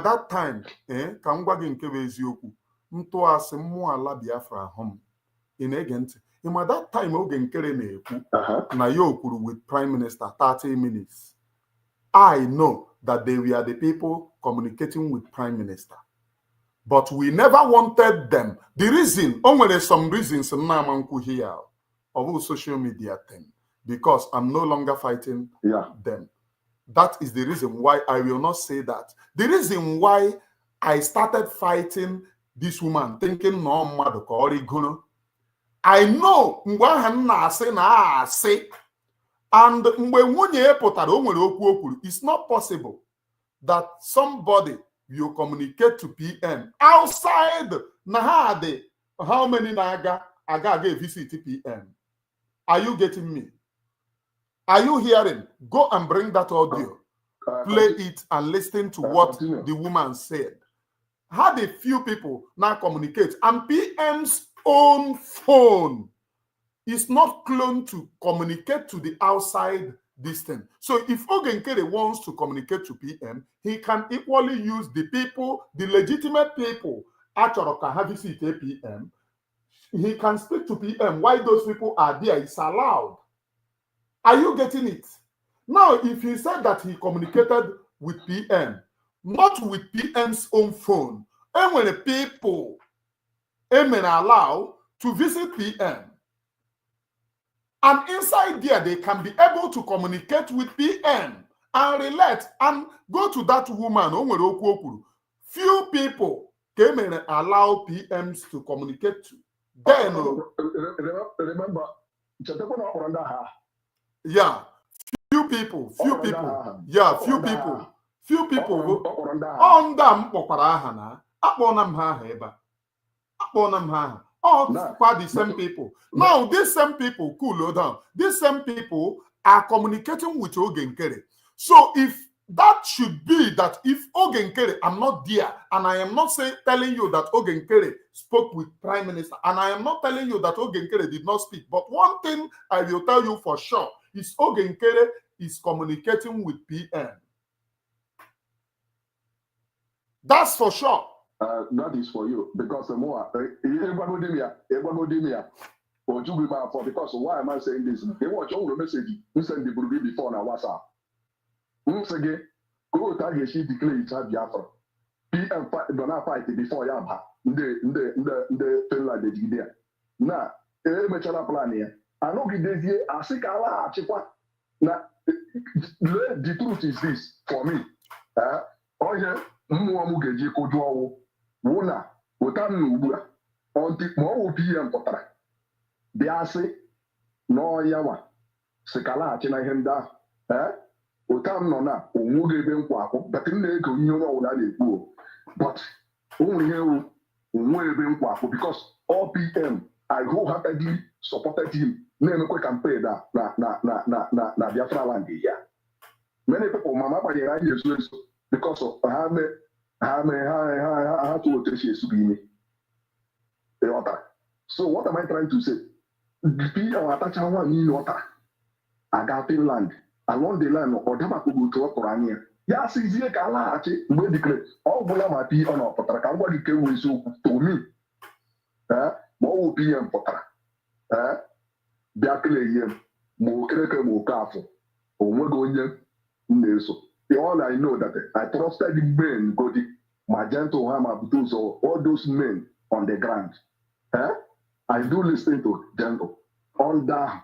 That time, ka m gwa gị nke bụ eziokwu. Ntụasị mmụọ ala Biafra home in agent. That time oge nkere na-ekwu na ya okwuru with Prime Minister 30 minutes. I know that they were the people communicating with Prime Minister. But we never wanted them. The reason, only some reasons here of social media thing, because I'm no longer fighting them. That is the reason why I will not say that. The reason why I started fighting this woman, thinking no matter I know and it's not possible that somebody will communicate to PM outside Nahade. How many Naga visit PM? Are you getting me? Are you hearing? Go and bring that audio. Play it and listen to what the woman said. Had a few people now communicate, and PM's own phone is not cloned to communicate to the outside distance. So if Ogenkere wants to communicate to PM, he can equally use the people, the legitimate people at PM. He can speak to PM. Why those people are there is allowed. Are you getting it? Now, if he said that he communicated with PM, not with PM's own phone, and when the people allow to visit PM, and inside there, they can be able to communicate with PM and relate and go to that woman. Few people came and allow PMs to communicate to. Then, remember, yeah, few people. Yeah, few people. On them, quite the same people. Now, these same people, cool down. These same people are communicating with Ogenkere. So, if that should be that if Ogenkere, I'm not there, and I am not telling you that Ogenkere spoke with Prime Minister, and I am not telling you that Ogenkere did not speak. But one thing I will tell you for sure is Ogenkere is communicating with PM. That's for sure. That is for you because more because why am I saying this? They watch all the message you send the Burundi before on WhatsApp. Once again, go to she declare it's Biafra. PM don't fight before Yamba. The Finland they did there. Now, a plan here. I know this year I think Allah Chipa. Now, the truth is this for me. Oh yeah, Muamugeji Kojo. Wona wotan ubua onti mo PM potara bia se no yawa sekala achi na ihe nda wotan no na onwuge ebe nkwa akụ but na ego ihe no wona na-ekwu but onwe ihe onwe ebe nkwa akụ because all PM I wholeheartedly supported him na emekwe campaign na Biafra land ya many people mama banyere anyị ezu because of how to so what am I trying to say? I got Finland along the line or Damaku to Korania. Yes, is here Kalachi, where declare all Bulama P on our Potaka, what you came with to me. More PM Potara. Biakle, Mokreka Mokafu, or Mogonia, Neso. All I know that I trusted the men, Godi, Magento, Hama, Butuzo, all those men on the ground. I do listen to Gento. All that.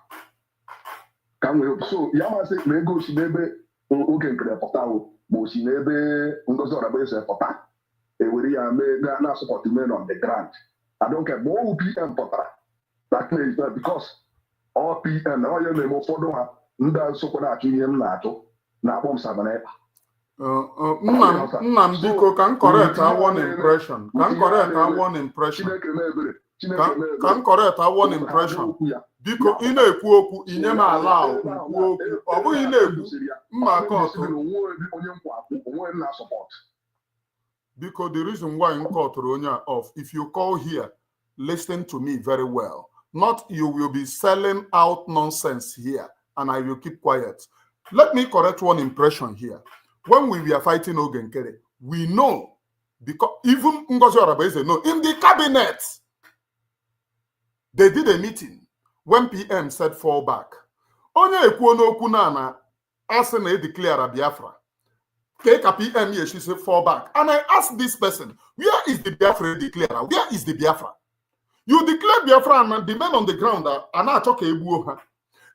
Can we so Yamase Mego Shinebe, Ogen Krepotao, Mosinebe, Ungozora Base Pota, Eweria may not support the men on the ground. I don't care more PM Pota. That is because all PM, all your name of Fodoma, Nda Sokonachi Nato. Nnam biko can correct one impression. Can correct one impression. Can correct one impression. Biko ị na-ekwu okwu inye m ala okwu okwu ọ bụghị na-ekwu mma ka ọtụ. because the reason why in court off, if you call here, listen to me very well. Not you will be selling out nonsense here, and I will keep quiet. Let me correct one impression here. When we were fighting Ogenkere, we know, because even Ngozi Orabaeze know, in the cabinet, they did a meeting when PM said fall back. Onye ekwono kunana asene declare Biafra. Take a PM here, she said fall back. And I asked this person, where is the Biafra declarer? Where is the Biafra? You declare Biafra and the men on the ground are not talking.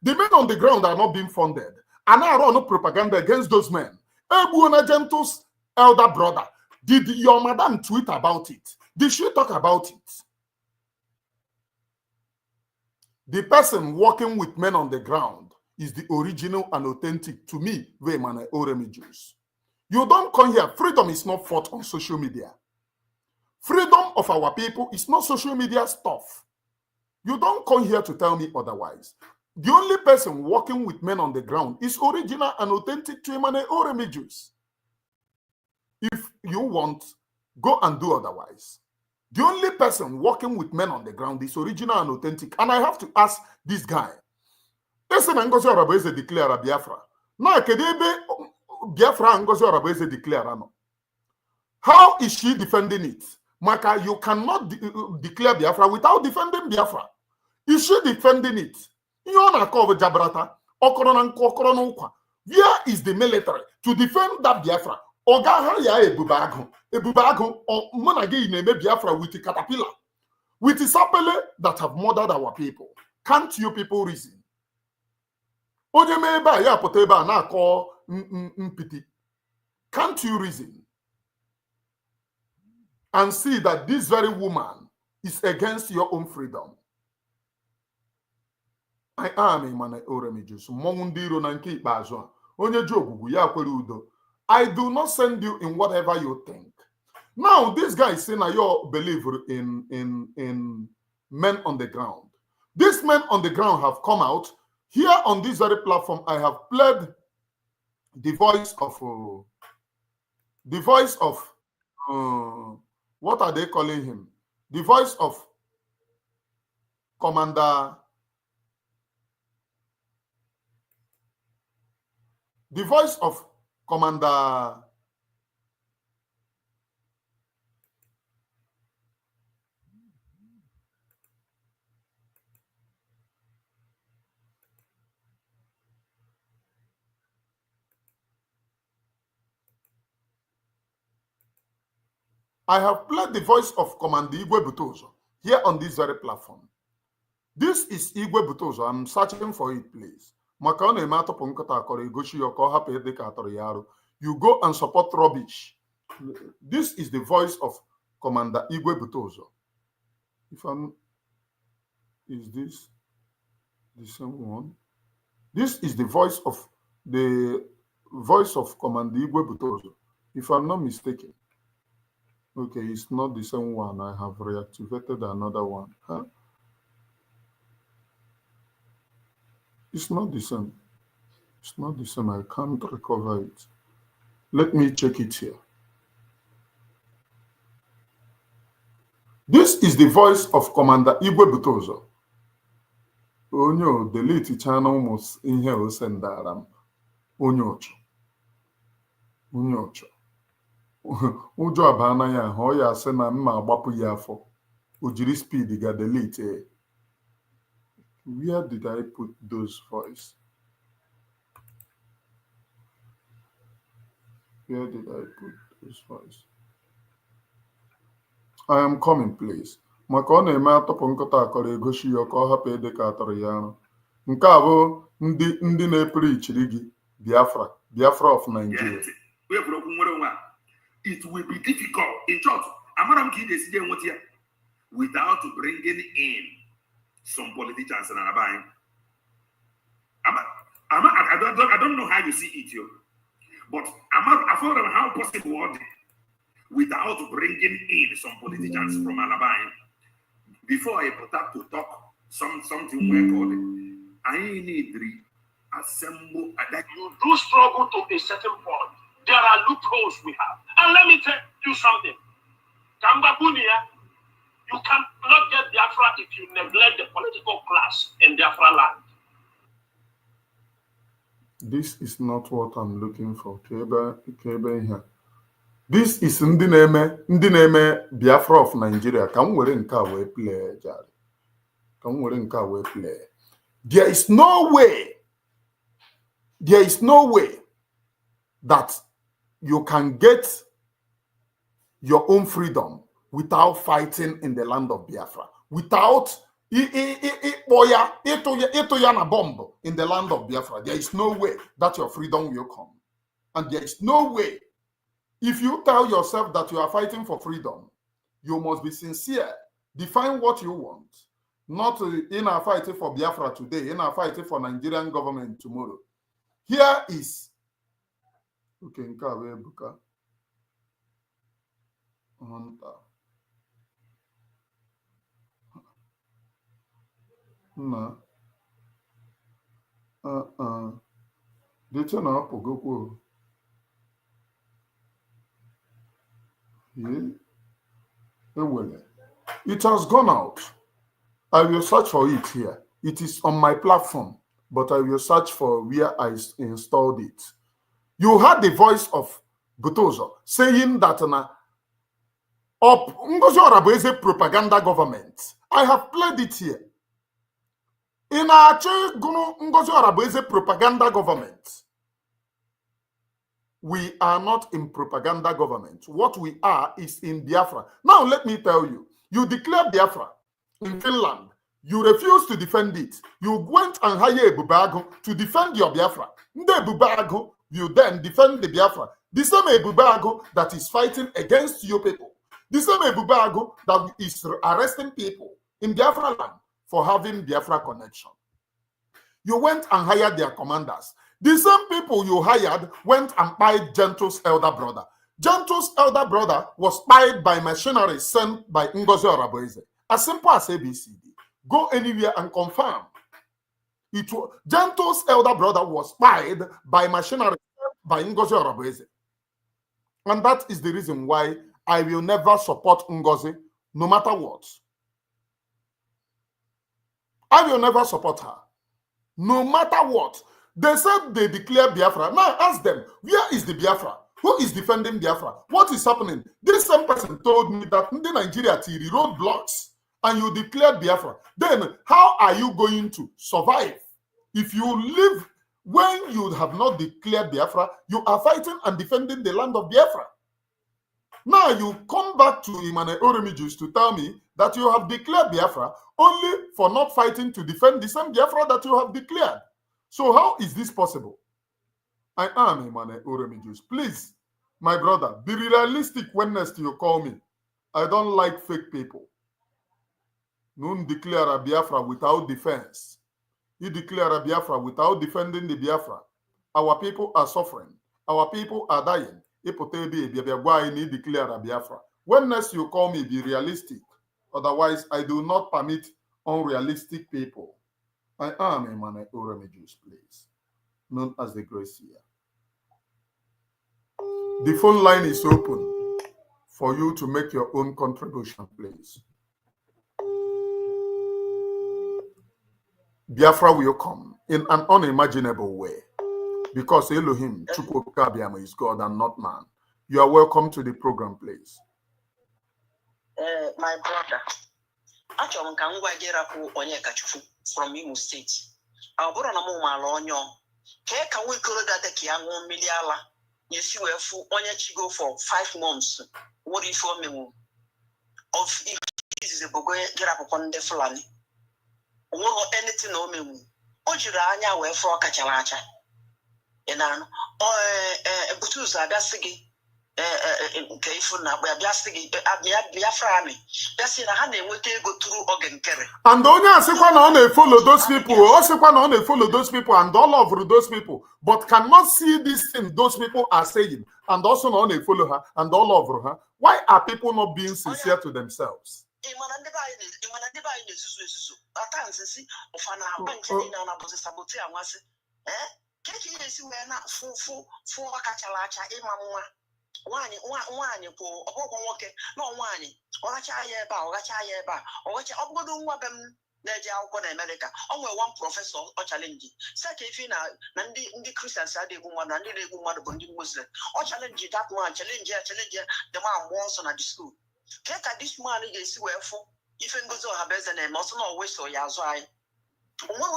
The men on the ground are not being funded. And I run propaganda against those men. Ebuona Gento's elder brother. Did your madam tweet about it? Did she talk about it? The person working with men on the ground is the original and authentic to me, Wayman Oremi Jews. You don't come here. Freedom is not fought on social media. Freedom of our people is not social media stuff. You don't come here to tell me otherwise. The only person working with men on the ground is original and authentic to Emmanuel Oremi Jews. If you want, go and do otherwise. The only person working with men on the ground is original and authentic. And I have to ask this guy. Ese na Ngozi Orabaeze declare Biafra. Na kedebe Biafra Ngozi Orabaeze declare no. How is she defending it? Maka, you cannot declare Biafra without defending Biafra. Is she defending it? Where is the military to defend that Biafra? Biafra with the caterpillar, with the sapele that have murdered our people. Can't you people reason? Can't you reason and see that this very woman is against your own freedom? I am Emmanuel Oremi Jews. I do not send you in whatever you think. Now, this guy is saying, are you a believer in men on the ground? These men on the ground have come out. Here on this very platform, I have played the voice of, what are they calling him? The voice of Commander. The voice of Commander. I have played the voice of Commander Igwe Butozo here on this very platform. This is Igwe Butozo. I'm searching for it, please. You go and support rubbish. This is the voice of Commander Igwe Butozo. Is this the same one? This is the voice of Commander Igwe Butozo, if I'm not mistaken. Okay, it's not the same one. I have reactivated another one. Huh? It's not the same. It's not the same. I can't recover it. Let me check it here. This is the voice of Commander Igwe Butozo. Onyo, delete channel must in here send that. Onyocho. Onyocho. Ujo abana ya ho ya se na mma agbapu ya afọ. Ujiri speed ga delete. Where did I put those voice? Where did I put those voice? I am coming, please. Maka ọ na-eme atọpụ nkọta akọrọ egosi ya ka ọ hapụ ede ka atọrọ ya arụ. Nke a bụ ndị na-eprichiri gị Biafra of Nigeria. It will be difficult in church. Without bringing in some politicians and I don't know how you see it, but I thought of how possible without bringing in some politicians from Alabama before I put up to talk something we're calling. I need to assemble that you do struggle to a certain point. There are loopholes we have, And let me tell you something. Kambabunia, you cannot get Biafra if you neglect the political class in Biafra land. This is not what I'm looking for. Kebe here. This is ndị na-eme Biafra of Nigeria. Ka m were nke a wee play, Jari. Ka m were nke a wee play. There is no way that you can get your own freedom without fighting in the land of Biafra, without itoya bomb in the land of Biafra. There is no way that your freedom will come. And there is no way. If you tell yourself that you are fighting for freedom, you must be sincere. Define what you want. Not in a fight for Biafra today, in a fight for Nigerian government tomorrow. Here is okay. It has gone out. I will search for it here. It is on my platform, but I will search for where I installed it. You heard the voice of Butozo saying that Ngozi Orabo is a propaganda government. I have played it here. In our Ngozi Orabo is a propaganda government. We are not in propaganda government. What we are is in Biafra. Now let me tell you, you declared Biafra in Finland. You refused to defend it. You went and hired Ebubago to defend your Biafra. The Ebubago, you then defend the Biafra. The same Ebubago that is fighting against you people. The same Ebubago that is arresting people in Biafra land for having Biafra connection. You went and hired their commanders. The same people you hired went and spied Gentle's elder brother. Gentle's elder brother was spied by machinery sent by Ngozi Orabo. As simple as ABCD. Go anywhere and confirm. Gentle's elder brother was spied by machinery sent by Ngozi Orabo. And that is the reason why I will never support Ngozi, no matter what. I will never support her, no matter what. They said they declare Biafra. Now ask them, where is the Biafra? Who is defending Biafra? What is happening? This same person told me that in Nigeria Tiri roadblocks and you declared Biafra. Then how are you going to survive? If you live when you have not declared Biafra, you are fighting and defending the land of Biafra. Now you come back to Imane Oremijus to tell me that you have declared Biafra only for not fighting to defend the same Biafra that you have declared. So how is this possible? I am Imane Oremijus. Please, my brother, be realistic when next you call me. I don't like fake people. Nun declare a Biafra without defense. You declare a Biafra without defending the Biafra. Our people are suffering. Our people are dying. Declare a Biafra. When next you call me, be realistic. Otherwise, I do not permit unrealistic people. I am Imane Oremijus, please, known as the Gracia. The phone line is open for you to make your own contribution, please. Biafra will come in an unimaginable way because Elohim, Chukwukabiama, is God and not man. You are welcome to the program, please. My brother, actually, from Imo State. Our brother can we call that the Kiango Miliala? Yes, you have only go for 5 months. What if you me of if this is a boy get up upon the Fulani? Or anything no me. Ojiranya were for Kachalacha. And then, Butuza, that's again. And only follow those people, also follow those people and all of those people, but cannot see this thing those people are saying, and also only follow her and all over her. Why are people not being sincere to themselves? nwaanyị kwụ ọbụgwọ nwoke na nwaanyị ọgacha ya ebe a ọgacha ọbụgodo nwa be m na-eje akwụkwọ na Amerịka ọ nwere one prọfesọ ọ chalenji seka ife na ndị Christians adịghị egbu mmadụ na ndị na-egbu mmadụ bụ ndị Muslim ọ chalenji that man chalenji ya dị ma mmụọ nsọ na the school ka this man ga-esi wee fụ ife ngozi ọhabeze na-eme ọsọ na oweso ya azụ anyị onwere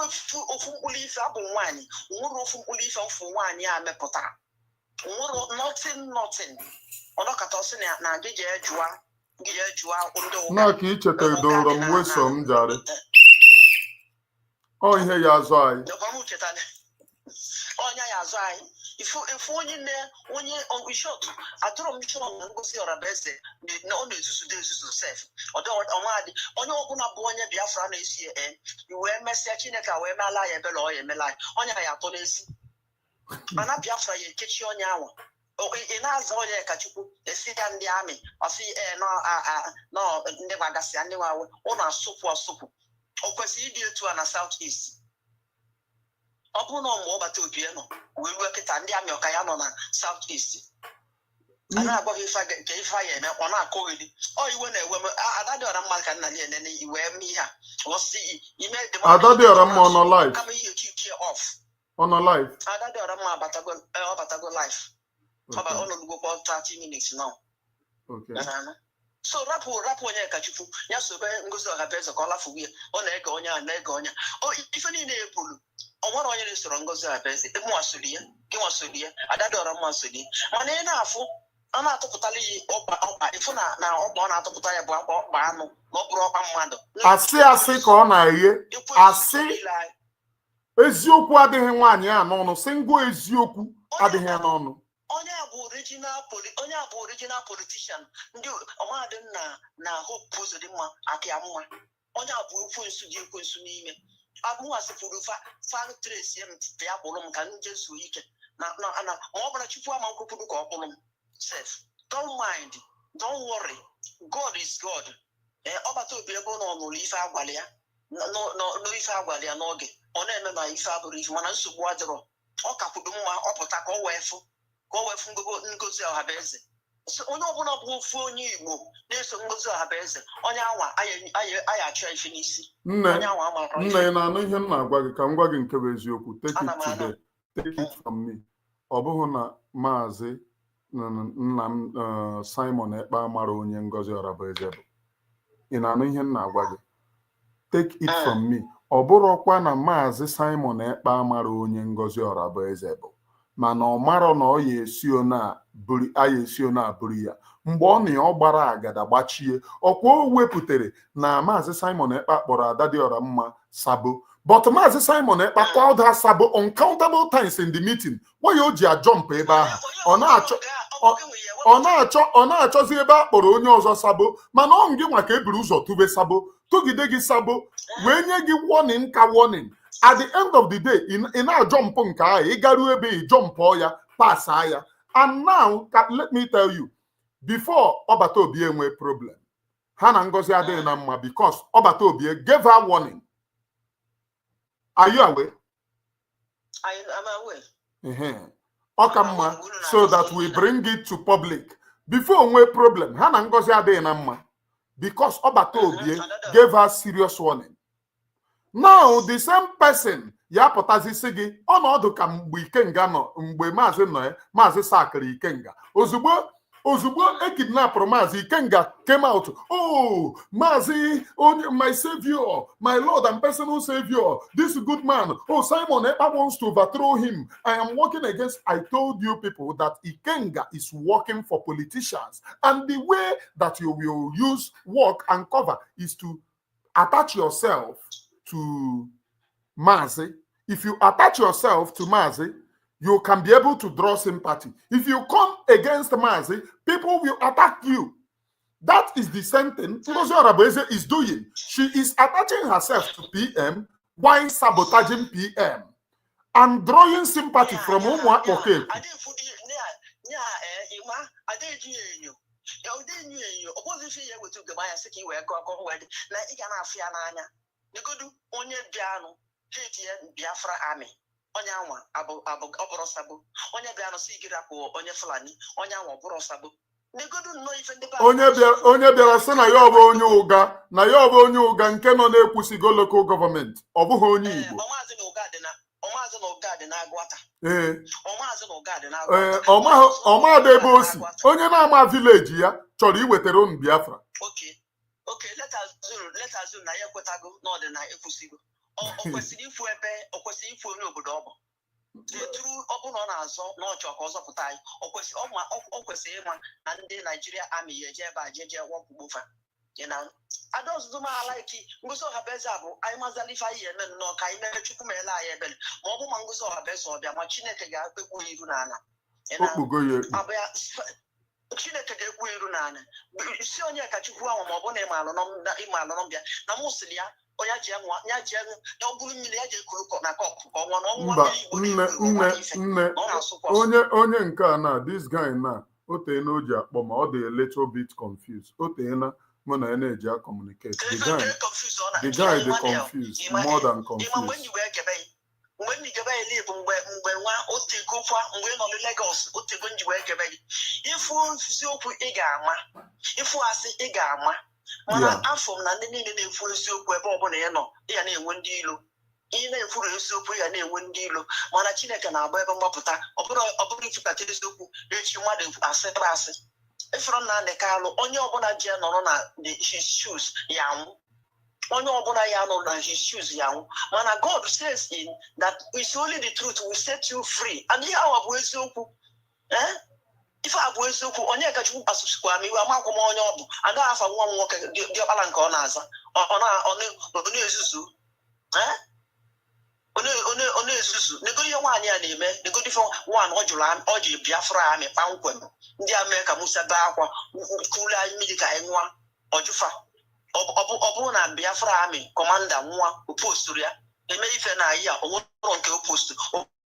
ofu mkpụrụ ife abụ nwaanyị onwere ofu mkpụrụ ife mfụ nwaanyị a mepụtara onwere nothing ọnọkọta ọsị na gị jee jụa ndị ụka na ka icheta edoro m weso m jari ọ ihe ya azụ anyị onye ya azụ anyị ifu onye shot atụrụ m shot na ngosi ọrabeze na ọ na-ezuzu sef ọmadị onye ọbụla bụ onye Biafra na-esi wee mesịa Chineke wee meala ya ebele ọ ya emela ya onye ya atọ n'ezi mana Biafra ya ekechi onye ahụ ị na-aza onye ka Chukwu esi ya ndị amị ọsị nọ ndị gbagasịa ndị nwawe ụnụ asụpụ o kwesịrị ịdị etu a na South East ọ bụrụ na mgbe ọ bata obi ya nọ wee ruo kịta ndị amị ọka ya nọ na South East a na-agwa ife ya eme ọ na-akọghịrị ọ iwe na-ewe m Adadịọra mma ka nna ya enene iwe mee ihe a Adadịọra mma ọ nọ live kama ihe kike off ọ nọ live Adadịọra mma ọ batago live ọ nọlugokwa 30 minutes now so rapụ onye ka Chukwu ya sobe ngozi ọhabeze ka ọ lafuo ya ọ na-ege onye a na-ege onye ife niile epulu ọ nwere onye na-esoro ngozi ọhabeze gị nwasoli ya Adadịọra mma soli ya mana ị na-afụ a na-atụpụtala iyi ọkpa ịfụ na ọkpa ọ na-atụpụta ya bụ ọkpa anụ na ọ bụrụ ọkpa mmadụ asị ka ọ na-eghe asị eziokwu adịghị nwaanyị a n'ọnụ si ngwa eziokwu adịghị ya n'ọnụ onye a bụ original politician ndị ọmadị na Hope Uzodimma aka mma onye a bụ ekwensu n'ime abụwasịpụrụ fa trace m ya kpụrụ m ka nje zuo ike na ma ọ bụla Chukwu ama nkwupụrụ ka ọ kpụrụ m sef don't mind don't worry God is God ọbata obi ebe ọ nọ n'ụlọ ife agwali ya n'ife agwali ya n'oge ọ na-eme ma ife abụrụ ife mana nsogbu adịrọ ọ kakwudo mma ọ pụta ka ọ wee fụ ngozi ọhabeze onye ọbụla bụ ofu onye Igbo na-eso ngozi ọhabeze onye anwa anyị achọ ife n'isi nne ị na-anụ ihe m na-agwa gị ka m gwa gị nke bụ eziokwu take it from me ọ bụghị na maazị nna m Simon Ekpa mara onye ngozi ọhabeze bụ ị na-anụ ihe m na-agwa gị take it from me ọ bụrụkwa na maazị Simon Ekpa mara onye ngozi ọhabeze bụ mana ọ marọ na ọ ya esi ona abụrụ ya mgbe ọ na ọ gbara agada gbachie ọkwa o wepụtara na maazị Simon Ekpa kpọrọ Adadịọra mma sabo but maazị Simon Ekpa called her sabo uncountable times in the meeting why o ji ajọmpụ ebe ahụ ọ na-achọzi ebe a kpọrọ onye ọzọ sabo mana ọ gị nwa ka eburu ụzọ tube sabo tụgide gị sabo wee nye gị warning ka warning at the end of the day ị na-ajọmpụ nke ahụ ị garuo ebe ị jọmpụọ ya pasa ya and now let me tell you before ọbata obi enwe problem ha na ngozi adịghị na mma because ọbata obi gave her warning. Are you aware? I am aware. Ọka mma so that we bring it to public before onwe problem ha na ngozi adịghị na mma because ọbata obi gave her serious warning. Now the same person ya pụtazi si gị ọnọdụ ka mgbe Ikenga nọ mgbe maazị nọ ya maazị sakịrị Ikenga ozugbo ekidnapụrụ maazị Ikenga came out maazị onye my savior my lord and personal savior this good man Simon Ekpa wants to overthrow him. I am working against. I told you people that Ikenga is working for politicians and the way that you will use work and cover is to attach yourself to Mazi. If you attach yourself to Mazi, you can be able to draw sympathy. If you come against Mazi, people will attack you. That is the same thing Ngozi Ọrabeze is doing. She is attaching herself to PM while sabotaging PM and drawing sympathy from Ụmụaka. Negodu onye bịanụ hate Biafra army onye anwa ọbụrụ sabo onye bịa nọ si gịrị akpụ onye Fulani onye anwa ọbụrụ sabo negodu nnọọ ife ndị onye bịara sị na ya ọ bụ onye ụga na ya ọ bụ onye ụga nke nọ na-ekwusigo local gọọmenti ọ bụghị onye Igbo ọmazị na ụga dị na-agwata ọmazị na ụga dị ọmadụ ebe o si onye na-ama vileji ya chọrọ iwetara unu Biafra oke leta zuru na ya ekwetago n'ọdịna ekwusigo o kwesịrị ifu onye obodo ọ bụ eturu ọ bụ na ọ na-azọ n'ọchọ ka ọ zọpụta anyị o kwesịrị ịma na ndị Nigeria Army ya eje ebe a jeje wakpugbofa adọzụzụmala iki ngozi ọhabeze a bụ anyị mazala ife anyị eme nnọọ ka anyị mere Chukwu meele anyị ebele ma ọ bụ ma ngozi ọhabeze ọbịa ma Chineke ga-ekpegbu ya iru n'ala Chineke ga-ekwu iru n'ala isi onye ka Chukwu ahụ ma ọ bụ na ịmalụ nọmbịa na mụ sịrị ya onye ji enwe ya ji ego na ọ bụrụ mmiri ya ji ekuru na kọpụ ka ọnwa nne onye nke a na this guy na o teena o ji akpọ ma ọ dị a little bit confused o teena mụ na ya na-eji a communicate the guy dị confused more than confused mgbe ndị gebe ele bụ mgbe nwa otegokwa mgbe ị nọ na Lagos otego njiwe egebe gị ifu eziokwu ị ga-ama ifu asị ị ga-ama mana afọ m na ndị niile na-ekwu eziokwu ebe ọbụla ị nọ ị ga na-enwe ndị ilo ị na-ekwuru eziokwu ị ga na-enwe ndị ilo mana Chineke na-agba ebe mgbapụta ọ bụrụ ifụkata eziokwu echi mmadụ asịrị asị efere na Nnamdi Kanu onye ọbụla ji ya nọrọ na his shoes ya nwụ onye ọbụla ya nọ na his shoes ya nwụ mana God says in that it's only the truth will set you free and ihe ahụ bụ eziokwu ife a bụ eziokwu onye ka Chukwu kpasụsikwa m iwe amakwa m onye ọ bụ agaghị afa nwa m nwoke dị ọkpara nke ọ na-aza onye ezuzu onye ezuzu nego ihe nwaanyị a na-eme nego ife nwaanyị ọ ji Biafra amị kpamkwem ndị Amerịka Musa bee akwa kuru anyị mmiri ka anyị nwa ọjụfa ọ bụrụ na Biafra amị kọmanda nwa oposturu ya eme ife na ya onwere nke opostu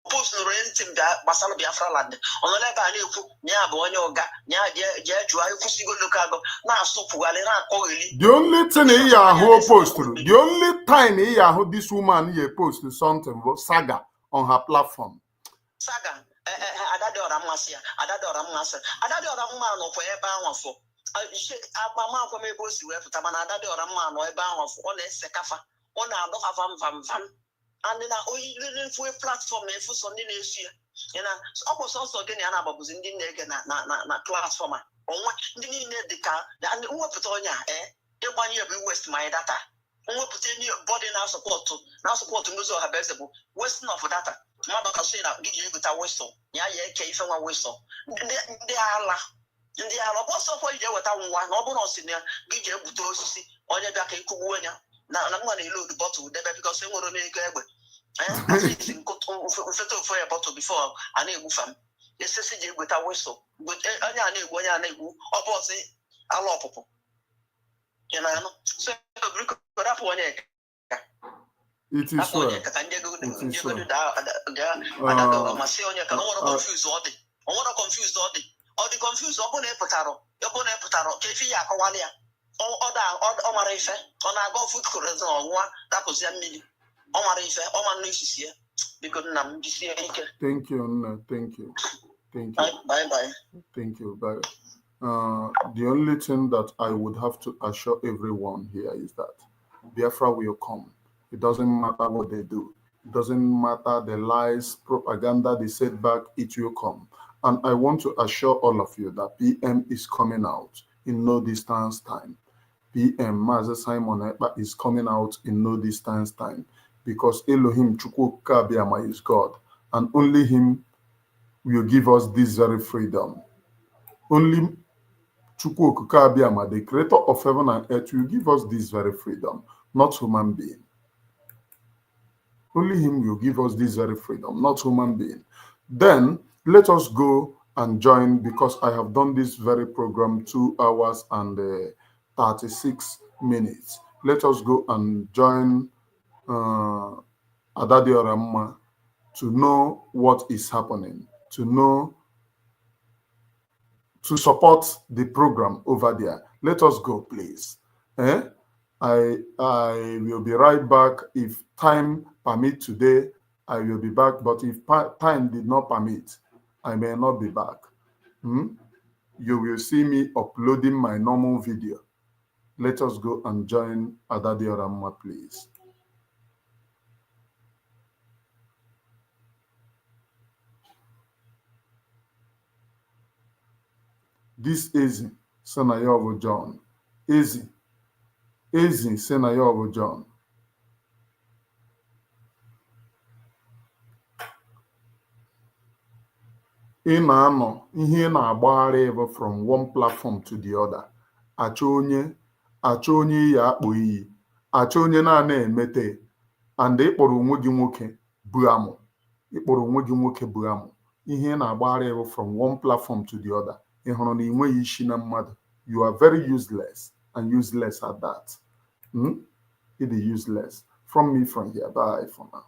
nụrụ ntị m gbasara Biafra land ọ nọ ebe a na-ekwu na ya bụ onye ụga ya jee jụọ ekwusigo lokal gọ na-asụpụgharị na-akọgheli the only thing ị ya ahụ posturu the only time ị ya ahụ this woman ya post something bụ saga on her platform saga Adadịọra mmasị ya Adadịọra mma nọkwa ebe ahụ fọ akpamakwa m ebe o si wee pụta mana Adadịọra mma nọ ebe ahụ fọ ọ na-ese kafa ọ na-adọkafa mvamvam and na oyiriri fue platform efu so ndị na-esu ya na ọ bụ sọsọ gị na ya na-agbabụzi ndị na-ege na platform a onwe ndị niile dị ka mwepụta onye a ịgbanye bụ west my data mwepụta enyi bọdị na-asọpọtụ n'ụzọ ọhabeze bụ wasting of data mmadụ ka so na gị ji egota wesọ ya eke ife nwa wesọ ndị ala ọ bụ ọsọkwa iji eweta nwa na ọ bụrụ na ọ sị na gị ji egbute osisi onye bịa ka ịkụgbuo ya na mma na elu bọtụl debe bikọs enwere n'ego egbe mfeta ofu ya bọtụl bifo a na-egbufa m esisi ji egweta wesọ onye a na-egbu onye a na-egbu ọ bụ ọsị ala ọpụpụ ịnanụ so rapụ onye ka njegodo daa masị onye ka onwere confuse ọ dị confuse ọ bụ na ịpụtara ka efi ya akọwala ya ọ mara ife ọ na-aga ofu korezi ọnwụwa dapụzie mmiri ọ mara ife ọ ma nnu isisi ya biko nna m jisie ike. Thank you, Nna. Thank you. Bye. Thank you. Bye. The only thing that I would have to assure everyone here is that Biafra will come. It doesn't matter what they do. It doesn't matter the lies, propaganda, the setback, it will come. And I want to assure all of you that PM is coming out in no distance time. PM Mazi Simon Ekpa is coming out in no distance time because Elohim Chukwu Kabiama is God and only him will give us this very freedom. Only Chukwu Kabiama, the creator of heaven and earth, will give us this very freedom, not human being. Only him will give us this very freedom, not human being. Then let us go and join, because I have done this very program 2 hours and 36 minutes. Let us go and join Adadịọra Mma to know what is happening, to support the program over there. Let us go, please. I will be right back if time permit today. I will be back. But if time did not permit, I may not be back. You will see me uploading my normal video. Let us go and join Adadiorama, please. This is Senayovo John. Easy Senayovo John. Ị na-anọ ihe na-agbagharị ebe from one platform to the other. Achọ onye ya akpọ iyi, achọ onye na-ana emete, and ịkpọrọ onwe gị nwoke bụ amụ. Ịkpọrọ onwe gị nwoke bụ amụ. Ihe na-agbagharị ebe from one platform to the other. Ị hụrụ na ị nweghị isi na mmadụ. You are very useless and useless at that. It is useless. From me from here. Bye for now.